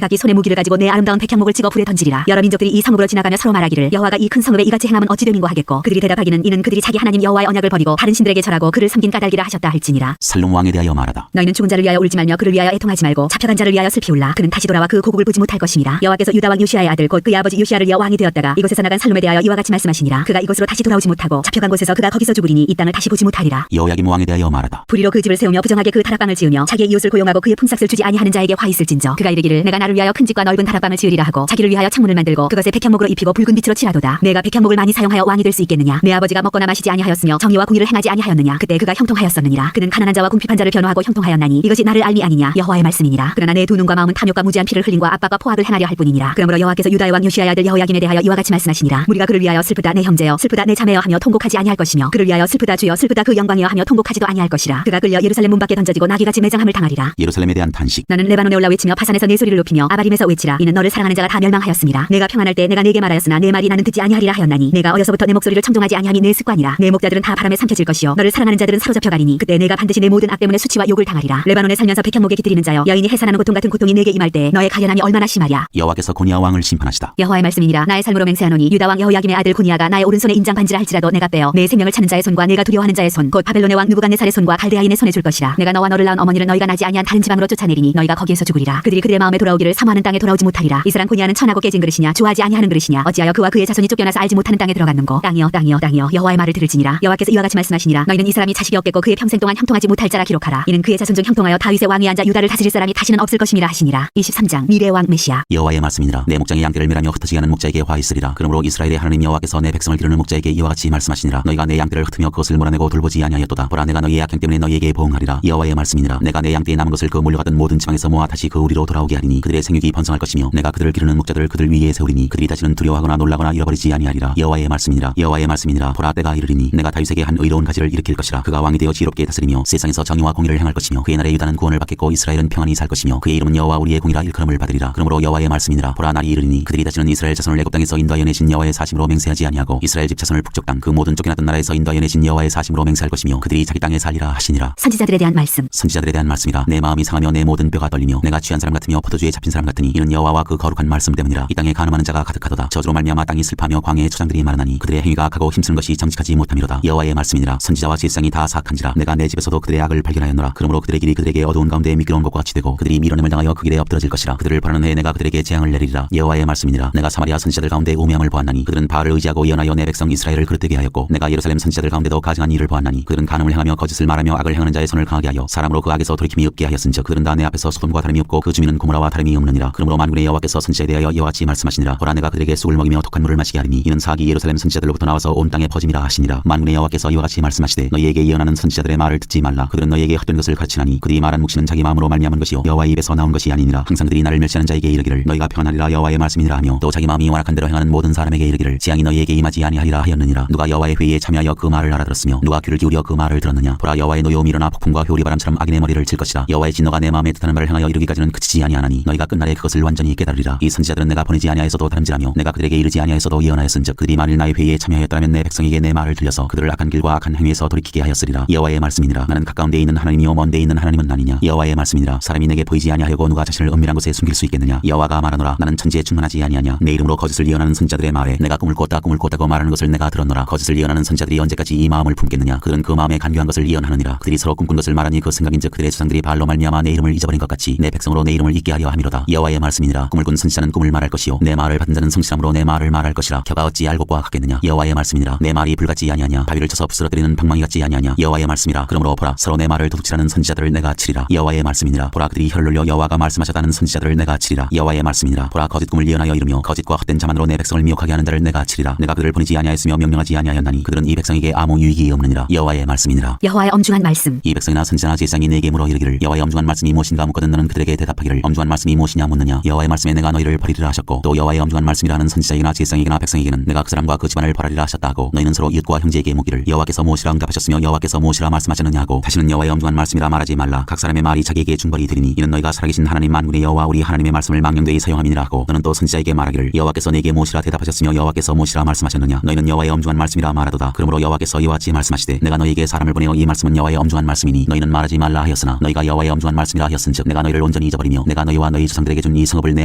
Speaker 2: 각기 손에 무기를 가지고 내 아름다운 백향목을 찍어 불에 던지리라. 여러 민족들이 이 성읍으로 지나가며 서로 말하기를 여호와가 이 큰 성읍에 이같이 행하면 어찌 됨인고 하겠고 그들이 대답하기는 이는 그들이 자기 하나님 여호와의 언약을 버리고 다른 신들에게 절하고 그를 섬긴 까닭이라 하셨다 할지니라.
Speaker 1: 살룸 왕에 대하여 말하다.
Speaker 2: 너희는 죽은 자를 위하여 울지 말며 그를 위하여 애통하지 말고 잡혀간 자를 위하여 슬피 울라. 그는 다시 돌아와 그 고국을 보지 못할 것임이라. 여호와께서 유다 왕 요시아의 아들 곧 그의 아버지 요시아를 이어 왕이 되었다가 이곳에서 나간 살룸에 대하여 이와 같이 말씀하시니라. 그가 이곳으로 다시 돌아오지 못하고 잡혀간 곳에서 그가 거기서 죽으리니 이 땅을 다시 보지 못하리라.
Speaker 1: 여호야김 왕에 대하여 말하다.
Speaker 2: 불의로 그 집을 세우며 부정하게 그 다락방을 지으며 자기의 이웃을 고용하고 그의 품삯을 주지 아니하는 자에게 화 있을진저 그가 이르기를 내가 나를 위하여 큰 집과 넓은 다락방을 지으리라 하고 자기를 위하여 창문을 만들고 그것에 백향목으로 입히고 붉은 빛으로 칠하도다. 내가 백향목을 많이 사용하여 왕이 될 수 있겠느냐. 내 아버지가 먹거나 마시지 아니하였으며 정의와 공의를 행하지 아니하였느냐. 그때 그가 형통하였었느니라. 그는 가난한 자와 궁핍한 자를 변호하고 형통하였나니 이것이 나를 알미 아니냐. 여호와의 말씀이니라. 그러나 내 두 눈과 마음은 탐욕과 무지한 피를 흘림과 압박과 포악을 행하려 할 뿐이니라. 그러므로 여호와께서 유다의 왕 요시아의 아들 여호야김에 대하여 이와 같이 말씀하시니라. 무리가 그를 위하여 슬프다 내 형제여 슬프다 내 자매여 하며 통곡하지 아니할 것이며 그를 위하여 슬프다 주여 슬프다 그 영광이여 하며 통곡하지도 아니할 것이라. 그가 끌려 예루살렘 문 밖에 던져지고 나귀같이 매장함을 당하리라.
Speaker 1: 예루살렘에 대한 탄식.
Speaker 2: 너는 레바논에 올라 외치며 바산에서 내 소리를 높이며 아바림에서 외치라. 이는 너를 사랑하는 자가 다 멸망하였습니다. 내가 평안할 때 내가 내게 말하였으나 내 말이 나는 듣지 아니하리라 하였나니 내가 어려서부터 내 목소리를 청종하지 아니함이 내 습관이라. 내 목자들은 다 바람에 삼켜질 것이요 너를 사랑하는 자들은 사로잡혀 가리니 그때 내가 반드시 내 모든 악 때문에 수치와 욕을 당하리라. 레바논에 살면서 백향목에 깃들이는 자여 여인이 해산하는 고통 같은 고통이 내게 임할 때 너의 가련함이 얼마나 심하랴.
Speaker 1: 여호와께서 고니아 왕을 심판하시다.
Speaker 2: 여호와의 말씀이니라. 나의 삶으로 맹세하노니 유다 왕 여호야김의 아들 고니아가 나의 오른손에 인장 반지라 할지라도 내가 빼어 내 생명을 찾는 자의 손과 내가 두려워하는 자의 손 곧 바벨론의 왕 느부갓네살의 손과 갈대아인의 손에 줄 것이라. 내가 너와 너를 낳은 어머니를 너희가 나지 아니한 다른 지방으로 쫓아내리니 너희가 거기에서 죽으리라. 그들이 그들의 마음에 돌아오기를 사모하는 땅에 돌아오지 못하리라. 이 사람 고니아는 천하고 깨진 그릇이냐 좋아하지 아니하는 그릇이냐. 어찌하여 그와 그의 자손이 쫓겨나서 알지 못하는 땅에 들어갔는고. 땅이여 땅이여 땅이여 여호와의 말을 들을지니라. 여호와께서 이와 같이 말씀하시니라. 너희는 이 사람이 자식이 없겠고 그의 평생 동안 형통하지 못할 자라 기록하라. 이는 그의 자손 중 형통하여 다윗의 왕이 앉아 유다를 다스릴 사람이 다시는 없을 것임이라 하시니라. 23장 미래의 왕 메시아.
Speaker 1: 여호와의 말씀이니라. 내 목장의 양떼를 멸하며 흩어지게 하는 목자에게 화 있으리라. 그러므로 이스라엘의 하나님 여호와께서 내 백성을 기르는 목자에게 이와 같이 말씀하시니라. 너희가 내 양떼를 흩으며 그것을 몰아내고 돌보지 아니하였도다. 보라, 내가 너희의 악행 때문에 너희에게 보응하리라. 여호와의 말씀이니라. 내가 내 양떼에 남은 것을 그 몰려가던 모든 지방에서 모아 다시 그 우리로 돌아오게 하리니 그들의 생육이 번성할 것이며 내가 그들을 기르는 목자들을 그들 위에 세우리니 그들이 다시는 두려워하거나 놀라거나 잃어버리지 아니하리라. 여호와의 말씀이니라. 여호와의 말씀이니라. 보라, 때가 이르리니 내가 다윗에게 한 의로운 가지를 일으킬 것이라. 그가 왕이 되어 지혜롭게 다스리며 세상에서 정의와 공의를 행할 것이며 그의 날에 유다는 구원을 받겠고 이스라엘은 평안히 살 것이며 그의 이름은 여호와 우리의 공이라 일컬음을 받으리라. 그러므로 여호와의 말씀이니라. 보라, 날이 이르리니 그들이 다시는 이스라엘 자손을 애굽 땅에서 인도하여 내신 여호와의 사심으로 맹세하지 아니하고 이스라엘 집 자손을 북쪽 땅 그 모든 쫓겨났던 나라에서 인도하여 내신 여호와의 사심으로 맹세할 것이며 그들이 자기 땅에 살리라 하시니라.
Speaker 2: 선지자들에 대한 말씀.
Speaker 1: 선지자들에 대한 말씀이라. 내 마음이 상하며 내 모든 뼈가 떨리며 내가 취한 사람 같으며 포도주에 잡힌 사람 같으니 이는 여호와와 그 거룩한 말씀 때문이라. 이 땅에 간음하는 자가 가득하도다. 저주로 말미암아 땅이 슬퍼하며 광야의 초장들이 마르나니 그들의 행위가 악하고 힘쓰는 것이 정직하지 못함이로다. 여호와의 말씀이니라. 선지자와 제사장이 다 사악한지라. 내가 내 집에서도 그들의 악을 발견하였노라. 그러므로 그들의 길이 그들에게 어두운 가운데 미끄러운 것과 같이 되고 그들이 밀어냄을 당하여 그 길에 엎드러질 것이라. 그들을 벌하는 해에 내가 그들에게 재앙을 내리리라. 여호와의 말씀이니라. 내가 사마리아 선지자들 가운데 우매함을 보았나니 그들은 바알을 의지하고 예언하여 내 백성 이스라엘을 그릇되게 하였고 내가 예루살렘 선지자들 가운데도 가증한 일을 보았나니 그들은 간음을 행하며 거짓을 말하며 악을 행하는 자의 손을 강하게 하여 사람으로 그 악에서 돌이킴이 없게 하였은즉 그들은 다 내 앞에서 소돔과 다름이 없고 그 주민은 고모라와 다름이 없느니라. 그러므로 만군의 여호와께서 선지자에 대하여 이와 같이 말씀하시니라. 보라 내가 그들에게 쑥을 먹이며 독한 물을 마시게 하리니 이는 사악이 예루살렘 선지자들로부터 나와서 온 땅에 퍼짐이라 하시니라. 만군의 여호와께서 이와 같이 말씀하시되 너희에게 예언하는 선지자들의 말을 듣지 말라. 그들은 너희에게 헛된 것을 가르치나니 그들이 말한 묵시는 자기 마음으로 말미암은 것이요 여호와의 입에서 나온 것이 아니니라. 항상 그들이 나를 멸시하는 자에게 이르기를 너희가 평안하리라 여호와의 말씀이니라 하며 또 자기 마음이 완악한 대로 행하는 모든 사람에게 이르기를 재앙이 너희에게 임하지 아니하리라 하였느니라. 누가 여호와의 회의에 참여하여 그 말을 알아들었으며 누가 귀를 기울여 그 말을 들었느냐. 보라 여호와의 노여움이 일어나 폭풍과 효리바람처럼 악인의 머리를 칠 것이라. 여호와의 진노가 내 마음에 뜻하는 바를 행하여 이루기까지는 그치지 아니하나니 너희가 끝날에 그것을 완전히 깨달으리라. 이 선지자들은 내가 보내지 아니하였어도 다름질하며 내가 그들에게 이르지 아니하였어도 예언하였은즉 그들이 만일 나의 회의에 참여하였더라면 내 백성에게 내 말을 들려서 그들을 악한 길과 악한 행위에서 돌이키게 하였으리라. 여호와의 말씀이니라. 나는 가까운데 있는 하나님이요 먼데 있는 하나님은 아니냐. 여호와의 말씀이니라. 사람이 내게 보이지 아니하려고 누가 자신을 은밀한 곳에 숨길 수 있겠느냐. 여호와가 말하노라. 나는 천지에 충만하지 아니하냐. 내 이름으로 거짓을 예언하는 선지자들의 말에 내가 꿈을 꿨다고 말하는 것을 내가 들었노라. 거짓을 예언하는 선지자들이 언제까지 이 마음을 품겠느냐. 그들은 그 마음에 간교한 것을 예언하느니라. 그들이 서로 꿈꾼 것을 말하니 그 생각인즉 그들의 조상들이 바알로 말미암아 내 이름을 잊어버린 것 같이 내 백성으로 내 이름을 잊게 하려 함이로다. 여호와의 말씀이니라. 꿈을 꾼 선지자는 꿈을 말할 것이요 내 말을 받은 자는 성실함으로 내 말을 말할 것이라. 켜가 어찌 알곡과 같겠느냐. 여호와의 말씀이니라. 내 말이 불같지 아니하냐. 바위를 쳐서 부스러뜨리는 방망이 같지 아니하냐. 여호와의 말씀이라. 그러므로 보라 서로 내 말을 도둑질하는 선지자들을 내가 치리라. 여호와의 말씀이니라. 보라 그들이 혀를 놀려 여호와가 말씀하셨다는 선지자들을 내가 치리라. 여호와의 말씀이니라. 보라 거짓 꿈을 예언하여 이르며 거짓과 헛된 자만으로 내 백성을 미혹하게 하는 자를 내가 치리라. 내가 그들을 보내지 아니하였으며 명령하지 아니하였나니 그들은 이 백성에게 아무 유익이 없느니라. 여호와의 말씀이니라.
Speaker 2: 여호와의 엄중한 말씀.
Speaker 1: 이 백성이나 선지자나 제사장이 내게 물어 이르기를 여호와의 엄중한 말씀이 무엇인가 묻거든 너는 그들에게 대답하기를 엄중한 말씀이 무엇이냐 묻느냐. 여호와의 말씀에 내가 너희를 버리리라 하셨고 또 여호와의 엄중한 말씀이라 하는 선지자에게나 제사장에게나 백성에게는 내가 그 사람과 그 집안을 벌하리라 하셨다 하고 너희는 서로 이웃과 형제에게 묻기를 여호와께서 무엇이라 응답하셨으며 여호와께서 무엇이라 말씀하셨느냐 하고 다시는 여호와의 엄중한 말씀이라 말하지 말라. 각 사람의 말이 자기에게 중벌이 되리니 이는 너희가 살아계신 하나님 만군의 여호와 우리 하나님의 말씀을 망령되이 사용함이니라 하고 너는 또 선지자에게 말하기를 여호와께서 내게 무엇이라 대답하셨으며 여호와께서 무엇이라 말씀하셨느냐. 너희는 여호와의 엄중한 말씀이라 말하도다. 그러므로 여호와께서 이와 같이 말씀하시되 내가 너희에게 사람을 보내어 이 말씀은 여호와의 엄중한 말씀이니 너희는 말하지 말라 하였으나 너희가 여호와의 엄중한 말씀이라 하였은즉 내가 너희를 온전히 잊어버리며 내가 너희와 너희 조상들에게 준 이 성읍을 내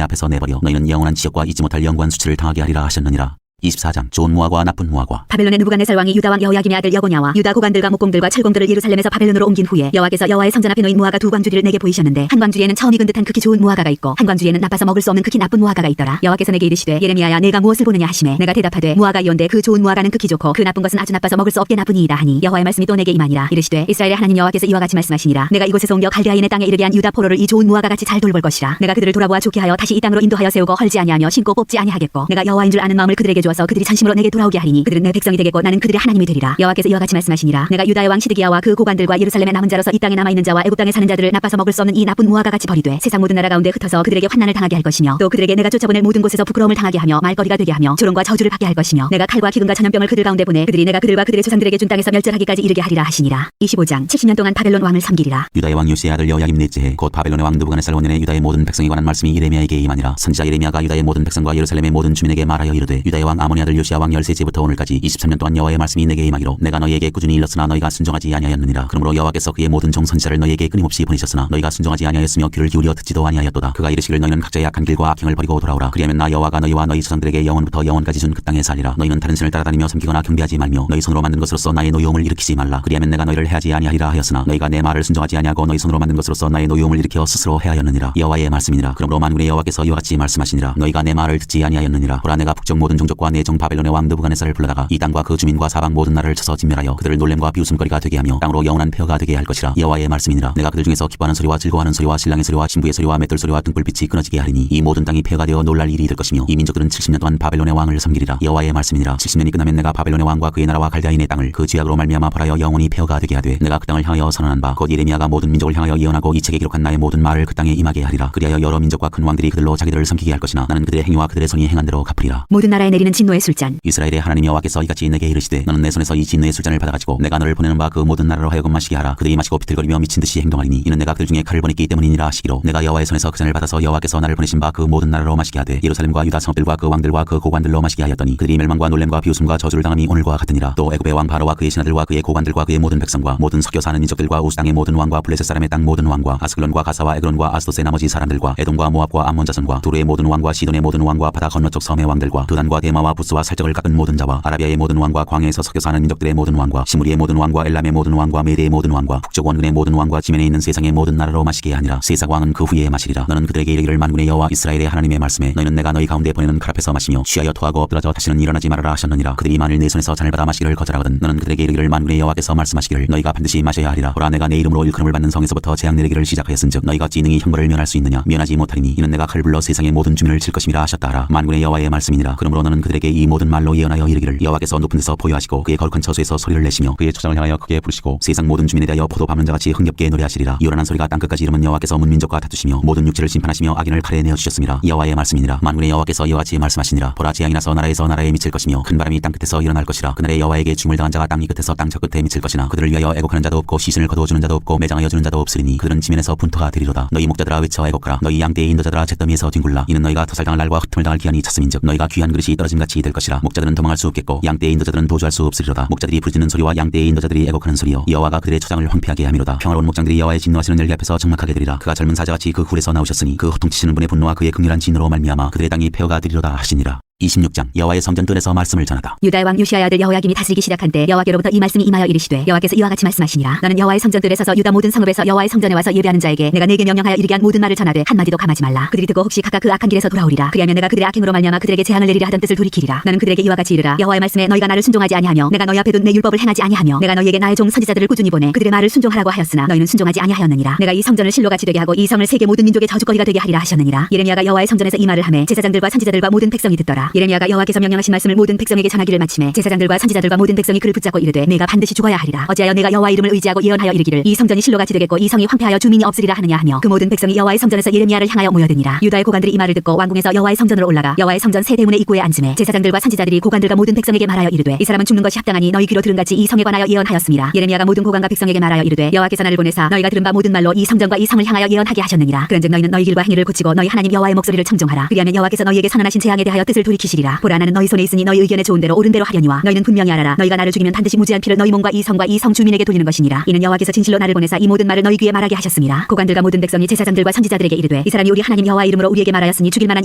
Speaker 1: 앞에서 내버려 너희는 영원한 지역과 잊지 못할 영구한 수치를 당하게 하리라 하셨느니라. 24장 좋은 무화과 나쁜 무화과.
Speaker 2: 바벨론의 느부갓네살 왕이 유다 왕 여호야김의 아들 여고냐와 유다 고관들과 목공들과 철공들을 예루살렘에서 바벨론으로 옮긴 후에 여호와께서 여호와의 성전 앞에 놓인 무화과 두 광주리를 내게 보이셨는데 한 광주리에는 처음 익은 듯한 극히 좋은 무화과가 있고 한 광주리에는 나빠서 먹을 수 없는 극히 나쁜 무화과가 있더라. 여호와께서 내게 이르시되 예레미야야 내가 무엇을 보느냐 하시매 내가 대답하되 무화과이온데 그 좋은 무화과는 극히 좋고 그 나쁜 것은 아주 나빠서 먹을 수 없게 나쁘니이다 하니 여호와의 말씀이 또 내게 임하니라. 이르시되 이스라엘의 하나님 여호와께서 이와 같이 말씀하시니라. 내가 이곳에서 옮겨 갈대아인의 땅에 이르게 한 유다 포로를 이 좋은 무화과 같이 잘 돌볼 것이라. 내가 그들을 돌아보아 좋게 하여 다시 이 땅으로 인도하여 세우고 헐지 아니하며 심고 뽑지 아니하겠고 내가 여호와인 줄 아는 마음을 그들에게 주어서 그들이 전심으로 내게 돌아오게 하리니 그들은 내 백성이 되겠고 나는 그들의 하나님이 되리라. 여호와께서 이와 같이 말씀하시니라. 내가 유다의 왕 시드기야와 그 고관들과 예루살렘의 남은 자로서 이 땅에 남아 있는 자와 애굽 땅에 사는 자들을 나빠서 먹을 수 없는 이 나쁜 무화과 같이 버리되 세상 모든 나라 가운데 흩어서 그들에게 환난을 당하게 할 것이며 또 그들에게 내가 쫓아보낼 모든 곳에서 부끄러움을 당하게 하며 말거리가 되게 하며 조롱과 저주를 받게 할 것이며 내가 칼과 기근과 전염병을 그들 가운데 보내 그들이 내가 그들과 그들의 조상들에게 준 땅에서 멸절하기까지 이르게 하리라 하시니라. 25장 70년 동안 바벨론 왕을 섬기리라.
Speaker 1: 유다의 왕 요시의 아들 여호야김 넷째 해 곧 바벨론의 왕 느부갓네살 원년에 유다의 모든 백성에 관한 말씀이 예레미야에게 임하니라. 선지자 예레미야가 유다의 모든 백성과 예루살렘의 모든 주민에게 말하여 이르되 유다의 왕 아모니 아들 요시야 왕 13세부터 오늘까지 23년 동안 여호와의 말씀이 내게 임하기로 내가 너희에게 꾸준히 일렀으나 너희가 순종하지 아니하였느니라. 그러므로 여호와께서 그의 모든 종 선지자를 너희에게 끊임없이 보내셨으나 너희가 순종하지 아니하였으며 귀를 기울여 듣지도 아니하였도다. 그가 이르시기를 너희는 각자의 악한 길과 악행을 버리고 돌아오라. 그리하면 나 여호와가 너희와 너희 조상들에게 영원부터 영원까지 준 그 땅에 살리라. 너희는 다른 신을 따라다니며 섬기거나 경배하지 말며 너희 손으로 만든 것으로서 나의 노여움을 일으키지 말라. 그리하면 내가 너희를 해하지 아니하리라 하였으나 너희가 내 말을 순종하지 아니하고 너희 손으로 만든 것으로서 나의 노여움을 일으켜 스스로 해하였느니라. 여호와의 말씀이니라. 그러므로 만군의 여호와께서 이와 같이 말씀하시니라. 너희가 내 말을 듣지 아니하였느니라. 보라 내가 북쪽 모든 종족과 내 종 바벨론의 왕 느부갓네살을 불러다가 이 땅과 그 주민과 사방 모든 나라를 쳐서 진멸하여 그들을 놀램과 비웃음거리가 되게 하며 땅으로 영원한 폐허가 되게 할 것이라. 여호와의 말씀이니라. 내가 그들 중에서 기뻐하는 소리와 즐거워하는 소리와 신랑의 소리와 신부의 소리와 맷돌 소리와 등불빛이 끊어지게 하리니 이 모든 땅이 폐허가 되어 놀랄 일이 될 것이며 이 민족들은 70년 동안 바벨론의 왕을 섬기리라. 여호와의 말씀이니라. 70년이 끝나면 내가 바벨론의 왕과 그의 나라와 갈대아인의 땅을 그 죄악으로 말미암아 벌하여 영원히 폐허가 되게 하되 내가 그 땅을 향하여 선언한 바 곧 예레미야가 모든 민족을 향하여 예언하고 이 책에 기록한 나의 모든 말을 그 땅에 임하게 하리라. 그리하여 여러 민족과 큰 왕들이 그들로 자기들을 섬기게 할 것이나 나는 그들의 행위와 그들의 손이 행한 대로 갚으리라.
Speaker 2: 모든 나라에 내리는 진노의 술잔.
Speaker 1: 이스라엘의 하나님 여호와께서 이같이 내게 이르시되 너는 내 손에서 이 진노의 술잔을 받아가지고 내가 너를 보내는 바 그 모든 나라로 하여금 마시게 하라. 그들이 마시고 비틀거리며 미친 듯이 행동하리니 이는 내가 그들 중에 칼을 보냈기 때문이니라 하시기로 내가 여호와의 손에서 그 잔을 받아서 여호와께서 나를 보내신 바 그 모든 나라로 마시게 하되 예루살렘과 유다 성읍들과 그 왕들과 그 고관들로 마시게 하였더니 그들이 멸망과 놀램과 비웃음과 저주를 당함이 오늘과 같으니라. 또 애굽의 왕 바로와 그의 신하들과 그의 고관들과 그의 모든 백성과 모든 섞여 사는 인족들과 우스 땅의 모든 왕과 블레셋 사람의 땅 모든 왕과 아스글론과 가사와 에그론과 아스돗의 나머지 사람들과 에돔과 모압과 암몬 자손과 두루의 모든 왕과 시돈의 모든 왕과 바다 건너쪽 섬의 왕들과 드단과 데마와 부스와 살적을 깎은 모든 자와 아라비아의 모든 왕과 광야에서 섞여 사는 민족들의 모든 왕과 시무리의 모든 왕과 엘람의 모든 왕과 메대의 모든 왕과 북쪽 원근의 모든 왕과 지면에 있는 세상의 모든 나라로 마시게 하니라. 세상 왕은 그 후에 마시리라. 너는 그들에게 이르기를 만군의 여호와 이스라엘의 하나님의 말씀에 너희는 내가 너희 가운데 보내는 칼 앞에서 마시며 취하여 토하고 엎드러져 다시는 일어나지 말아라 하셨느니라. 그들이 만일 내 손에서 잔을 받아 마시기를 거절하거든 너는 그들에게 이르기를 만군의 여호와께서 말씀하시기를 너희가 반드시 마셔야 하리라. 보라 내가 내 이름으로 일컬음을 받는 성에서부터 재앙 내리기를 시작하였은즉 너희가 어찌 능히 형벌을 면할 수 있느냐. 면하지 못하리니 이는 내가 칼을 불러 세상의 모든 주민을 칠 것임이라 하셨다 하라. 만군의 여호와의 말씀이니라. 그러므로 너는 그들에게 이 모든 말로 예언하여 이르기를 여호와께서 높은 데서 보여하시고 그의 거룩한 처소에서 소리를 내시며 그의 초장을 향하여 크게 부르시고 세상 모든 주민에 대하여 포도 밤는자같이 흥겹게 노래하시리라. 요란한 소리가 땅끝까지 이르면 여호와께서 문민족과 다투시며 모든 육체를 심판하시며 악인을 칼에 내어 주셨음이라. 여호와의 말씀이니라. 만군의 여호와께서 이와 같이 말씀하시니라. 보라 재앙이 나서 나라에서 나라에 미칠 것이며 큰 바람이 땅 끝에서 일어날 것이라. 그날에 여호와에게 죽음을 당한 자가 땅 이 끝에서 땅 저 끝에 미칠 것이나 그들을 위하여 애곡하는 자도 없고 시신을 거두어 주는 자도 없고 매장하여 주는 자도 없으리니 그들은 지면에서 분토가 되리로다. 너희 목자들아 외쳐 애곡하라. 너희 양떼의 인도자들아 잿더미에서 뒹굴라. 이는 너희가 토살당할 날과 흩음을 당할 기한이 찼음인즉 너희가 귀한 그릇이 떨어짐같이 될 것이라. 목자들은 도망할 수 없겠고 양떼의 인도자들은 도주할 수 없으리로다. 목자들이 부르짖는 소리와 양떼의 인도자들이 애곡하는 소리여 여호와가 그들의 초장을 황폐하게 함이로다. 평화로운 목장들이 여호와의 진노하시는 열기 앞에서 적막하게 되리라. 그가 젊은 사자같이 그 굴에서 나오셨으니 그 호통치시는 분의 분노와 그의 극렬한 진노로 말미암아 그들의 땅이 폐허가 되리로다 하시니라. 26장 여호와의 성전 뜰에서 말씀을 전하다.
Speaker 2: 유다의 왕 요시아의 아들 여호야김이 다스리기 시작한 때 여호와께로부터 이 말씀이 임하여 이르시되 여호와께서 이와 같이 말씀하시니라. 너는 여호와의 성전들에 서서 유다 모든 성읍에서 여호와의 성전에 와서 예배하는 자에게 내가 네게 명령하여 이르게 한 모든 말을 전하되 한마디도 감하지 말라. 그들이 듣고 혹시 각각 그 악한 길에서 돌아오리라. 그리하면 내가 그들의 악행으로 말미암아 그들에게 재앙을 내리려 하던 뜻을 돌이키리라. 너는 그들에게 이와 같이 이르라. 여호와의 말씀에 너희가 나를 순종하지 아니하며 내가 너희 앞에 둔 내 율법을 행하지 아니하며 내가 너희에게 나의 종 선지자들을 꾸준히 보내 그들의 말을 순종하라고 하였으나 너희는 순종하지 아니하였느니라. 내가 이 성전을 실로같이 되게 하고 이 성을 세계 모든 민족의 저주거리가 되게 하리라 하셨느니라. 예레미야가 여호와의 성전에서 이 말을 하매 제사장들과 선지자들과 모든 백성이 듣더라. 예레미야가 여호와께서 명령하신 말씀을 모든 백성에게 전하기를 마치매 제사장들과 선지자들과 모든 백성이 그를 붙잡고 이르되 내가 반드시 죽어야 하리라. 어찌하여 내가 여호와 이름을 의지하고 예언하여 이르기를 이 성전이 실로같이 되겠고 이 성이 황폐하여 주민이 없으리라 하느냐 하며 그 모든 백성이 여호와의 성전에서 예레미야를 향하여 모여드니라. 유다의 고관들이 이 말을 듣고 왕궁에서 여호와의 성전으로 올라가 여호와의 성전 세 대문의 입구에 앉음에 제사장들과 선지자들이 고관들과 모든 백성에게 말하여 이르되 이 사람은 죽는 것이 합당하니 너희 귀로 들은 같이 이 성에 관하여 예언하였습니다. 예레미야가 모든 고관과 백성에게 말하여 이르되 여호와께서 나를 보내사 너희가 들은 바 모든 말로 이 성전과 이 성을 향하여 예언하게 하셨느니라. 그런즉 너희는 너희 길과 행위를 고치고 너희 하나님 여호와의 목소리를 청종하라. 그리하면 여호와께서 너희에게 선언하신 재앙에 대하여 뜻을 돌이키시리라. 보라 나는 너희 손에 있으니 너희 의견에 좋은 대로 옳은 대로 하려니와 너희는 분명히 알아라. 너희가 나를 죽이면 반드시 무지한 피를 너희 몸과 이 성과 이 성 주민에게 돌리는 것이니라. 이는 여호와께서 진실로 나를 보내사 이 모든 말을 너희 귀에 말하게 하셨습니다. 고관들과 모든 백성이 제사장들과 선지자들에게 이르되 이 사람이 우리 하나님 여호와 이름으로 우리에게 말하였으니 죽일 만한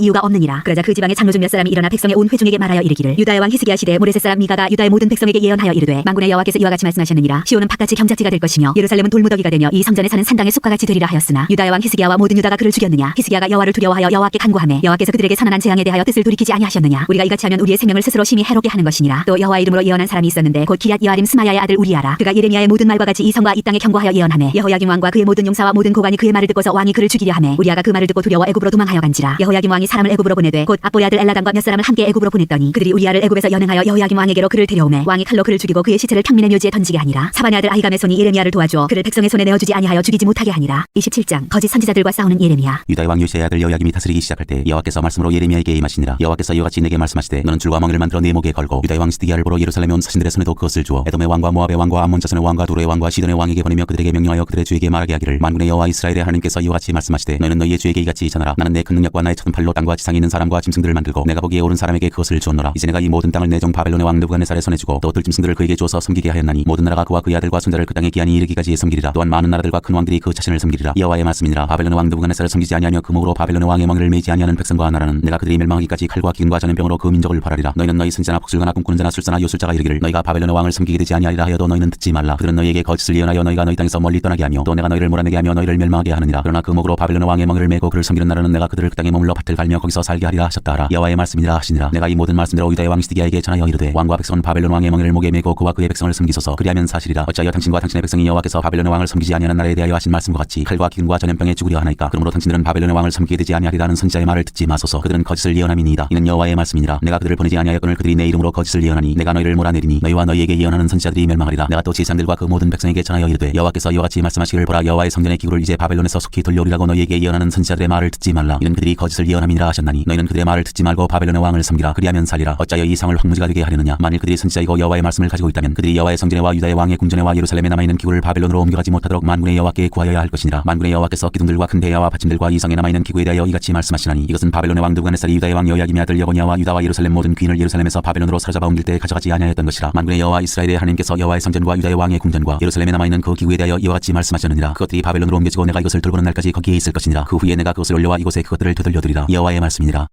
Speaker 2: 이유가 없느니라. 그러자 그 지방의 장로중 몇 사람이 일어나 백성의 온 회중에게 말하여 이르기를 유다의 왕 히스기야 시대 모레셋 사람 미가가 유다의 모든 백성에게 예언하여 이르되 만군의 여호와께서 이와 같이 말씀하셨느니라. 시온은 바깥이 경작지가 될 것이며 예루살렘은 돌무더기가 되며 이 성전에 사는 산당의 숲과 같이 되리라 하였으나 유다의 왕 히스기야와 모든 유다가 그를 죽였느냐. 히스기야가 여호와를 두려워하여 여호와께 간구하매 여호와께서 그들에게 선언한 재앙에 대하여 뜻을 돌이키지 아니하셨느냐. 우리가 이같이 하면 우리의 생명을 스스로 심히 해롭게 하는 것이니라. 또 여호와 이름으로 예언한 사람이 있었는데 곧 기럇 여아림 스마야의 아들 우리야라. 그가 예레미야의 모든 말과 같이 이 성과 이 땅에 경고하여 예언하매 여호야김 왕과 그의 모든 용사와 모든 고관이 그의 말을 듣고서 왕이 그를 죽이려 하매 우리야가 그 말을 듣고 두려워 애굽으로 도망하여 간지라. 여호야김 왕이 사람을 애굽으로 보내되 곧 압보의 아들 엘라단과 몇 사람을 함께 애굽으로 보냈더니 그들이 우리야를 애굽에서 연행하여 여호야김 왕에게로 그를 데려오매 왕이 칼로 그를 죽이고 그의 시체를 평민의 묘지에 던지게 하니라. 사반의 아들 아히감의 손이 예레미야를 도와주어 그를 백성의 손에 내어주지 아니하여 죽이지 못하게 하니라. 27장 거짓 선지자들과 싸우는 예레미야.
Speaker 1: 유다의 왕 요시아의 아들 여호야김이 다스리기 시작할 때 여호와께서 말씀으로 예레미야에게 임하시니라. 여호와께서 이와 같이 내게 말씀하시되 너는 줄과 멍에를 만들어 네 목에 걸고 유다의 왕 시드기야를 보러 예루살렘에 온 사신들의 손에도 그것을 주어 에돔의 왕과 모압의 왕과 암몬 자손의 왕과 두로의 왕과 시돈의 왕에게 보내며 그들에게 명령하여 그들의 주에게 말하게 하기를 만군의 여호와 이스라엘의 하나님께서 이와 같이 말씀하시되 너희는 너희의 주에게 이같이 전하라. 나는 내 큰 능력과 나의 첫 팔로 땅과 지상에 있는 사람과 짐승들을 만들고 내가 보기에 옳은 사람에게 그것을 주었노라. 이제 내가 이 모든 땅을 내 종 바벨론의 왕 느부갓네살의 손에 주고 또 들짐승들을 그에게 주어서 섬기게 하였나니 모든 나라가 그와 그의 아들과 손자를 그 땅에 기한이 이르기까지 섬기리라. 또한 많은 나라들과 큰 왕들이 그 자신을 섬기리라. 여호와의 말씀이니라. 바벨론의 왕 느부갓네살을 섬기지 아니하며 그 목으로 바벨론의 왕의 멍에를 매지 아니하는 백성과 나라는 내가 그들이 멸망하기까지 칼과 기근과 전염병으로 그 민족을 벌하리라. 너희는 너희 선지자나 복술가나 꿈꾸는 자나 술사나 요술자가 이르기를 너희가 바벨론의 왕을 섬기게 되지 아니하리라 하여도 너희는 듣지 말라. 그들은 너희에게 거짓을 예언하여 너희가 너희 땅에서 멀리 떠나게 하며 또 내가 너희를 몰아내게 하며 너희를 멸망하게 하느니라. 그러나 그 목으로 바벨론의 왕의 멍에를 메고 그를 섬기는 나라는 내가 그들을 그 땅에 머물러 밭을 갈며 거기서 살게 하리라 하셨다 하라. 여호와의 말씀이라 하시니라. 내가 이 모든 말씀대로 유다의 왕 시드기야에게 전하여 이르되 왕과 백성은 바벨론 왕의 멍에를 목에 메고 그와 그의 백성을 섬기소서. 그리하면 사실이라. 어찌하여 당신과 당신의 백성이 여호와께서 바벨론의 왕을 섬기지 아니하는 나라에 대하여 하신 말씀과 같이 칼과 기근과 전염병에 죽으려 하나이까. 그러므로 당신들은 바벨론의 왕을 섬기게 되지 아니하리라는 선지자의 말을 듣지 마소서. 그들은 거짓을 예언함이니이다. 이는 여호와의 여호와의 말씀이니라. 내가 그들을 보내지 아니하였거늘 그들이 내 이름으로 거짓을 예언하니 내가 너희를 몰아내리니 너희와 너희에게 예언하는 선지자들이 멸망하리라. 내가 또 제사장들과 그 모든 백성에게 전하여 이르되 여호와께서 이와 같이 말씀하시기를 보라 여호와의 성전의 기구를 이제 바벨론에서 속히 돌려오리라고 너희에게 예언하는 선지자들의 말을 듣지 말라. 이는 그들이 거짓을 예언함이니라 하셨나니 너희는 그들의 말을 듣지 말고 바벨론의 왕을 섬기라. 그리하면 살리라. 어찌하여 이 성을 황무지가 되게 하려느냐. 만일 그들이 선지자이고 여호와의 말씀을 가지고 있다면 그들이 여호와의 성전에와 유다의 왕의 궁전에와 예루살렘에 남아있는 기구를 바벨론으로 옮겨가지 못하도록 만군의 여호와께 구하여야 할 것이니라. 만군의 여호와께서 기둥들과 큰 대야와 받침들과 이 성에 남아있는 기구에 대하여 이같이 말씀하시나니 이것은 바벨론의 왕 느부갓네살이 유다의 왕 여호야김의 아들 여고니아와 유다와 예루살렘 모든 귀인을 예루살렘에서 바벨론으로 사로잡아 옮길 때 가져가지 아니하였던 것이라. 만군의 여호와 이스라엘의 하나님께서 여호와의 성전과 유다의 왕의 궁전과 예루살렘에 남아있는 그 기구에 대하여 이와 같이 말씀하셨느니라. 그것들이 바벨론으로 옮겨지고 내가 이것을 돌보는 날까지 거기에 있을 것이니라. 그 후에 내가 그것을 올려와 이곳에 그것들을 되돌려드리라. 여호와의 말씀이니라.